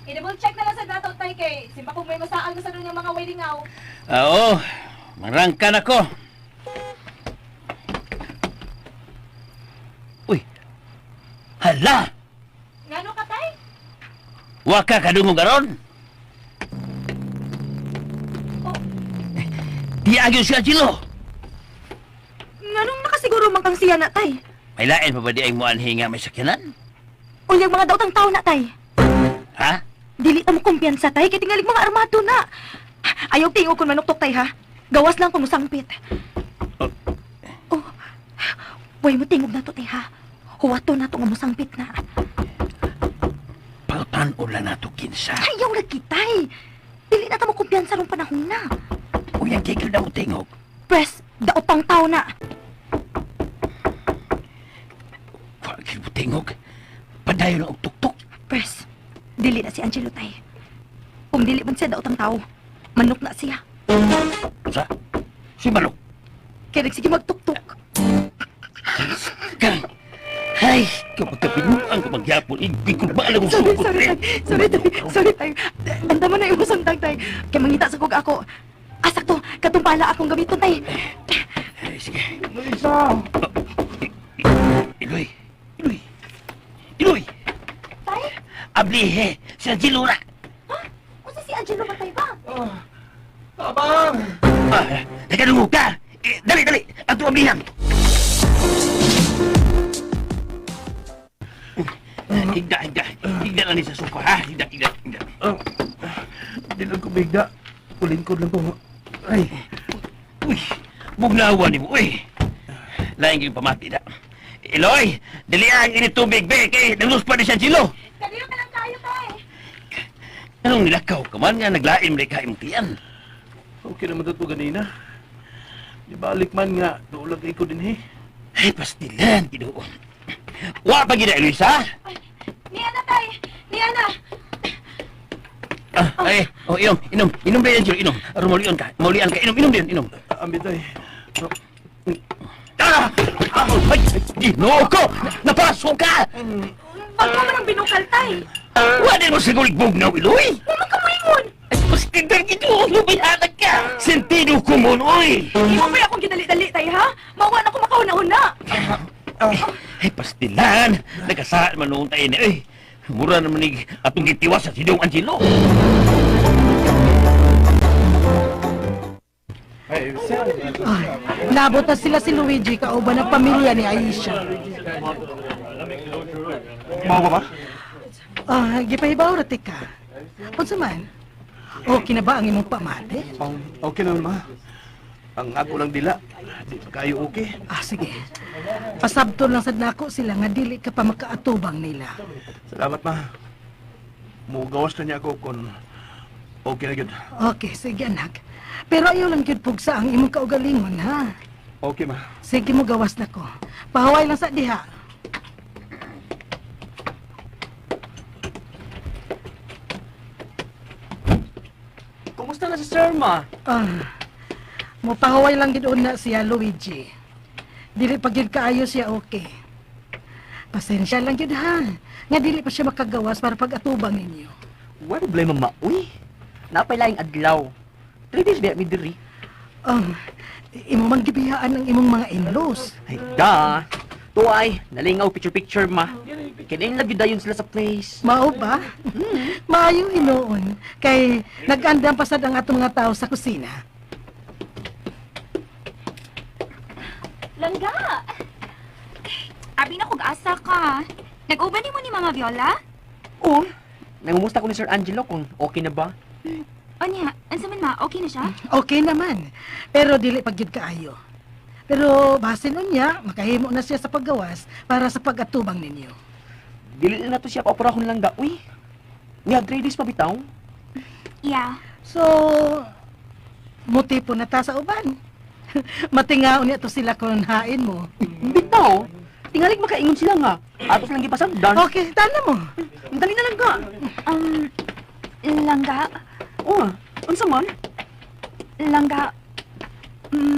I-double check na lang sa dato, tay, kay simba kung may masaan ko sa doon yung mga wedding aw. Oo, marangkan ako. Uy, hala! Ngano ka, tay? Waka kadungog aron. Di agyo si Angelo. Nganong nakasiguro man kang siya na, tay? May lain pa ba di ay mo anhi nga may sakyanan? Unyang mga daotang tao na, tay. Ha? Dili ta mo kumpiyansa, tay, kay tingalig mga armado na. Ayaw tingog kung manuktok, tay, ha? Gawas lang kung musangpit. Oh, buhay mo tingog na to, tay, ha? Huwato na to nga musangpit na. Pautan ulan na to kinsa. Ayaw lagi, tay. Dili na ta mo kumpiyansa rong panahon na. Uyang kikil na mo tingog. Pres, daotang tao na. Wagil mo tingog. Padayon na og tuktok. Pres, dili na si Angelo, tay. Kung dili man siya daotang tao, manok na siya. Sa? Si Manok. Kaya nagsige magtuktok. Kang. Ay, kapag kapinuan ka magyapon, hindi ko ba alam Sorry, sukot. sorry, tay. Sorry, tay. Sorry, tay. Anda mo na yung musantang, tay. Kaya mangita sa kog ako. Asak to, katumpala akong gamiton, tay. Ay, sige. Luisa! Iloy. Iloy. Iloy. Tay? Ablihe. Si Angelo na. Ha? Kung si Angelo matay ba? Abang! Nagadungog ka. Dali, dali. Ang tuwa bilang. Higda, higda. Higda lang ni sa suko, ha? Higda, higda, higda. Di lang ko bigda. Ulingkod lang ko. Ay, Uy, bugnawa ni mo, uy. Laing yung pamati na. Iloy, dali ang initubig, be, kay nalus pa ni si Angelo. Kanino ka lang tayo, tay? Anong nilakaw ka man nga naglaim na ikaim tiyan? okay naman ito ganina. Di balik man nga, naulag ko din Ay, pastilan, Ginoo. Wa pa gina, Eloisa? Niya na, tay. Niya na. Ay, oh, inom, inom. Inom ba yan, Angelo? Inom. Rumaulian ka. Maulian ka. Inom, inom din, inom. Ambitay. Ah! Ay, Ginoo ko! Napasok ka! Wag mo man ang binukal, tay. Wa din mo sigurig bugnaw, Iloy! Huwag ka moingon. Ay, pastilan, Ginoo. Lumihanag ka! Sentido ko mo, uy! Hindi mo ba akong ginali-dali, tay, ha? Mawa na ko makahuna-huna. Ay, pastilan! Nagkasaan man noon tayo na, eh. Mura naman ni atong gitiwas sa sidong Angelo. Nabot na sila si Luigi, kauban ng pamilya ni Aisha. Mau ba ba? Gipahibaw rati ka. Unsa man? Okay na ba ang imong pamate? Okay naman ma. Ang ako lang dila. Di pa kayo okay. Sige. Pasabton lang sad nako sila nga dili ka pa makaatubang nila. Salamat ma. Mugawas na niya ako kung okay na yun. Okay, sige anak. Pero ayaw lang gyud pugsa ang imong kaugalingon, ha? Okay ma. Sige mo gawas na ko. Pahaway lang sa diha. Kumusta na si Sir, ma? Mupahaway lang gid na siya Luigi. Dili pa gyud kaayo siya okay. Pasensya lang gyud ha. Nga dili pa siya makagawas para pag-atubang ninyo. Wala problema, ma. Uy, napay laing adlaw. 3 days ba mi diri? Imo man gibiyaan ang imong mga in-laws. Ay, da. Tuway, nalingaw picture-picture, ma. Kinain lagi dayon sila sa place. Mao ba? Maayo hinuon. Kay nag-andam pasad ang atong mga tao sa kusina. Langga! Abi na kog asa ka. Nag-uban mo ni Mama Viola? Oo. Nangumusta ko ni Sir Angelo kung okay na ba? O niya, ansa man ma, okay na siya? Okay naman. Pero dili pa gyud kaayo. Pero base nun niya, makahimo na siya sa paggawas para sa pag-atubang ninyo. Dili na to siya paoperahon lang da. Uy, niya 3 days pa bitaw. Yeah. So, motipo na ta sa uban. Matingaon niya to sila kung hain mo. Bitaw, tingalig makaingon sila nga. Atos lang gipasagdan. Okay, tana mo. Dali na lang ka. Langga, Oo, unsa man? Langga,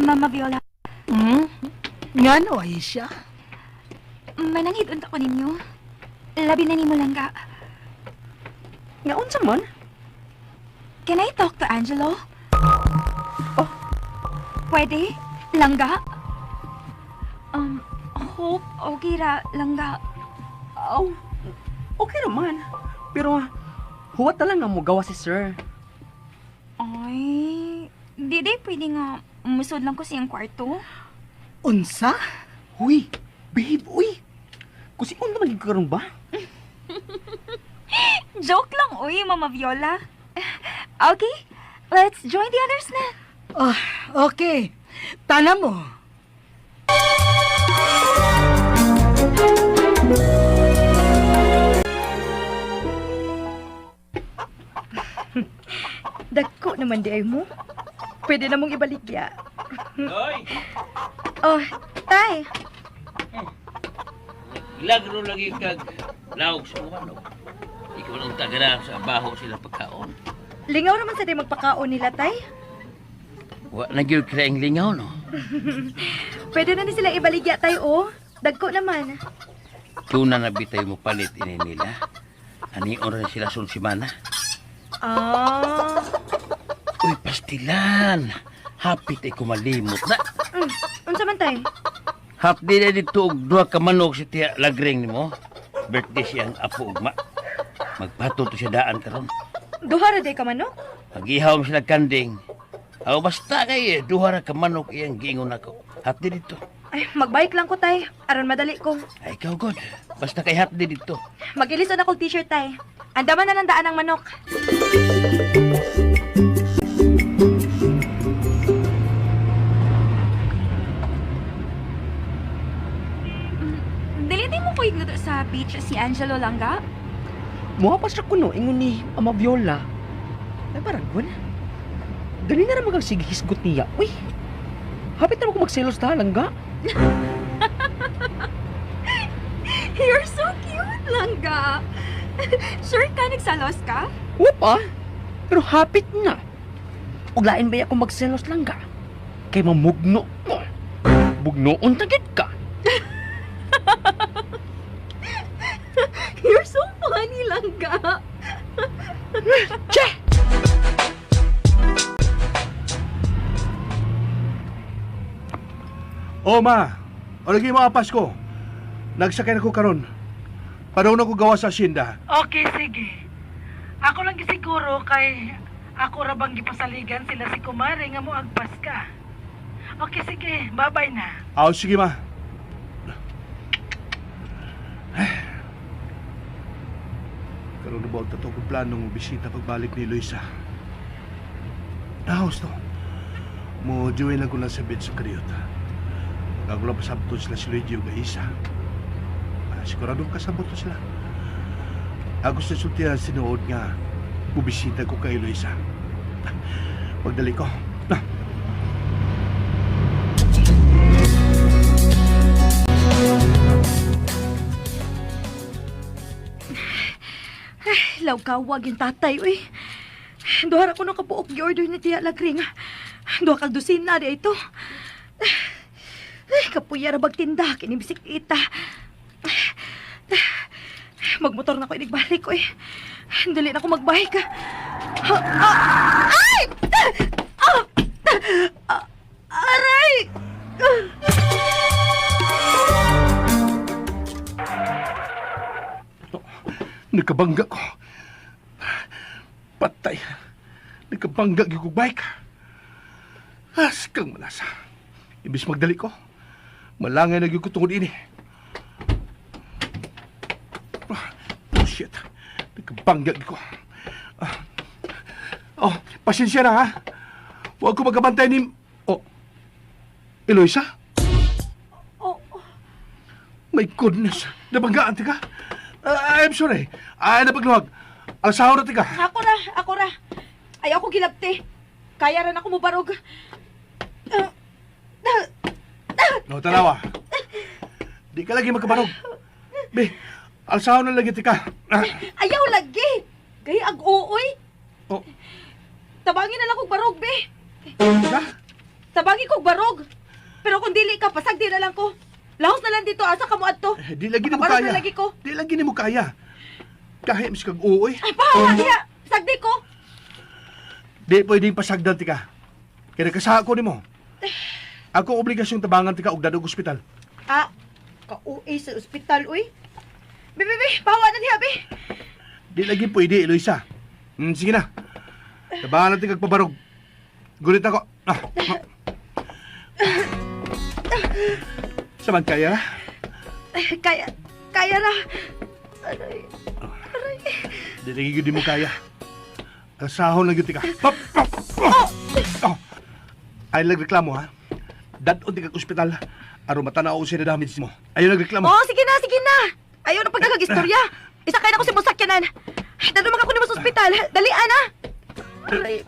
Mama Viola, Nga no, Aisha? may nangidun ko ninyo. Labi na ni mo, Langga. Nga unsa man? Can I talk to Angelo? Oh. Pwede? Langga? Hope, okay ra, langga. Oh, okay naman. Pero, huwat na lang nga mo gawa si sir. Ay, di pwede nga musod lang ko siyang kwarto. Unsa? Uy, babe, uy. Kasi ano naman karon ba? Joke lang, uy, Mama Viola. Okay, let's join the others na. Ah, okay. Tana mo. Dagko naman di ay mo. Pwede na mong ibaligya. Hoy! Oh, tay. Lagro lagi kag laog sa uwan. Ikaw lang tagara sa baho sila pagkaon. Lingaw naman sa di magpakaon nila, tay. Wa na gyud kraing lingaw no. Pwede na ni sila ibaligya, tay, oh. Dagko naman. Tuna na bitay mo palit ini nila. Ani oras na sila sulsimana. Ah. Uy, pastilan. Hapit ay kumalimot na. Unsa man, tay? Hapdi na dito og duha ka manok si Tia Lagreng nimo. Birthday siyang apo ugma. Magpato to siya daan karon. Duha ra day ka manok? Mag-ihaw mo sila kanding. Aw basta kay duha ra ka manok iyang giingon ako. Hapdi dito. Ay, magbike lang ko, tay. Aron madali ko. Ay ikaw god. Basta kay hapdi dito. Mag-ilis na akong t-shirt, tay. Andaman na ng daan ng manok. Dili mo ko igluto sa beach si Angelo Langga? Muhapas ra kuno ingon ni Ama Viola. Ay paragon. Dali na naman kang sigisgot niya. Uy, hapit na mo ko magselos ta, langga. You're so cute, Langga. Sure ka, nagsalos ka? Wapa, pero hapit na. Ug lain ba ako magselos, langga? Kay mamugno mo. Bugnoon tagid ka. You're so funny, Langga. Che! O ma, o lagi mga Pasko. Nagsakay na ko karon. Padawon ako gawa sa asyenda. Okay, sige. Ako lang gisiguro kay ako ra bang gipasaligan sila si Kumare nga mo agpas ka. Okay, sige. Bye-bye na. Aw, sige ma. Karoon na ba ang tatong planong bisita pagbalik ni Luisa? Ahos to. Mo join lang ko lang sa bed sa Kriot. Bago lang pasabot sila si Luigi o Gaisa. Sigurado kasabot to sila. Agos na sultihan sinuod nga bubisita ko kay Luisa. Pagdali ko. Na. Law kawag yung tatay, uy. Duha ra ko no kapuok gi-order ni Tia Lagring. Duha kag dosina di ito. Ay, kapuya ra bagtinda kini bisikleta. Magmotor na ko inigbalik, uy. Dali na ako magbike. Ay! Aray! Nagkabangga ko. Patay. Nagkabangga ko bike. Kang malasa. Ibis magdali ko. Malangay na ko tungod ini. Oh shit. Nagkabangga ko. Oh, pasensya na ha. Huwag ko magkabantay ni... Oh, Eloisa? Oh. My goodness. Nabanggaan, tika. I'm sorry. Napagluwag. Ang sahod na, tika. Ako ra. Ayaw ko gilabti. Kaya rin ako mubarog. No, tanawa. Di ka lagi magkabarog. Be, ang sahod na lagi, tika. Ayaw lagi. Kaya ag-uoy. Oh, Tabangin na lang kong barog, be. tika? Tabangin kong barog. Pero kung dili ka, pasagdi na lang ko. Lahos na lang dito, asa ka mo adto. Di lagi ni mo Makabarog kaya. na lagi ko. Di lagi ni mo kaya. Kahit mas kag-uoy. Ay, pahawa niya! Sagdi ko! Di pwedeng pasagdan tika. Kaya nagkasako ni mo. Ako obligasyong tabangan tika og dadog ospital. Ah, ka-uwi sa ospital, uy. Be, pahawa na niya, be. Di lagi pwede, Eloisa. Sige na. Tabangan natin kagpabarog. Gulit ako. Saman kaya? Kaya na. Aray. Di lagi yun di mo kaya. Kasahon lang yun tika. Pop! Oh. Ay nagreklamo ha. Dadon tika kag ospital. Aron matanaw siya na damage mo. Ayaw nagreklamo. Oh, sige na. Ayaw na pagkakagistorya. Isa kayo na ko si Musakyanan. Dadumag ako ni mo sa ospital. Dalian, ha? Aray.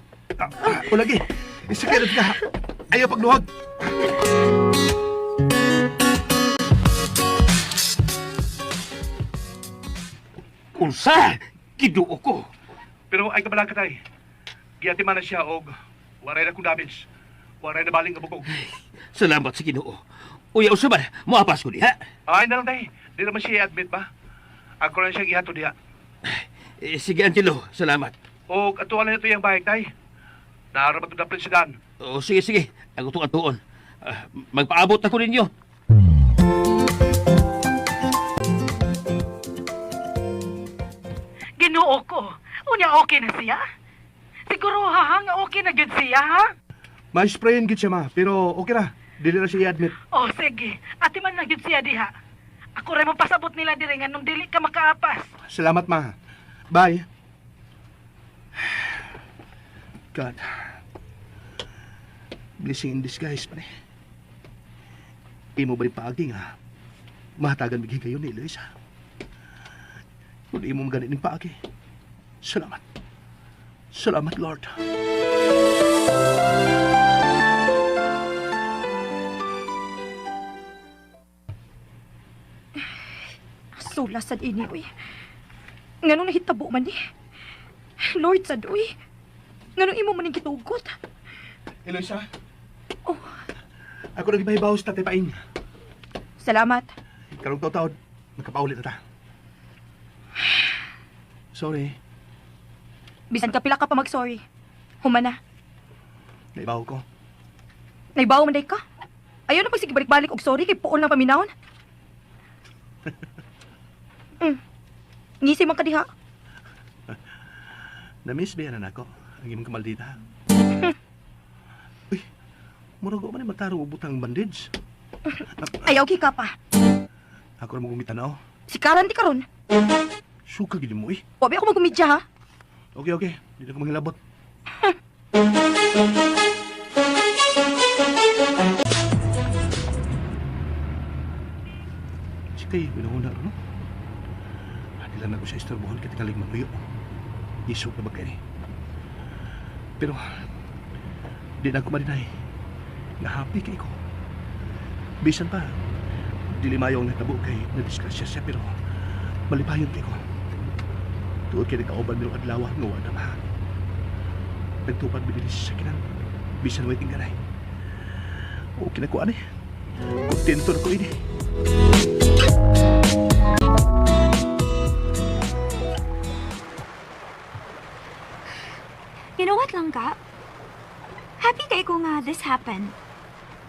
O lagi. Isa kayo na tika. Ayaw pagluhag. Unsa? Kiduo ko. Pero ay kabalaka tay. Giyatiman na siya og waray na kong damage. Waray na baling kabukog. Salamat sa Ginoo. Uya usaban, moapas ko diha. Ay na lang tay. Di naman siya i-admit ba? Ako lang siya ihato diha. Sige, Angelo. Salamat. O atuan na ito yung bahay tay. Naaramat na presidan. O, sige. Ako itong atuon. Magpaabot ako ninyo. Ginoo ko. Unya okay na siya? Siguro ha, nga okay na gyud siya, ha? May sprayin gid siya ma. Pero okay na. Dili na siya i-admit. Oh, sige. Ati man na gyud siya diha. Ako rin mo pasabot nila diri nga nung dili ka makaapas. Salamat ma. Bye. God. Blessing in disguise pa rin. Imo ba rin paagi nga? Mahatagan bigay kayo ni Eloisa. Kung imo maganin ng paagi. Salamat. Salamat, Lord. Sula sad ini, uy. Nganong nahitabo man ni? Lord sad, uy. Nganong imo maning kitugot? Eloisa? Oh. Ako nagibahibaw sa tatay paing. Salamat. Karong taon, magkapaulit na ta. Sorry. Bisan ka pila ka pa mag-sorry. Humana. Naibaw ko. Naibaw man day ka. Ayaw na pagsige balik-balik og sorry kay puol na paminawon. Ngisi man ka diha. Na-miss ba yan ako? Ang imong kamaldita. Uy, murag ko man yung matarong ubutang bandage. Ayaw ki ka pa. Ako na mong umitanaw. Si Karan di karon. Suka gini mo eh. Wabi ako magumidya ha. Okay. Hindi na ko manghilabot. Sige, pinahuna rin, no? Hanilan ako sa istorbohon kita kaling manuyo. Isok na bagay. Pero, di na ako marinay. Nahappy kay ko. Bisan pa, dilimayong natabo kay na-discuss siya pero malipayon kay ko. Tuod kay nagkauban nilong adlaw nga wala na. Nagtupad binilis sa kinan. Bisan waiting ganay. O kinakuan eh. Kontento na ko ini. You know what, Langga? Happy kay ko nga this happened.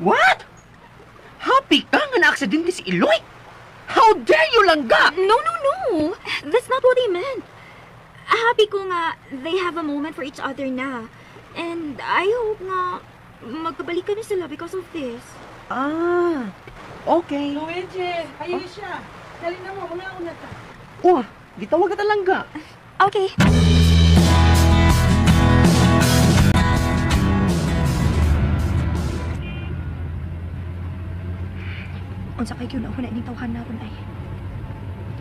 What? Happy ka nga na-aksidente si Iloy? How dare you, Langga? No. That's not what he meant. Happy ko nga they have a moment for each other na. And I hope nga magkabalikan na sila because of this. Ah, okay. Luigi, ayun siya. Dali na mo, mga una ta. Oh, gitawag ka Langga. Okay. Unsa kay gyud ako na ining tawhan na ron ay.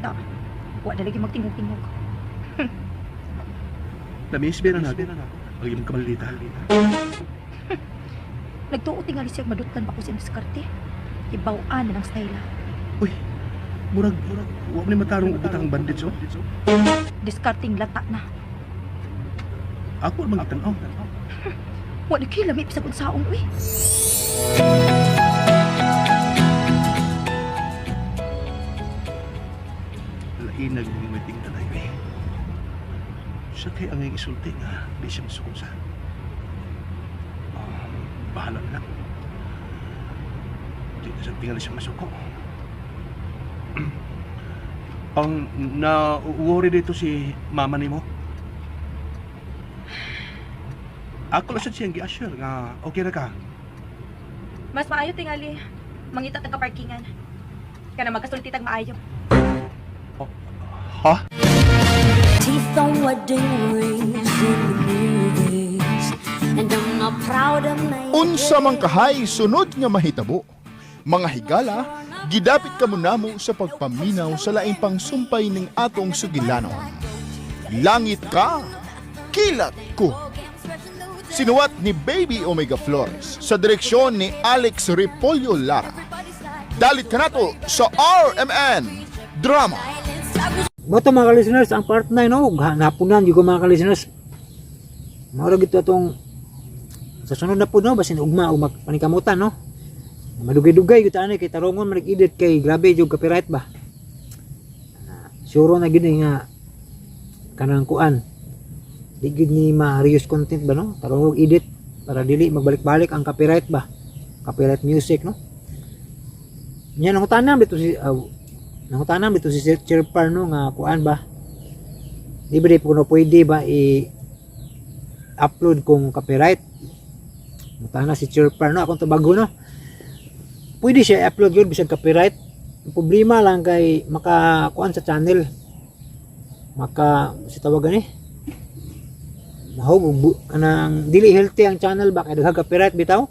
Da. Wa na lagi magtingog-tingog. Na-miss ba na ako? Ang imong kamaldita. Nagtuo tingali siya madutlan pa ko sa diskarte. Ibaw-an na ng style. Uy, murag, huwag na matarong ubutang bandits, oh. Diskarting lata na. Ako ang mga tanaw. Wa na kay lami sa kunsaong uy. Lain na yung waiting na tayo, eh. Sa kay ang isulti nga, di siya masukusa. Bahala na. Di na siya tingali siya masuko. Ang na-worry dito si mama ni mo. Ako lang siyang gi-assure nga okay na ka. Mas maayo tingali. Mangita tag parkingan. Kana magkasulti tag maayo. Ha? Teeth on wedding rings in the movies, and I'm not proud of my Unsa man kahay sunod nga mahitabo. Mga higala, gidapit ka namo sa pagpaminaw sa laing pangsumpay ning atong sugilanon. Langit ka, kilat ko. Sinuwat ni Baby Omega Flores sa direksyon ni Alex Repolyo Lara. Dalit ka nato sa RMN Drama. Boto mga ka-listeners, ang part 9 no, napunan yung mga ka-listeners. Maura gito itong sa sunod na po no, basin ugma panikamutan no. Madugay-dugay kita ani kay tarungon man edit kay grabe yung copyright ba. Sure na gid nga kanang kuan. Di gid ni ma-reuse content ba no? Tarong edit para dili magbalik-balik ang copyright ba. Copyright music no. Nya nang tanan dito si nangutanan dito si Chairpar no nga kuan ba. Di ba di puno pwede ba i-upload kung copyright. Mutana si Chairpar no akong tabago no. Pwede siya i-upload yun bisag copyright. Ang problema lang kay makakuan sa channel. Si tawagan kanang dili healthy ang channel ba kay daghang copyright bitaw.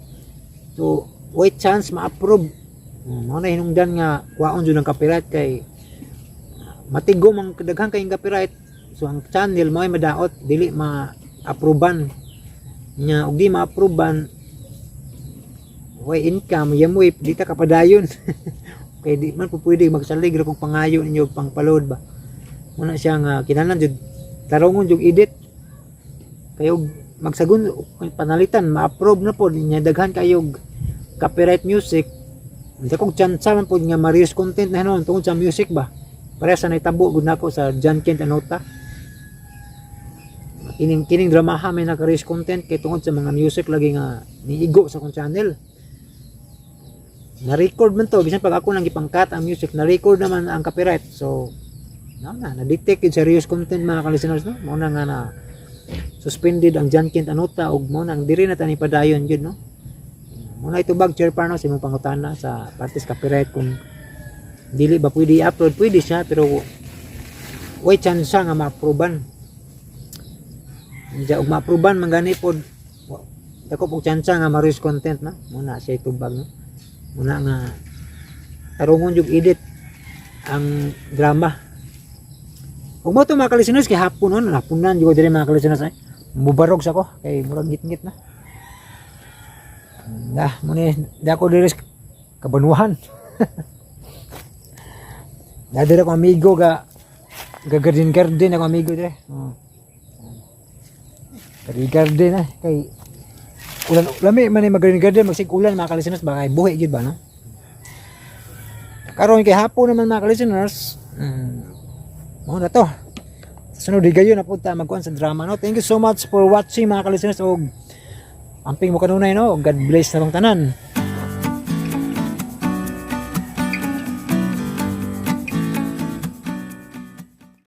So wait chance ma-approve. Mao na hinungdan nga kuwaon jud ang copyright kay matigom ang daghang kay copyright. So ang channel mo ay madaot dili ma-approvean. Nya og di ma-approvean way income yamoy di ta kapadayon. Kay di man po pwede magsalig ra kung pangayo ninyo pangpaload ba. Muna siya nga kinahanglan jud tarungon jud edit. Kayo magsagun panalitan ma-approve na po nya daghan kayo copyright music. Hindi kong chance man po nga ma-reuse content na hinon tungkol sa music ba. Pareha sa naitabo gud nako sa John Kent Anota. Kining dramaha may naka-reuse content kay tungkol sa mga music lagi nga niigo sa kong channel. Na-record man to bisan pag ako nang gipangkat ang music na-record naman ang copyright. So na-detect sa reuse content mga ka-listeners no. Mao na nga na suspended ang John Kent Anota ug mo nang diri na tani padayon jud no. Muna itubag Chairpar no sa imong pangutana sa parties copyright kung dili ba pwede i-upload pwede siya pero way chance nga ma-approvean. Ug ma-approvean man gani pod dako og chance nga ma-reuse content no. Muna siya itubag no. Muna nga tarungon jud edit ang drama. Ug mo to mga ka-listeners kay hapon no napunan jud diri mga ka-listeners ay mubarog sa ko kay murag ngit-ngit na. Muna di ako diri kabanuhan. Nadira ko amigo ga garden ako amigo dire. Garden kay ulan lami man ni mag-garden magsig ulan mga ka-listeners ba kay buhi gid ba no. Karon kay hapon naman mga ka-listeners. Mao na to. Sunod higayon na punta magkuan sa drama no. Thank you so much for watching mga ka-listeners og amping mo kanunay no. God bless sa tanan.